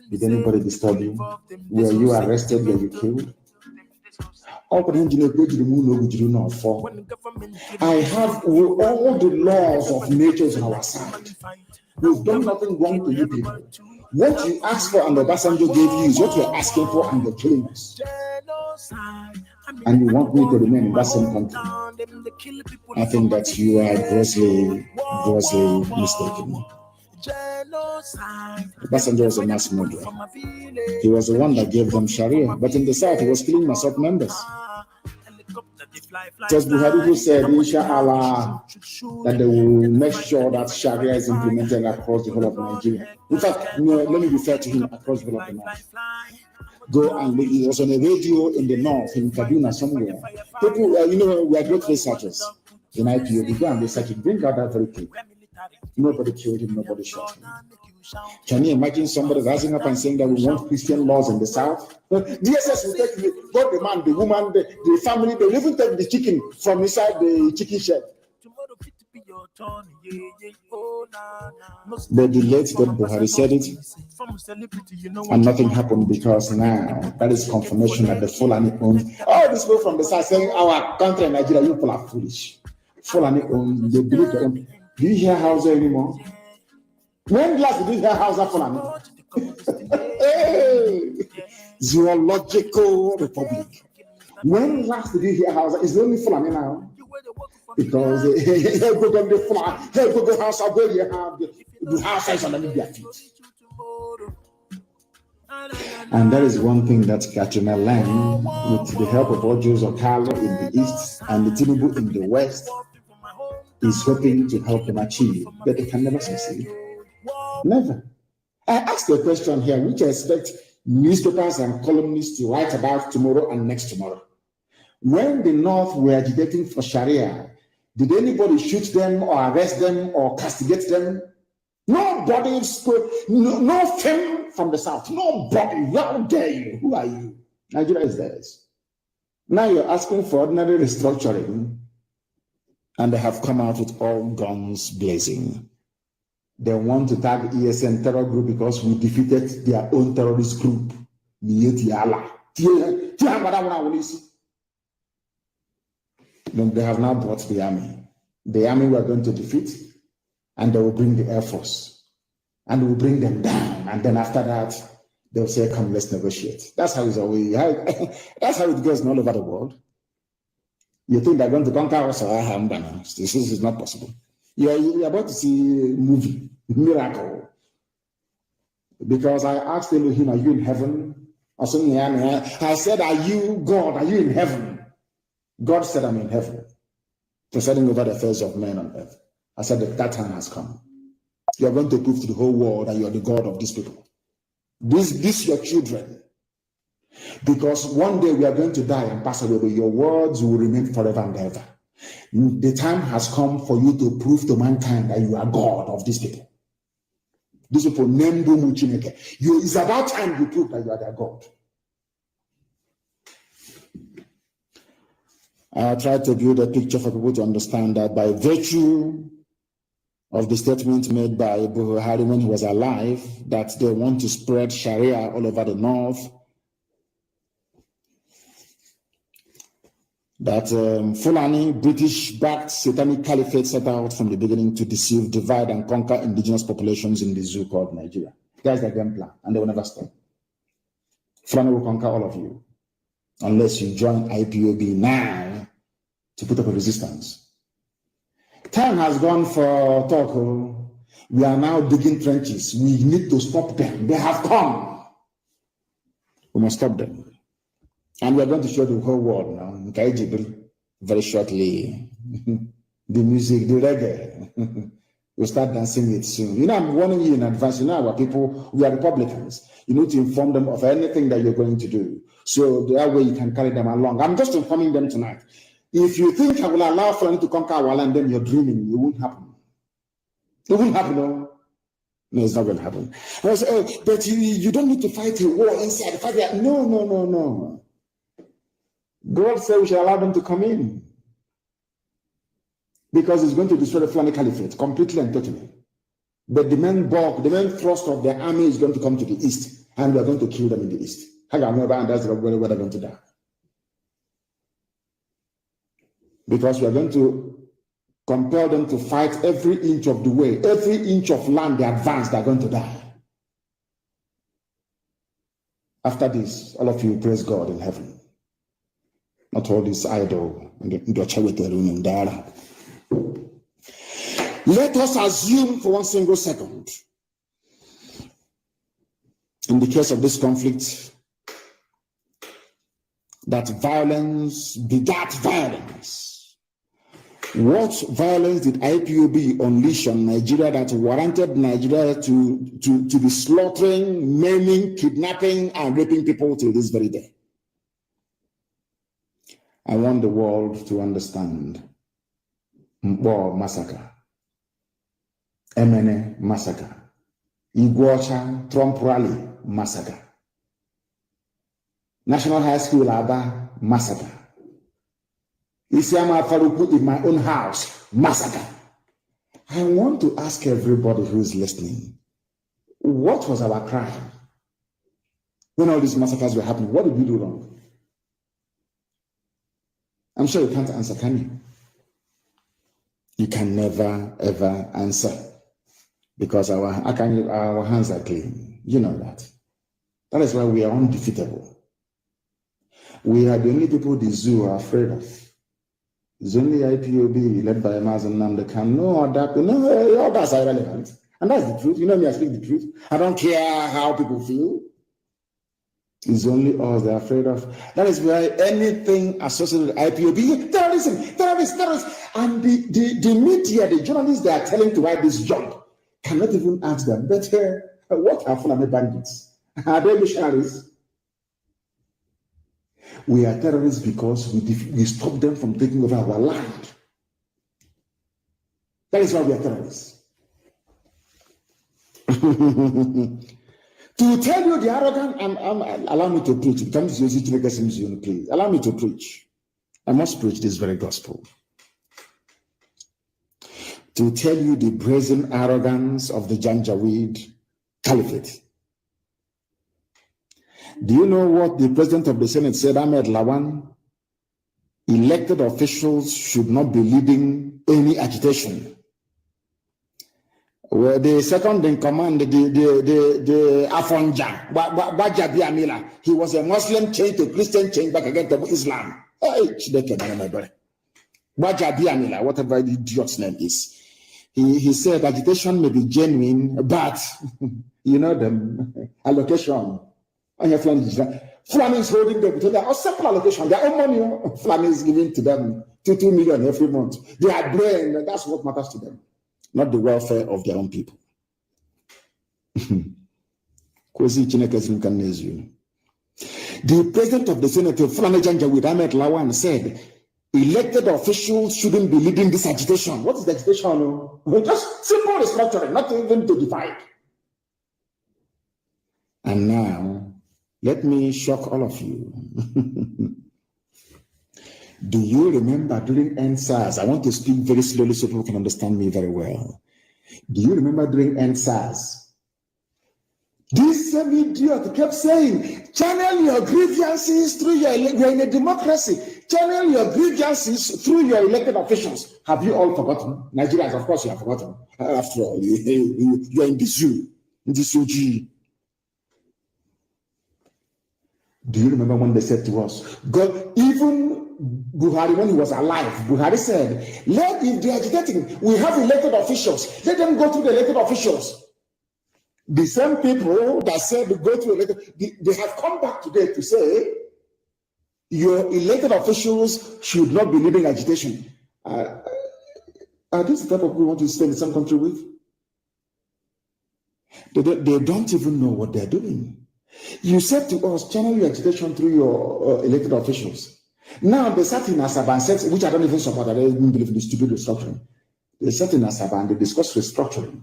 Did anybody disturb you? Were you arrested? Were you killed? I have all the laws of nature on our side. We've done nothing wrong to you people. What you asked for and the Obasanjo gave you is what you're asking for and the killing us. and you want me to remain in that same country, I think that you are grossly mistaken. Passenger was a mass murderer. He was the one that gave them Sharia, but in the south, he was killing Masop members. It was Buhari who said, Inshallah, that they will make sure that Sharia is implemented across the whole of Nigeria. In fact, let me refer to him across the whole of the north. Go and look. He was on a radio in the north, in Kaduna somewhere. People, we are great researchers in IPOB. Go and research it. Bring out that very clip. Nobody killed him, nobody shot him. Can you imagine somebody rising up and saying that we want Christian laws in the south? DSS will take both the man, the woman, the family, they will even take the chicken from inside the chicken shed. They delayed that Buhari said it, and nothing happened because now that is confirmation that the Fulani own. All these people from the south saying our country, Nigeria, you people are foolish. Fulani own, they believe they own. Do you hear Hausa anymore? When last did you hear Hausa Fulani? Hey, zoological republic. When last did you hear Hausa? Is the only Fulani now? Because here go the Fulani, here go the Hausa, where you have the Hausa is on their feet. And that is one thing that Katrina Lang, with the help of Ojos Okalo in the east and the Tinubu in the west, is hoping to help them achieve, but they can never succeed. Never. I asked a question here, which I expect newspapers and columnists to write about tomorrow and next tomorrow. When the North were agitating for Sharia, did anybody shoot them or arrest them or castigate them? Nobody spoke, no fame from the South. Nobody. How dare you? Who are you? Nigeria is theirs. Now you're asking for ordinary restructuring, and they have come out with all guns blazing. They want to tag ESN terror group because we defeated their own terrorist group. Then they have now brought the army. The army we are going to defeat, and they will bring the Air Force, and we'll bring them down. And then after that, they'll say, come, let's negotiate. That's how it's always, that's how it goes all over the world. You think they're going to conquer us? This is not possible. You're about to see a movie, miracle. Because I asked Elohim, are you in heaven? I said, are you God? Are you in heaven? God said, I'm in heaven, presiding over the affairs of men on earth. I said, that time has come. You're going to prove to the whole world that you're the God of these people. These your children. Because one day we are going to die and pass away, but your words will remain forever and ever. The time has come for you to prove to mankind that you are God of these people. These people, Nnamdi Nwachineke. It's about time you prove that you are their God. I tried to build a picture for people to understand that by virtue of the statement made by Buhari when he was alive, that they want to spread Sharia all over the north, that Fulani, British-backed satanic caliphate set out from the beginning to deceive, divide, and conquer indigenous populations in the zoo called Nigeria. That's their game plan, and they will never stop. Fulani will conquer all of you, unless you join IPOB now to put up a resistance. Time has gone for talk. We are now digging trenches. We need to stop them. They have come. We must stop them. And we are going to show the whole world now, very shortly. The music, the reggae. We'll start dancing it soon. I'm warning you in advance. Our people, we are Republicans. You need to inform them of anything that you're going to do. So that way you can carry them along. I'm just informing them tonight. If you think I will allow Fulani to conquer our land, then you're dreaming. It won't happen. It won't happen, no. No, it's not going to happen. I say, but you don't need to fight a war inside. No. God said we shall allow them to come in. Because it's going to destroy the Fulani Caliphate completely and totally. But the main thrust of the army is going to come to the east, and we are going to kill them in the east. And that's where they're going to die. Because we are going to compel them to fight every inch of the way, every inch of land they advance, they're going to die. After this, all of you praise God in heaven. Not all this idol. Let us assume for one single second, in the case of this conflict, that violence begat violence. What violence did IPOB unleash on Nigeria that warranted Nigeria to be slaughtering, maiming, kidnapping, and raping people till this very day? I want the world to understand. Mkpo massacre, Emene massacre, Iguacha Trump rally massacre, National High School Aba massacre, Isiama Faruku in my own house massacre. I want to ask everybody who is listening, what was our crime when all these massacres were happening? What did we do wrong? I'm sure you can't answer, can you? You can never, ever answer because our hands are clean. You know that. That is why we are undefeatable. We are the only people the zoo are afraid of. It's only IPOB led by Mazi Nwachineke. No others are irrelevant. And that's the truth. You know me, I speak the truth. I don't care how people feel. It's only us they're afraid of. That is why anything associated with IPOB, terrorism. And the media, the journalists they are telling to write this job cannot even ask them, but what are Fulani bandits? Are they missionaries? We are terrorists because we stop them from taking over our land. That is why we are terrorists. To tell you the arrogant, allow me to preach. Please allow me to preach. I must preach this very gospel. To tell you the brazen arrogance of the Janjaweed Caliphate. Do you know what the president of the Senate said, Ahmed Lawan? Elected officials should not be leading any agitation. Well, the second in command, the Afonja, Bajabi Amila, he was a Muslim changed to Christian, changed back again to Islam. Bajabi Amila, whatever the idiot's name is. He said agitation may be genuine, but you know them allocation. Fulani is holding them to their simple allocation, their own money. Fulani is giving to them 2 million every month. Their brain, that's what matters to them. Not the welfare of their own people. The president of the Senate, Fulani Janjaweed Ahmed Lawan, said, elected officials shouldn't be leading this agitation. What is the agitation? Just simple restructuring, not even to divide. And now, let me shock all of you. Do you remember during NSAS? I want to speak very slowly so people can understand me very well. Do you remember during NSAS? This same idiot kept saying, channel your grievances through you're in a democracy. Channel your grievances through your elected officials. Have you all forgotten? Nigerians, of course you have forgotten. After all, you're in the zoo, in the zoo. Do you remember when they said to us, God, even Buhari, when he was alive, Buhari said, if they're agitating, we have elected officials. Let them go through the elected officials. The same people that said go through elected, they have come back today to say, your elected officials should not be leading agitation. Are these the type of people we want to stay in some country with? They don't even know what they're doing. You said to us, channel your agitation through your elected officials. Now they sat in Asaba and said, which I don't even support, I don't even believe in the stupid restructuring. They sat in Asaba and they discussed restructuring.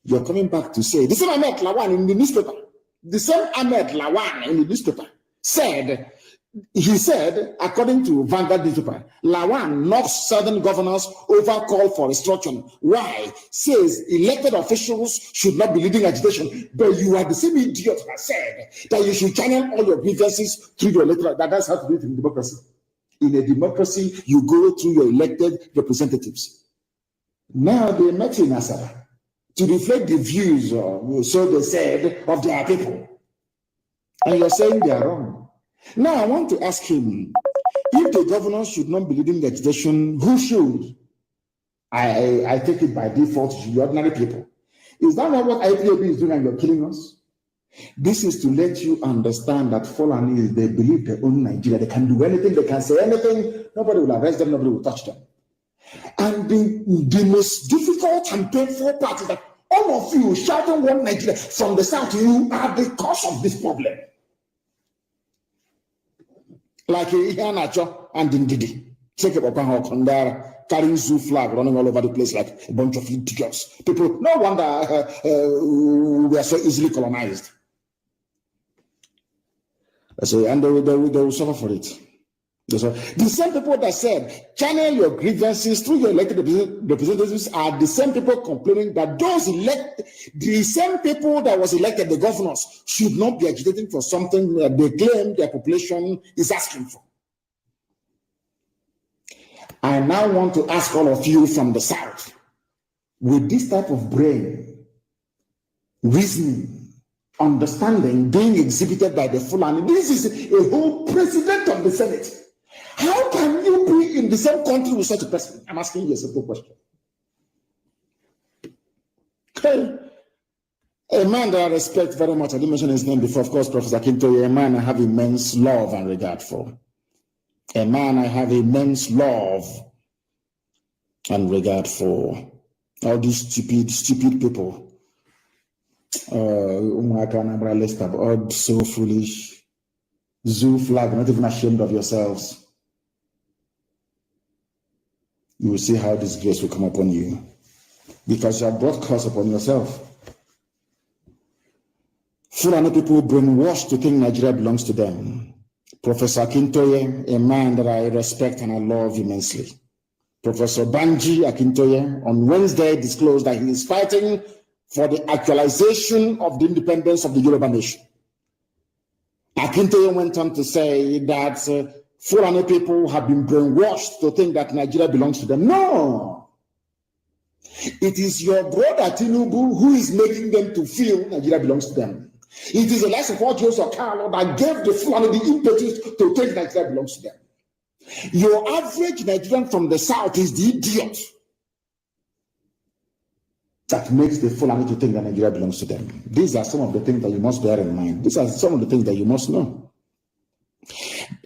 You're coming back to say, the same Ahmed Lawan in the newspaper, said, he said, according to Vanguard newspaper, Lawan knocks southern governors over call for restructuring. Why? Says elected officials should not be leading agitation. But you are the same idiot that said that you should channel all your grievances through your electoral. That's how to do it in democracy. In a democracy, you go through your elected representatives. Now they met in Asaba to reflect the views, so they said, of their people. And you're saying they are wrong. Now I want to ask him, If the governor should not be leading the agitation, who should? I take it by default to the ordinary people. Is that not what IPOB is doing and you're killing us? This is to let you understand that Fulani, they believe they own Nigeria. They can do anything, they can say anything. Nobody will arrest them, nobody will touch them. And the most difficult and painful part is that all of you shouting one Nigeria from the south, you are the cause of this problem. Like Ihanacho and Ndidi. Take up a carrying zoo flag running all over the place like a bunch of idiots. People, no wonder we are so easily colonized. So, and they will suffer for it. The same people that said, channel your grievances through your elected representatives are the same people complaining that the same people that was elected, the governors, should not be agitating for something that they claim their population is asking for. I now want to ask all of you from the south, with this type of brain, reasoning, understanding being exhibited by the Fulani, this is a whole president of the Senate. How can you be in the same country with such a person? I'm asking you a simple question. Okay. A man that I respect very much, I didn't mention his name before, of course, Professor Akintoye, a man I have immense love and regard for. A man I have immense love and regard for. All these stupid people. Odd, so foolish. Zoo flag, not even ashamed of yourselves. You will see how this grace will come upon you. Because you have brought curse upon yourself. Fulani people brainwashed to think Nigeria belongs to them. Professor Akintoye, a man that I respect and I love immensely. Professor Banji Akintoye on Wednesday disclosed that he is fighting for the actualization of the independence of the Yoruba nation. Akintoye went on to say that Fulani people have been brainwashed to think that Nigeria belongs to them. No! It is your brother Tinubu who is making them to feel Nigeria belongs to them. It is the likes of what Joseph Carlo that gave the Fulani the impetus to think Nigeria belongs to them. Your average Nigerian from the south is the idiot that makes the Fulani to think that Nigeria belongs to them. These are some of the things that you must bear in mind. These are some of the things that you must know.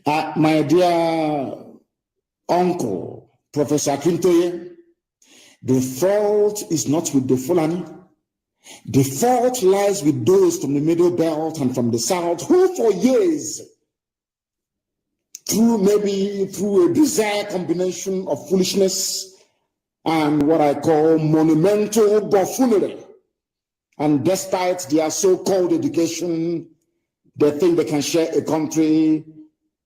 My dear uncle, Professor Akintoye, the fault is not with the Fulani. The fault lies with those from the Middle Belt and from the South who for years, through a bizarre combination of foolishness and what I call monumental buffoonery, and despite their so-called education, they think they can share a country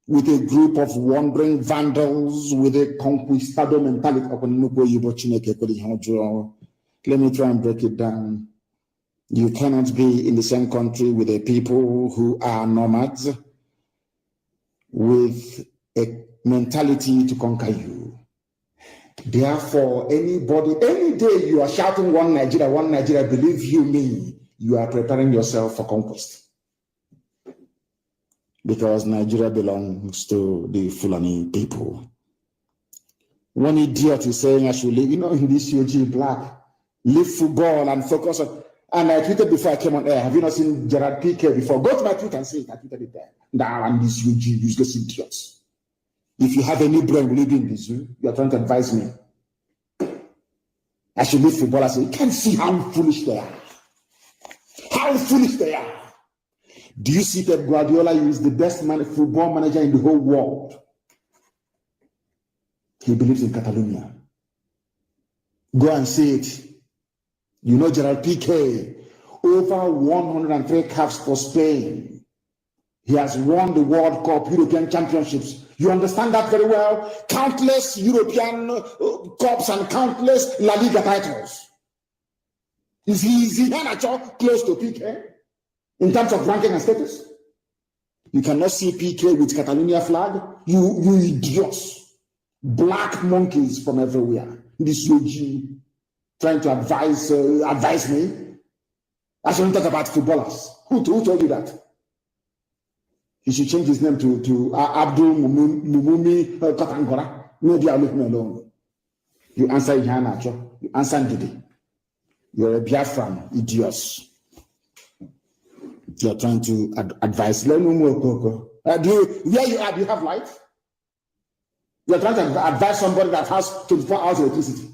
with a group of wandering vandals with a conquistador mentality. Let me try and break it down. You cannot be in the same country with a people who are nomads with a mentality to conquer you. Therefore, anybody, any day you are shouting one Nigeria, believe you me, you are preparing yourself for conquest. Because Nigeria belongs to the Fulani people. One idiot is saying I should leave, in this UG black, leave football and focus on. And I tweeted before I came on air, have you not seen Gerard Piqué before? Go to my tweet and see it. I tweeted it there. Now I'm this UG useless idiots. If you have any brain, will you be in this zoo? You are trying to advise me. I should leave football. I say, you can see how foolish they are. How foolish they are. Do you see Pep Guardiola is the best football manager in the whole world? He believes in Catalonia. Go and see it. You know Gerard Piqué, over 103 caps for Spain. He has won the World Cup, European Championships. You understand that very well? Countless European Cups and countless La Liga titles. Is he close to Piqué in terms of ranking and status? You cannot see Piqué with Catalonia flag. You idiots. Black monkeys from everywhere. This UG trying to advise me. I shouldn't talk about footballers. Who told you that? He should change his name to Abdul Mumumi Katangora. No, they are leaving alone. You answer Ihanacho. You answer Ndidi. You're a Biafran, idiots. You're trying to advise. Where you are, do you have life? You're trying to advise somebody that has 24 hours of electricity.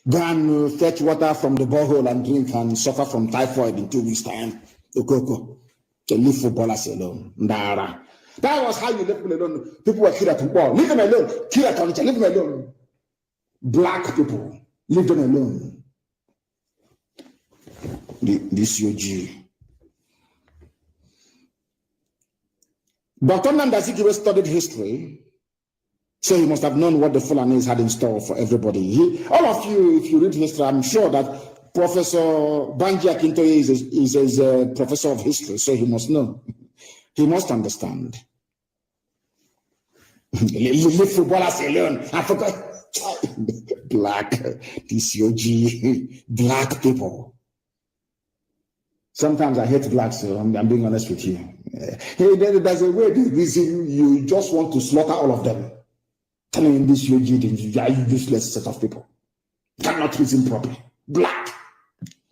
Go and fetch water from the borehole and drink and suffer from typhoid in 2 weeks' time. Okoko. To leave footballers alone. Ndara. That was how you left people alone. People were killed at football. Leave them alone. Kill at Onitsha. Leave them alone. Black people. Leave them alone. This UG. Dr. Nnamdi studied history, so he must have known what the Fulanis had in store for everybody. All of you, if you read history, I'm sure that Professor Banji Akintoye is a professor of history, so he must know. He must understand. Leave footballers alone. I forgot. Black, DCOG, black people. Sometimes I hate blacks, so I'm being honest with you. Hey, there's a way, the reason you just want to slaughter all of them. Telling in this UG, you are a useless set of people. Cannot reason properly. Black.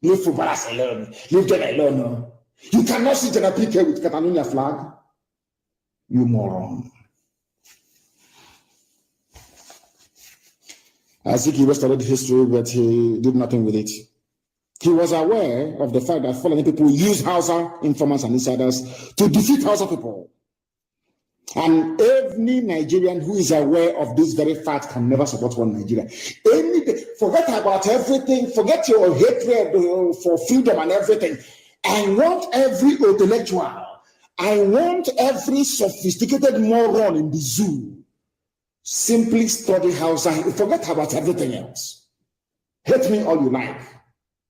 Leave footballers alone. Leave them alone. No. You cannot sit in a PK with Catalonia flag. You moron. I think he studied history, but he did nothing with it. He was aware of the fact that Fulani people use Hausa informants and insiders to defeat Hausa people. And every Nigerian who is aware of this very fact can never support one Nigeria. Forget about everything. Forget your hatred for freedom and everything. I want every intellectual. I want every sophisticated moron in the zoo. Simply study Hausa. Forget about everything else. Hate me all you like.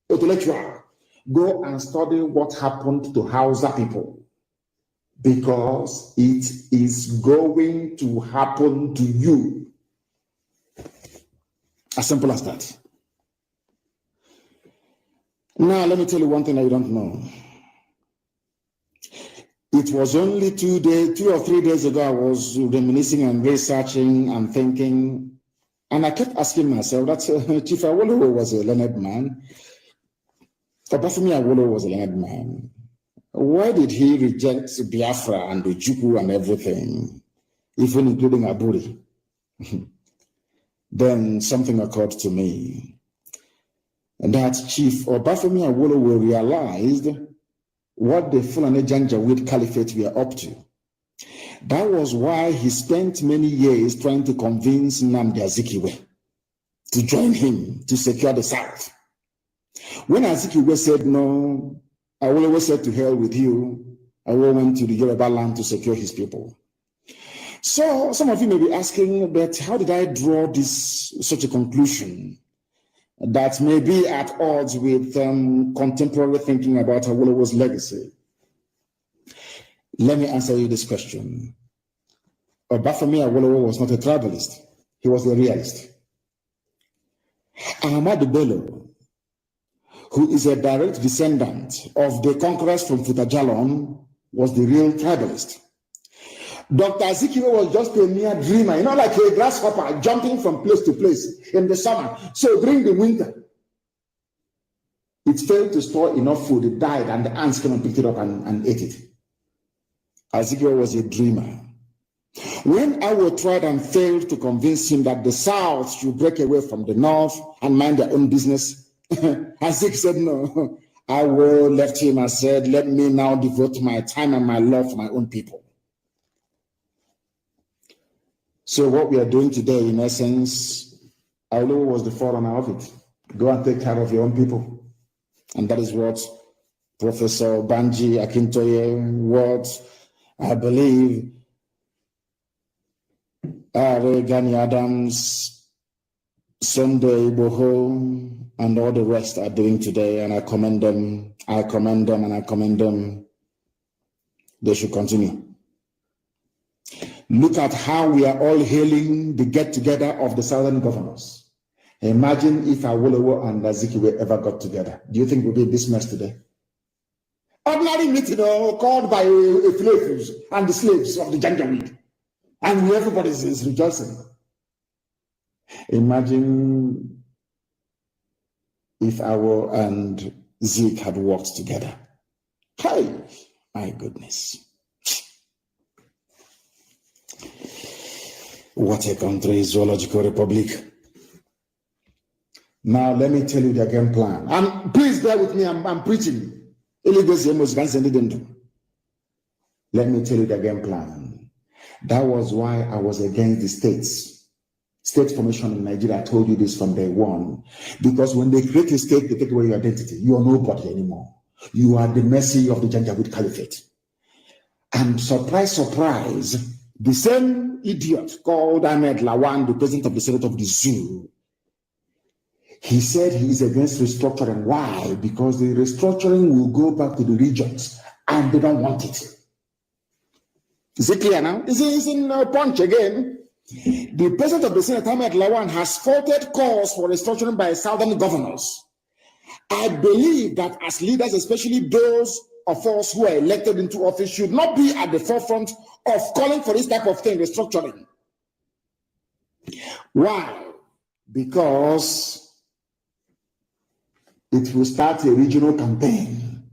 Intellectual. Go and study what happened to Hausa people. Because it is going to happen to you. As simple as that. Now, let me tell you one thing that you don't know. It was only 2 or 3 days ago I was reminiscing and researching and thinking, and I kept asking myself that Chief Awolowo was a learned man. Obafemi Awolowo was a learned man. Why did he reject Biafra and Ojukwu and everything, even including Aburi? Then something occurred to me. And that Chief Obafemi Awolowo realized what the Fulani Janjaweed Caliphate were up to. That was why he spent many years trying to convince Nnamdi Azikiwe to join him to secure the South. When Azikiwe said no, Awolowo said to hell with you. Awolowo went to the Yoruba land to secure his people. So some of you may be asking, but how did I draw such a conclusion that may be at odds with contemporary thinking about Awolowo's legacy? Let me answer you this question. Obafemi Awolowo was not a tribalist. He was a realist. Ahmadu Bello, who is a direct descendant of the conquerors from Futajalon, was the real tribalist. Dr. Azikiwe was just a mere dreamer, like a grasshopper jumping from place to place in the summer. So during the winter, it failed to store enough food. It died, and the ants came and picked it up and ate it. Azikiwe was a dreamer. When Awo tried and failed to convince him that the South should break away from the North and mind their own business, Azik said no. Awo left him and said, let me now devote my time and my love for my own people. So what we are doing today, in essence, Awolowo was the forerunner of it. Go and take care of your own people. And that is what Professor Banji Akintoye, what I believe Gani Adams, Sunday Boho, and all the rest are doing today. And I commend them, and I commend them. They should continue. Look at how we are all hailing the get-together of the southern governors. Imagine if Awolowo and Azikiwe ever got together. Do you think we'll be in this mess today? Ordinary meeting called by slaves and the slaves of the Janjaweed. And everybody is rejoicing. Imagine if Awo and Zeke had worked together. Hey, my goodness. What a country, zoological republic. Now, let me tell you the game plan. And please bear with me, I'm preaching. Let me tell you the game plan. That was why I was against the state formation in Nigeria. I told you this from day one. Because when they create a state, they take away your identity. You are nobody anymore. You are the mercy of the Janjaweed Caliphate. And surprise, surprise, the same idiot called Ahmed Lawan, the president of the Senate of the Zoo, he said he is against restructuring. Why? Because the restructuring will go back to the regions and they don't want it. Is it clear now? Is in punch again? The president of the Senate, Ahmed Lawan, has faulted calls for restructuring by southern governors. I believe that as leaders, especially those of us who are elected into office, should not be at the forefront of calling for this type of thing, restructuring. Why? Because it will start a regional campaign.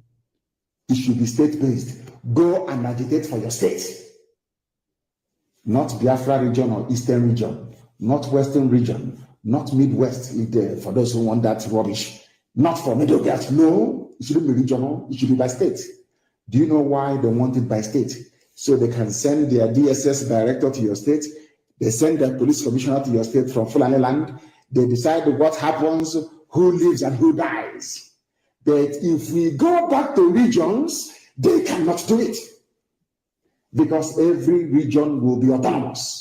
It should be state-based. Go and agitate for your state. Not Biafra region or Eastern region, not Western region, not Midwest, for those who want that rubbish. Not for Middle Belt. No, it shouldn't be regional. It should be by state. Do you know why they want it by state? So they can send their DSS director to your state. They send their police commissioner to your state from Fulani land. They decide what happens, who lives and who dies. But if we go back to regions, they cannot do it. Because every region will be autonomous.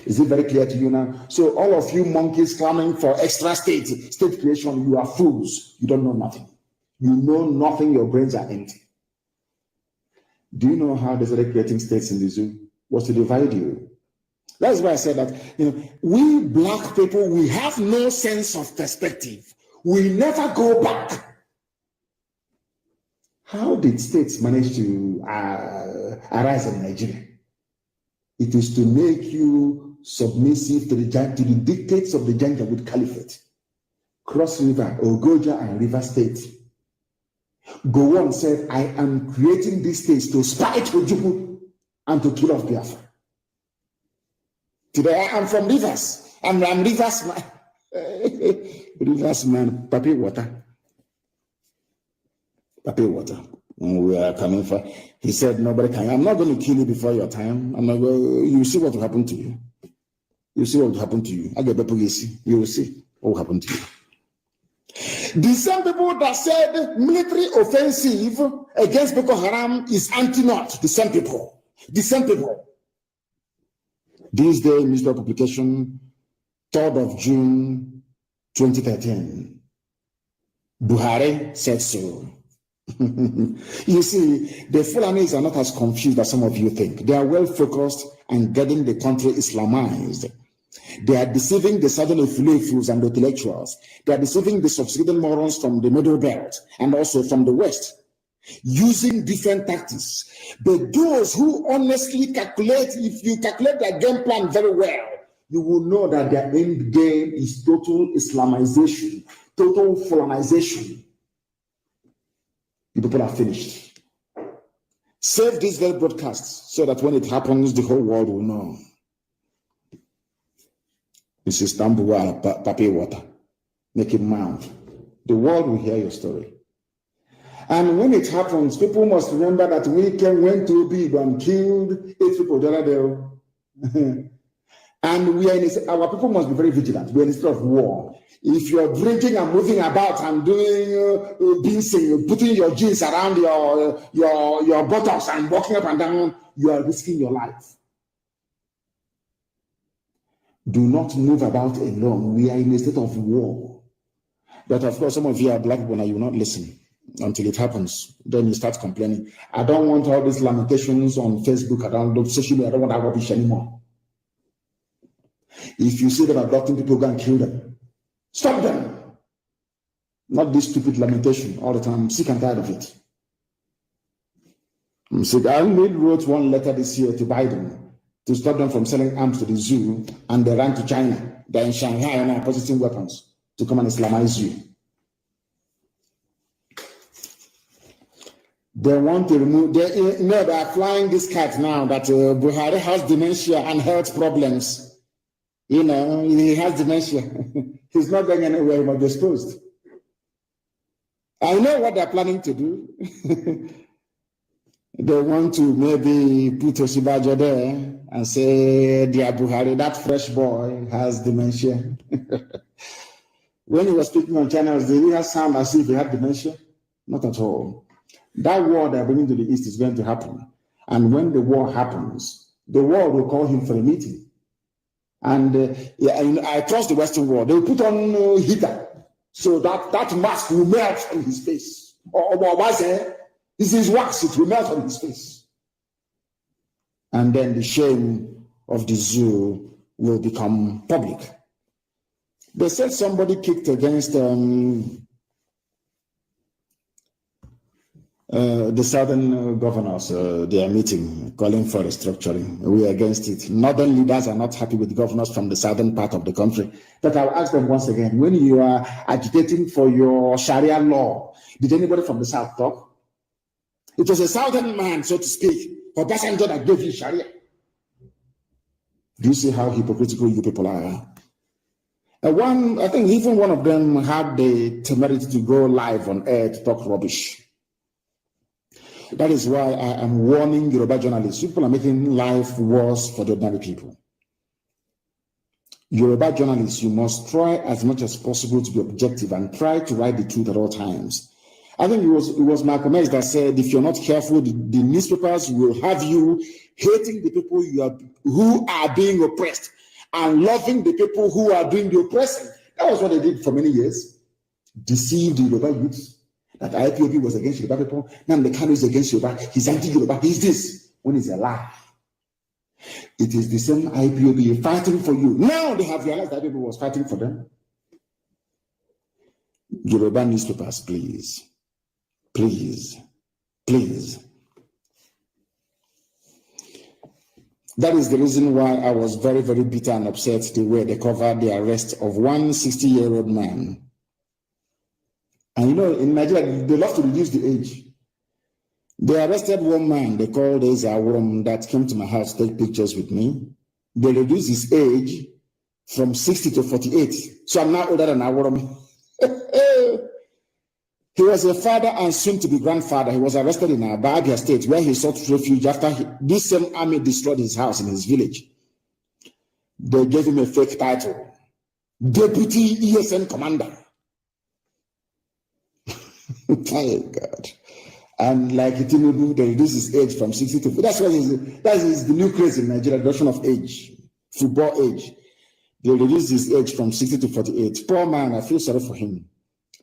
Is it very clear to you now? So all of you monkeys clamoring for extra state creation, you are fools. You don't know nothing. You know nothing, your brains are empty. Do you know how they started creating states in the zoo? Was to divide you. That's why I said that, we black people, we have no sense of perspective. We never go back. How did states manage to arise in Nigeria? It is to make you submissive to the dictates of the Janjaweed Caliphate. Cross River, Ogoja, and River State. Gowon said, I am creating these states to spite Ojukwu and to kill off Biafra. Today I am from Rivers, and I'm Rivers man. Rivers man, papi water. Papi water. We are coming for. He said, nobody can. I'm not going to kill you before your time. I'm not going. You see what will happen to you. You see what will happen to you. I get people. You will see what will happen to you. The same people that said military offensive against Boko Haram is anti-North. The same people. The same people. This day, newspaper publication, 3rd of June, 2013. Buhari said so. You see, the Fulanis are not as confused as some of you think. They are well focused on getting the country Islamized. They are deceiving the southern Fulefus and the intellectuals. They are deceiving the subsidized morons from the Middle Belt and also from the West, using different tactics. But those who honestly calculate, if you calculate their game plan very well, you will know that their end game is total Islamization, total Fulanization. The people are finished. Save this very broadcast so that when it happens, the whole world will know. This is Tambuwa Papi Water. Make it mount. The world will hear your story. And when it happens, people must remember that we went to big and killed 8 people the other day. And we are our people must be very vigilant. We are in a state of war. If you're drinking and moving about and doing dancing, putting your jeans around your buttocks and walking up and down, you are risking your life. Do not move about alone. We are in a state of war. But of course, some of you are black people and you will not listen until it happens. Then you start complaining. I don't want all these lamentations on Facebook. I don't do social media. I don't want that rubbish anymore. If you see them abducting people, go and kill them. Stop them. Not this stupid lamentation all the time. I'm sick and tired of it. So I only wrote one letter this year to Biden to stop them from selling arms to the zoo, and they ran to China. They're in Shanghai and are purchasing weapons to come and Islamize you. They want to remove, they are flying this cat now that Buhari has dementia and health problems. You know, he has dementia. He's not going anywhere, he must be exposed. I know what they're planning to do. They want to maybe put Oshibajo there and say, dear Buhari, that fresh boy has dementia. When he was speaking on channels, did he sound as if he had dementia? Not at all. That war they're bringing to the East is going to happen. And when the war happens, the world will call him for a meeting. And I trust the Western world. They will put on heater so that mask will melt on his face. Or this is wax, it will melt on his face. And then the shame of the zoo will become public. They said somebody kicked against the southern governors, they are meeting, calling for restructuring. We are against it. Northern leaders are not happy with governors from the southern part of the country. But I'll ask them once again, when you are agitating for your Sharia law, did anybody from the south talk? It was a southern man, so to speak, or passenger that gave you Sharia. Do you see how hypocritical you people are? I think even one of them had the temerity to go live on air to talk rubbish. That is why I am warning Yoruba journalists. People are making life worse for the ordinary people. Yoruba journalists, you must try as much as possible to be objective and try to write the truth at all times. I think it was Malcolm X that said, if you're not careful, the newspapers will have you hating the people who are being oppressed and loving the people who are doing the oppressing. That was what they did for many years. Deceived the Yoruba youths. That Ipob was against Yoruba people. Now the Kanu is against Yoruba. He's anti-Yoruba. He's this. When it's a lie. It is the same Ipob fighting for you. Now they have realized that Ipob was fighting for them. Yoruba newspapers, please. Please. Please. That is the reason why I was very, very bitter and upset the way they covered the arrest of one 60-year-old man. And you know, in Nigeria, they love to reduce the age. They arrested one man, they called Aworom, that came to my house to take pictures with me. They reduced his age from 60 to 48. So I'm now older than Aworom. He was a father and soon to be grandfather. He was arrested in Abia State, where he sought refuge after this same army destroyed his house in his village. They gave him a fake title, Deputy ESN Commander. Thank God. And like Tinubu, they reduce his age from 60 to 40. That is the new craze in Nigeria, reduction of age, football age. They reduce his age from 60 to 48. Poor man, I feel sorry for him.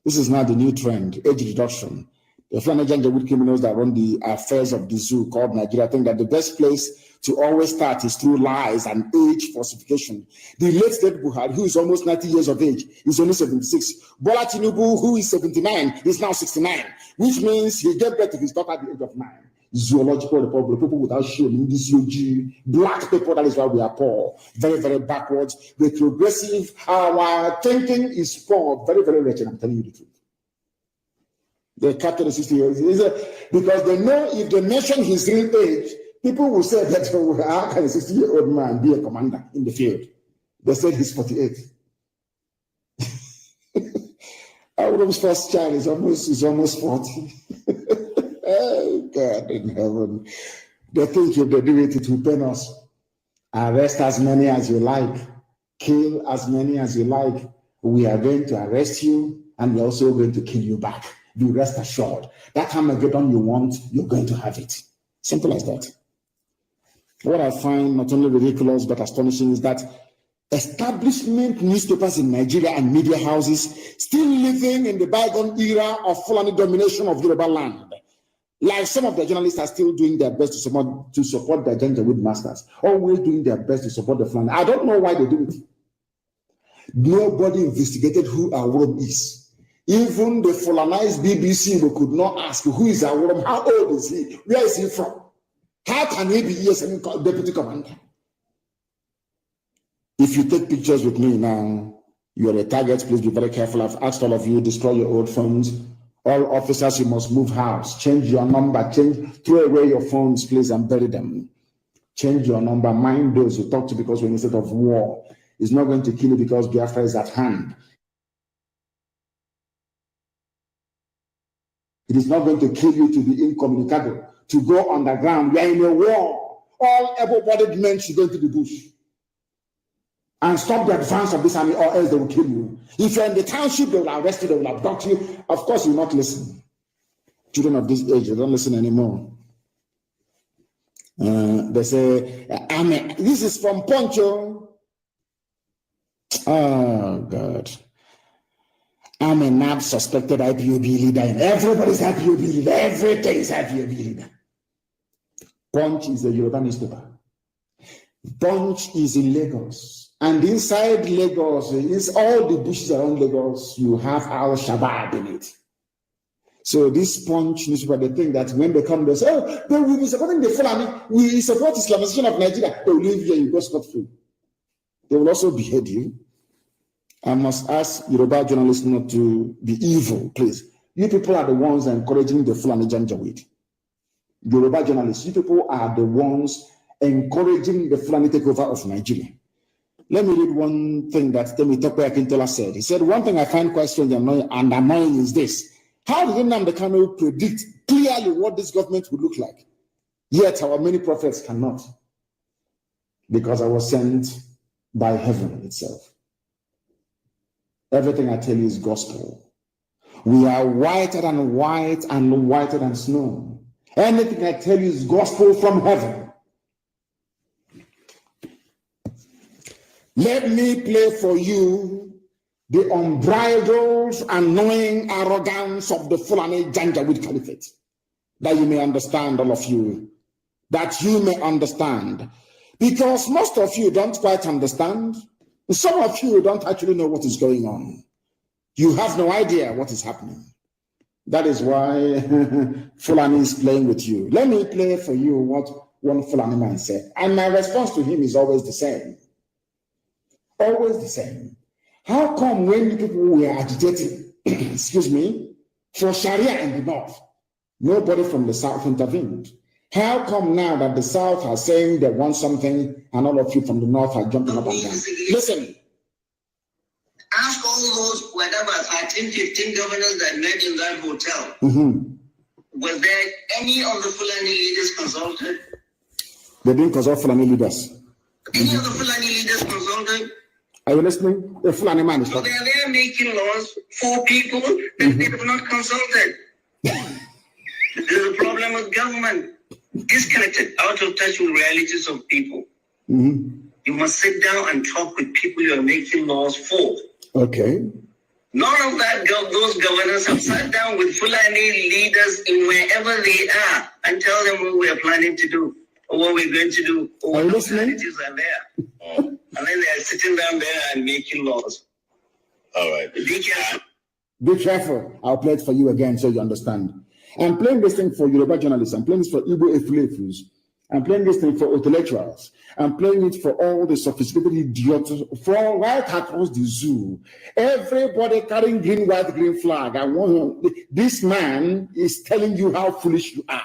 This is now the new trend, age reduction. The Flanagan criminals that run the affairs of the zoo called Nigeria think that the best place to always start is through lies and age falsification. The late dead Buhari, who is almost 90 years of age, is only 76. Bola Tinubu, who is 79, is now 69, which means he gave birth to his daughter at the age of 9. Zoological republic, people without shame, this UG, black people, that is why we are poor, very, very backwards, retrogressive. Our thinking is poor, very, very wretched, I'm telling you the truth. They captured the 60-year-old because they know if they mention his real age, people will say that how can a 60-year-old man be a commander in the field? They said he's 48. Our first child is almost 40. Oh God in heaven. They think if they do it, it will pain us. Arrest as many as you like, kill as many as you like. We are going to arrest you and we're also going to kill you back. Be rest assured. That Armageddon you want, you're going to have it. Simple as that. What I find not only ridiculous but astonishing is that establishment newspapers in Nigeria and media houses still living in the bygone era of Fulani domination of Yoruba land. Like some of the journalists are still doing their best to support their Janjaweed masters, always doing their best to support the Fulani. I don't know why they do it. Nobody investigated who Aworom is. Even the Fulanized BBC could not ask who is Aworom, how old is he, where is he from? How can he be ESM deputy commander? If you take pictures with me now, you are a target. Please be very careful. I've asked all of you, destroy your old phones. All officers, you must move house. Change your number. Throw away your phones, please, and bury them. Change your number. Mind those you talk to, because when instead of war, it's not going to kill you because Biafra is at hand. It is not going to kill you to be incommunicado, to go underground. We are in a war. All able-bodied men should go into the bush and stop the advance of this army, or else they will kill you. If you're in the township, they will arrest you, they will abduct you. Of course, you will not listen. Children of this age, they don't listen anymore. They say, Amen. This is from Poncho. Oh, God. I'm a NAB suspected IPOB leader, and everybody's IPOB leader. Everything is IPOB leader. Punch is a Yoruba newspaper. Punch is in Lagos. And inside Lagos, it's all the bushes around Lagos, you have our SHABBAT in it. So this Punch newspaper, they think that when they come, they say, oh, but we will be supporting the Fulani, we support Islamization of Nigeria. They will leave here, you go scot-free. They will also behead you. I must ask Yoruba journalists not to be evil, please. You people are the ones encouraging the Fulani Janjaweed. Yoruba journalists, you people are the ones encouraging the Fulani takeover of Nigeria. Let me read one thing that Temi Tope Akintola said. He said, one thing I find quite strange and annoying is this. How did Nnamdi Kanu predict clearly what this government would look like? Yet our many prophets cannot. Because I was sent by heaven itself. Everything I tell you is gospel. We are whiter than white and whiter than snow. Anything I tell you is gospel from heaven. Let me play for you the unbridled, annoying arrogance of the Fulani Janjaweed Caliphate, that you may understand, all of you, that you may understand. Because most of you don't quite understand. Some of you don't actually know what is going on. You have no idea what is happening. That is why Fulani is playing with you. Let me play for you what one Fulani man said. And my response to him is always the same. Always the same. How come when people were agitating, excuse me, for Sharia in the north, nobody from the south intervened? How come now that the south are saying they want something and all of you from the north are jumping up and down? Listen. Ask all those, whatever, 13, 15 governors that met in that hotel. Was there any of the Fulani leaders consulted? They didn't consult Fulani leaders. Any of the Fulani leaders consulted? Are you listening? The Fulani man is so talking. They are there making laws for people that they have not consulted. There's a problem with government. Disconnected, out of touch with realities of people. You must sit down and talk with people you are making laws for. Okay. None of that, those governors have sat down with Fulani leaders in wherever they are and tell them what we are planning to do, or what we're going to do, or what opportunities are there. And then they are sitting down there and making laws. All right. Be careful. Be careful. I'll play it for you again so you understand. I'm playing this thing for Yoruba journalists. I'm playing this for Igbo Efulefus. I'm playing this thing for intellectuals. I'm playing it for all the sophisticated idiots, for right across the zoo. Everybody carrying green, white, green flag. This man is telling you how foolish you are.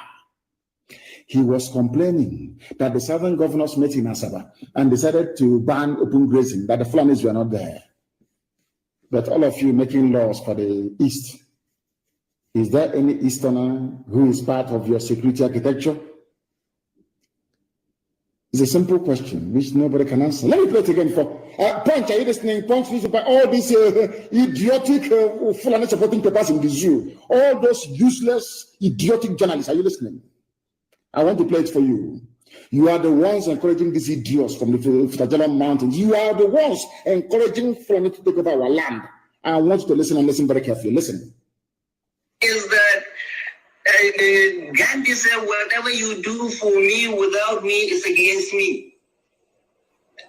He was complaining that the southern governors met in Asaba and decided to ban open grazing, that the Fulanis were not there. But all of you making laws for the East. Is there any Easterner who is part of your security architecture? It's a simple question which nobody can answer. Let me play it again for Punch. Are you listening? Punch newspaper, all these idiotic Fulani supporting papers in the zoo, all those useless, idiotic journalists. Are you listening? I want to play it for you. You are the ones encouraging these idiots from the Fitajalon Mountains. You are the ones encouraging Fulani to take over our land. I want you to listen and listen very carefully. Listen. Is that Gandhi said, whatever you do for me without me is against me.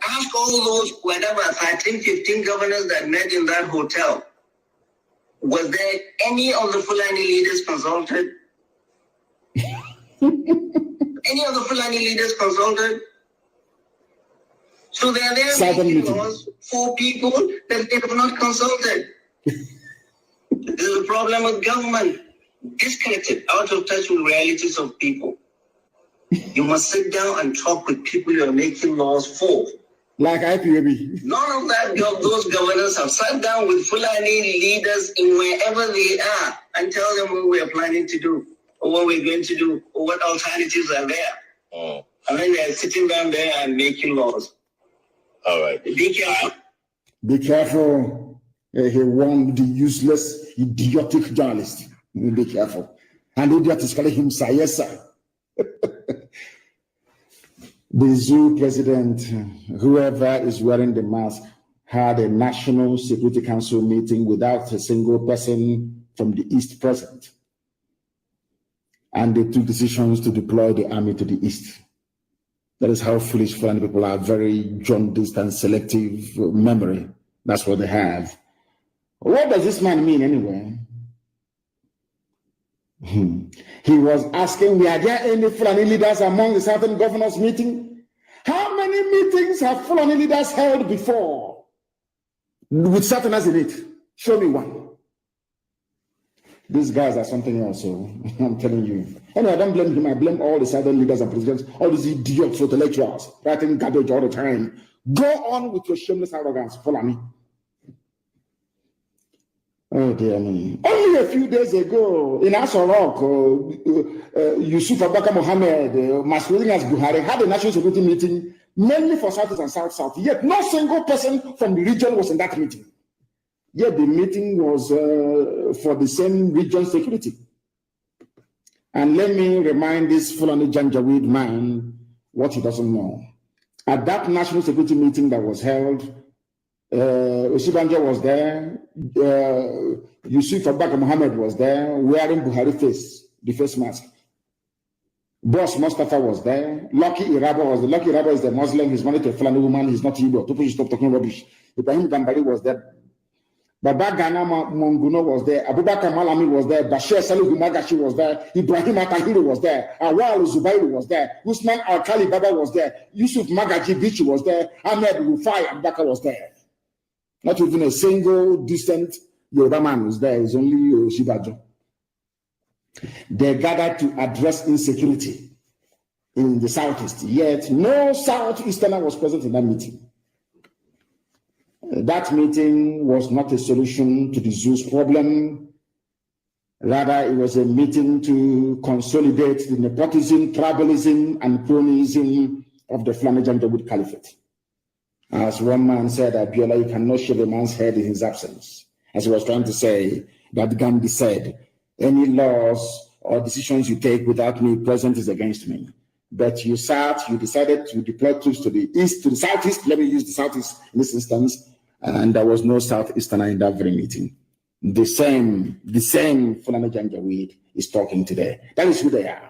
Ask all those, whatever, 13, 15 governors that met in that hotel. Was there any of the Fulani leaders consulted? Any of the Fulani leaders consulted? So they are there making laws for people that they have not consulted. This is a problem with government. Disconnected, out of touch with realities of people. You must sit down and talk with people you are making laws for. Like IPAB. None of that, those governors have sat down with Fulani leaders in wherever they are and tell them what we are planning to do, or what we're going to do, or what alternatives are there. Oh. And then they're sitting down there and making laws. All right. Be careful. Be careful. He warned the useless, idiotic journalist. Be careful. And idiot is calling him Sayesa. The zoo president, whoever is wearing the mask, had a National Security Council meeting without a single person from the East present. And they took decisions to deploy the army to the East. That is how foolish Fulani people are, very jaundiced and selective memory. That's what they have. What does this man mean anyway? He was asking, were there any Fulani leaders among the Southern governors meeting? How many meetings have Fulani leaders held before with Southerners in it? Show me one. These guys are something else, so I'm telling you. Anyway, I don't blame him. I blame all the Southern leaders and presidents, all these idiots, intellectuals, writing garbage all the time. Go on with your shameless arrogance, Fulani. Oh dear me. Only a few days ago in Asorok, Yusuf Abubakar Mohammed, masquerading as Buhari, had a national security meeting mainly for South and South. Yet no single person from the region was in that meeting. Yet the meeting was for the same region security. And let me remind this Fulani Janjaweed man what he doesn't know. At that national security meeting that was held, Osibanja was there, Yusuf Abubakar Mohammed was there, wearing Buhari the face mask. Boss Mustafa was there, Lucky Iraba was there. Lucky Iraba is the Muslim, he's married to a Fulani woman, he's not Igbo. People should stop talking rubbish. Ibrahim Gambari was there, Baba Ghana Monguno was there, Abubakar Malami was there, Bashir Salihu Magashi was there, Ibrahim Atahiru was there, Awal Zubairu was there, Usman Al-Khali Baba was there, Yusuf Magaji Bichi was there, Ahmed Rufai Abubakar was there. Not even a single decent Yoruba man was there. It's only Shibajo. They gathered to address insecurity in the Southeast. Yet no Southeasterner was present in that meeting. That meeting was not a solution to the zoo's problem. Rather, it was a meeting to consolidate the nepotism, tribalism, and cronyism of the Fulani Janjaweed Caliphate. As one man said, Abiola, you cannot shave a man's head in his absence. As he was trying to say, that Gandhi said, any laws or decisions you take without me present is against me. But you decided to deploy troops to the east, to the southeast. Let me use the southeast in this instance. And there was no southeasterner in that very meeting. The same Fulani Janjaweed is talking today. That is who they are.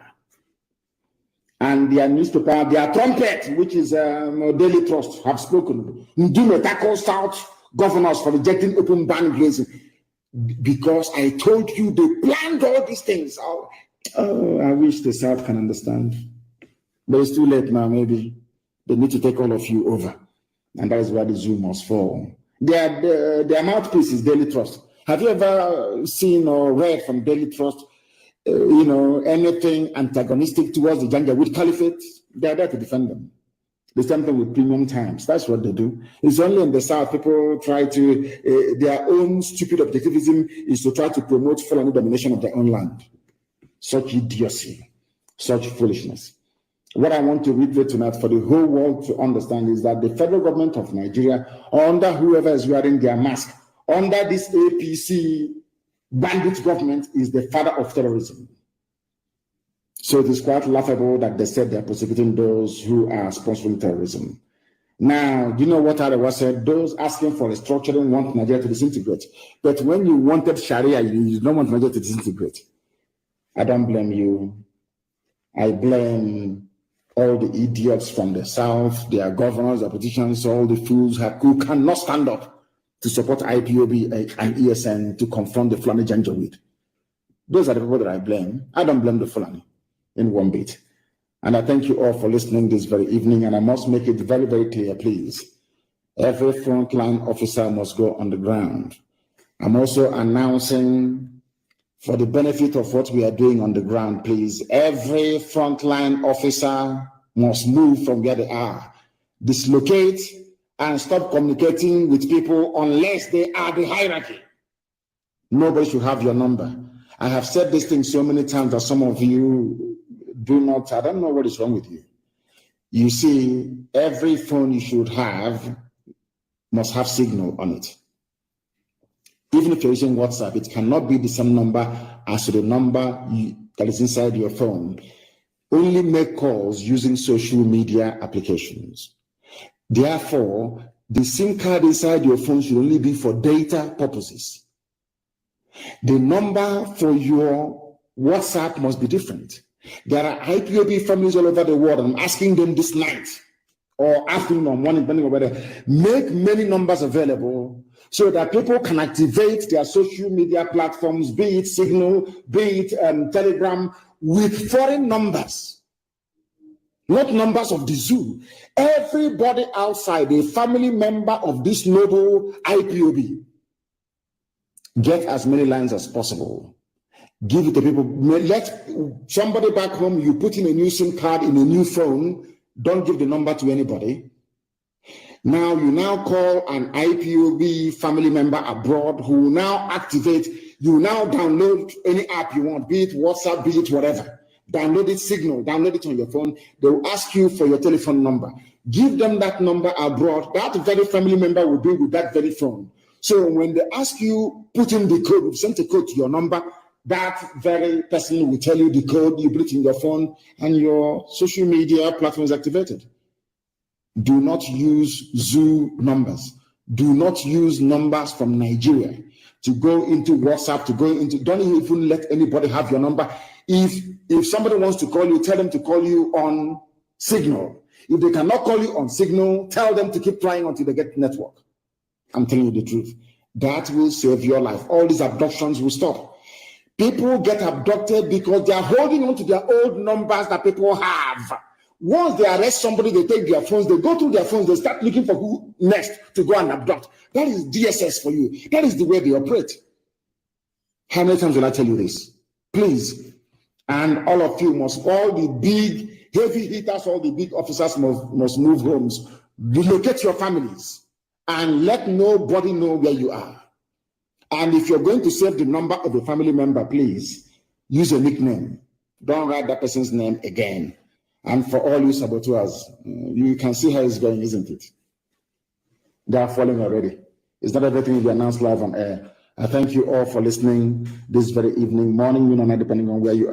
And their newspaper, their trumpet, which is Daily Trust, have spoken. Ndume tackle South governors for rejecting open ban grazing. Because I told you they planned all these things. I wish the South can understand. But it's too late now, maybe. They need to take all of you over. And that is where the zoo must fall. Their mouthpiece is Daily Trust. Have you ever seen or read from Daily Trust anything antagonistic towards the Janjaweed Caliphate? They are there to defend them. The same thing with Premium Times. That's what they do. It's only in the South people try to, their own stupid objectivism is to try to promote Fulani domination of their own land. Such idiocy, such foolishness. What I want to reiterate tonight for the whole world to understand is that the federal government of Nigeria, under whoever is wearing their mask, under this APC bandit government, is the father of terrorism. So it is quite laughable that they said they're prosecuting those who are sponsoring terrorism. Now, you know what Arewa said? Those asking for restructuring want Nigeria to disintegrate. But when you wanted Sharia, you don't want Nigeria to disintegrate. I don't blame you. I blame all the idiots from the South, their governors, their politicians, all the fools who cannot stand up to support IPOB and ESN to confront the Fulani Janjaweed. Those are the people that I blame. I don't blame the Fulani in one bit. And I thank you all for listening this very evening. And I must make it very, very clear, please. Every frontline officer must go on the ground. I'm also announcing, for the benefit of what we are doing on the ground, please, every frontline officer must move from where they are, dislocate, and stop communicating with people unless they are the hierarchy. Nobody should have your number. I have said this thing so many times that some of you do not, I don't know what is wrong with you. You see, every phone you should have must have signal on it. Even if you're using WhatsApp, it cannot be the same number as the number that is inside your phone. Only make calls using social media applications. Therefore, the SIM card inside your phone should only be for data purposes. The number for your WhatsApp must be different. There are IPOB families all over the world. I'm asking them this night or afternoon or morning, depending on whether, make many numbers available so that people can activate their social media platforms, be it Signal, be it Telegram, with foreign numbers, not numbers of the zoo. Everybody outside, a family member of this noble IPOB, get as many lines as possible. Give it to people. Let somebody back home, you put in a new SIM card in a new phone. Don't give the number to anybody. Now you now call an IPOB family member abroad who will now activate. You now download any app you want, be it WhatsApp, be it whatever. Download it, Signal, download it on your phone. They will ask you for your telephone number. Give them that number abroad. That very family member will be with that very phone. So when they ask you, put in the code, send a code to your number, that very person will tell you the code, you put it in your phone, and your social media platform is activated. Do not use zoo numbers. Do not use numbers from Nigeria to go into WhatsApp, don't even let anybody have your number. If somebody wants to call you, tell them to call you on Signal. If they cannot call you on Signal, tell them to keep trying until they get network. I'm telling you the truth. That will save your life. All these abductions will stop. People get abducted because they are holding on to their old numbers that people have. Once they arrest somebody, they take their phones, they go through their phones, they start looking for who next to go and abduct. That is DSS for you. That is the way they operate. How many times will I tell you this? Please. And all of you must, all the big, heavy hitters, all the big officers must move homes. Relocate your families and let nobody know where you are. And if you're going to save the number of a family member, please use a nickname. Don't write that person's name again. And for all you saboteurs, you can see how it's going, isn't it? They are falling already. It's not everything will be announced live on air. I thank you all for listening this very evening, morning, noon, or night, depending on where you are.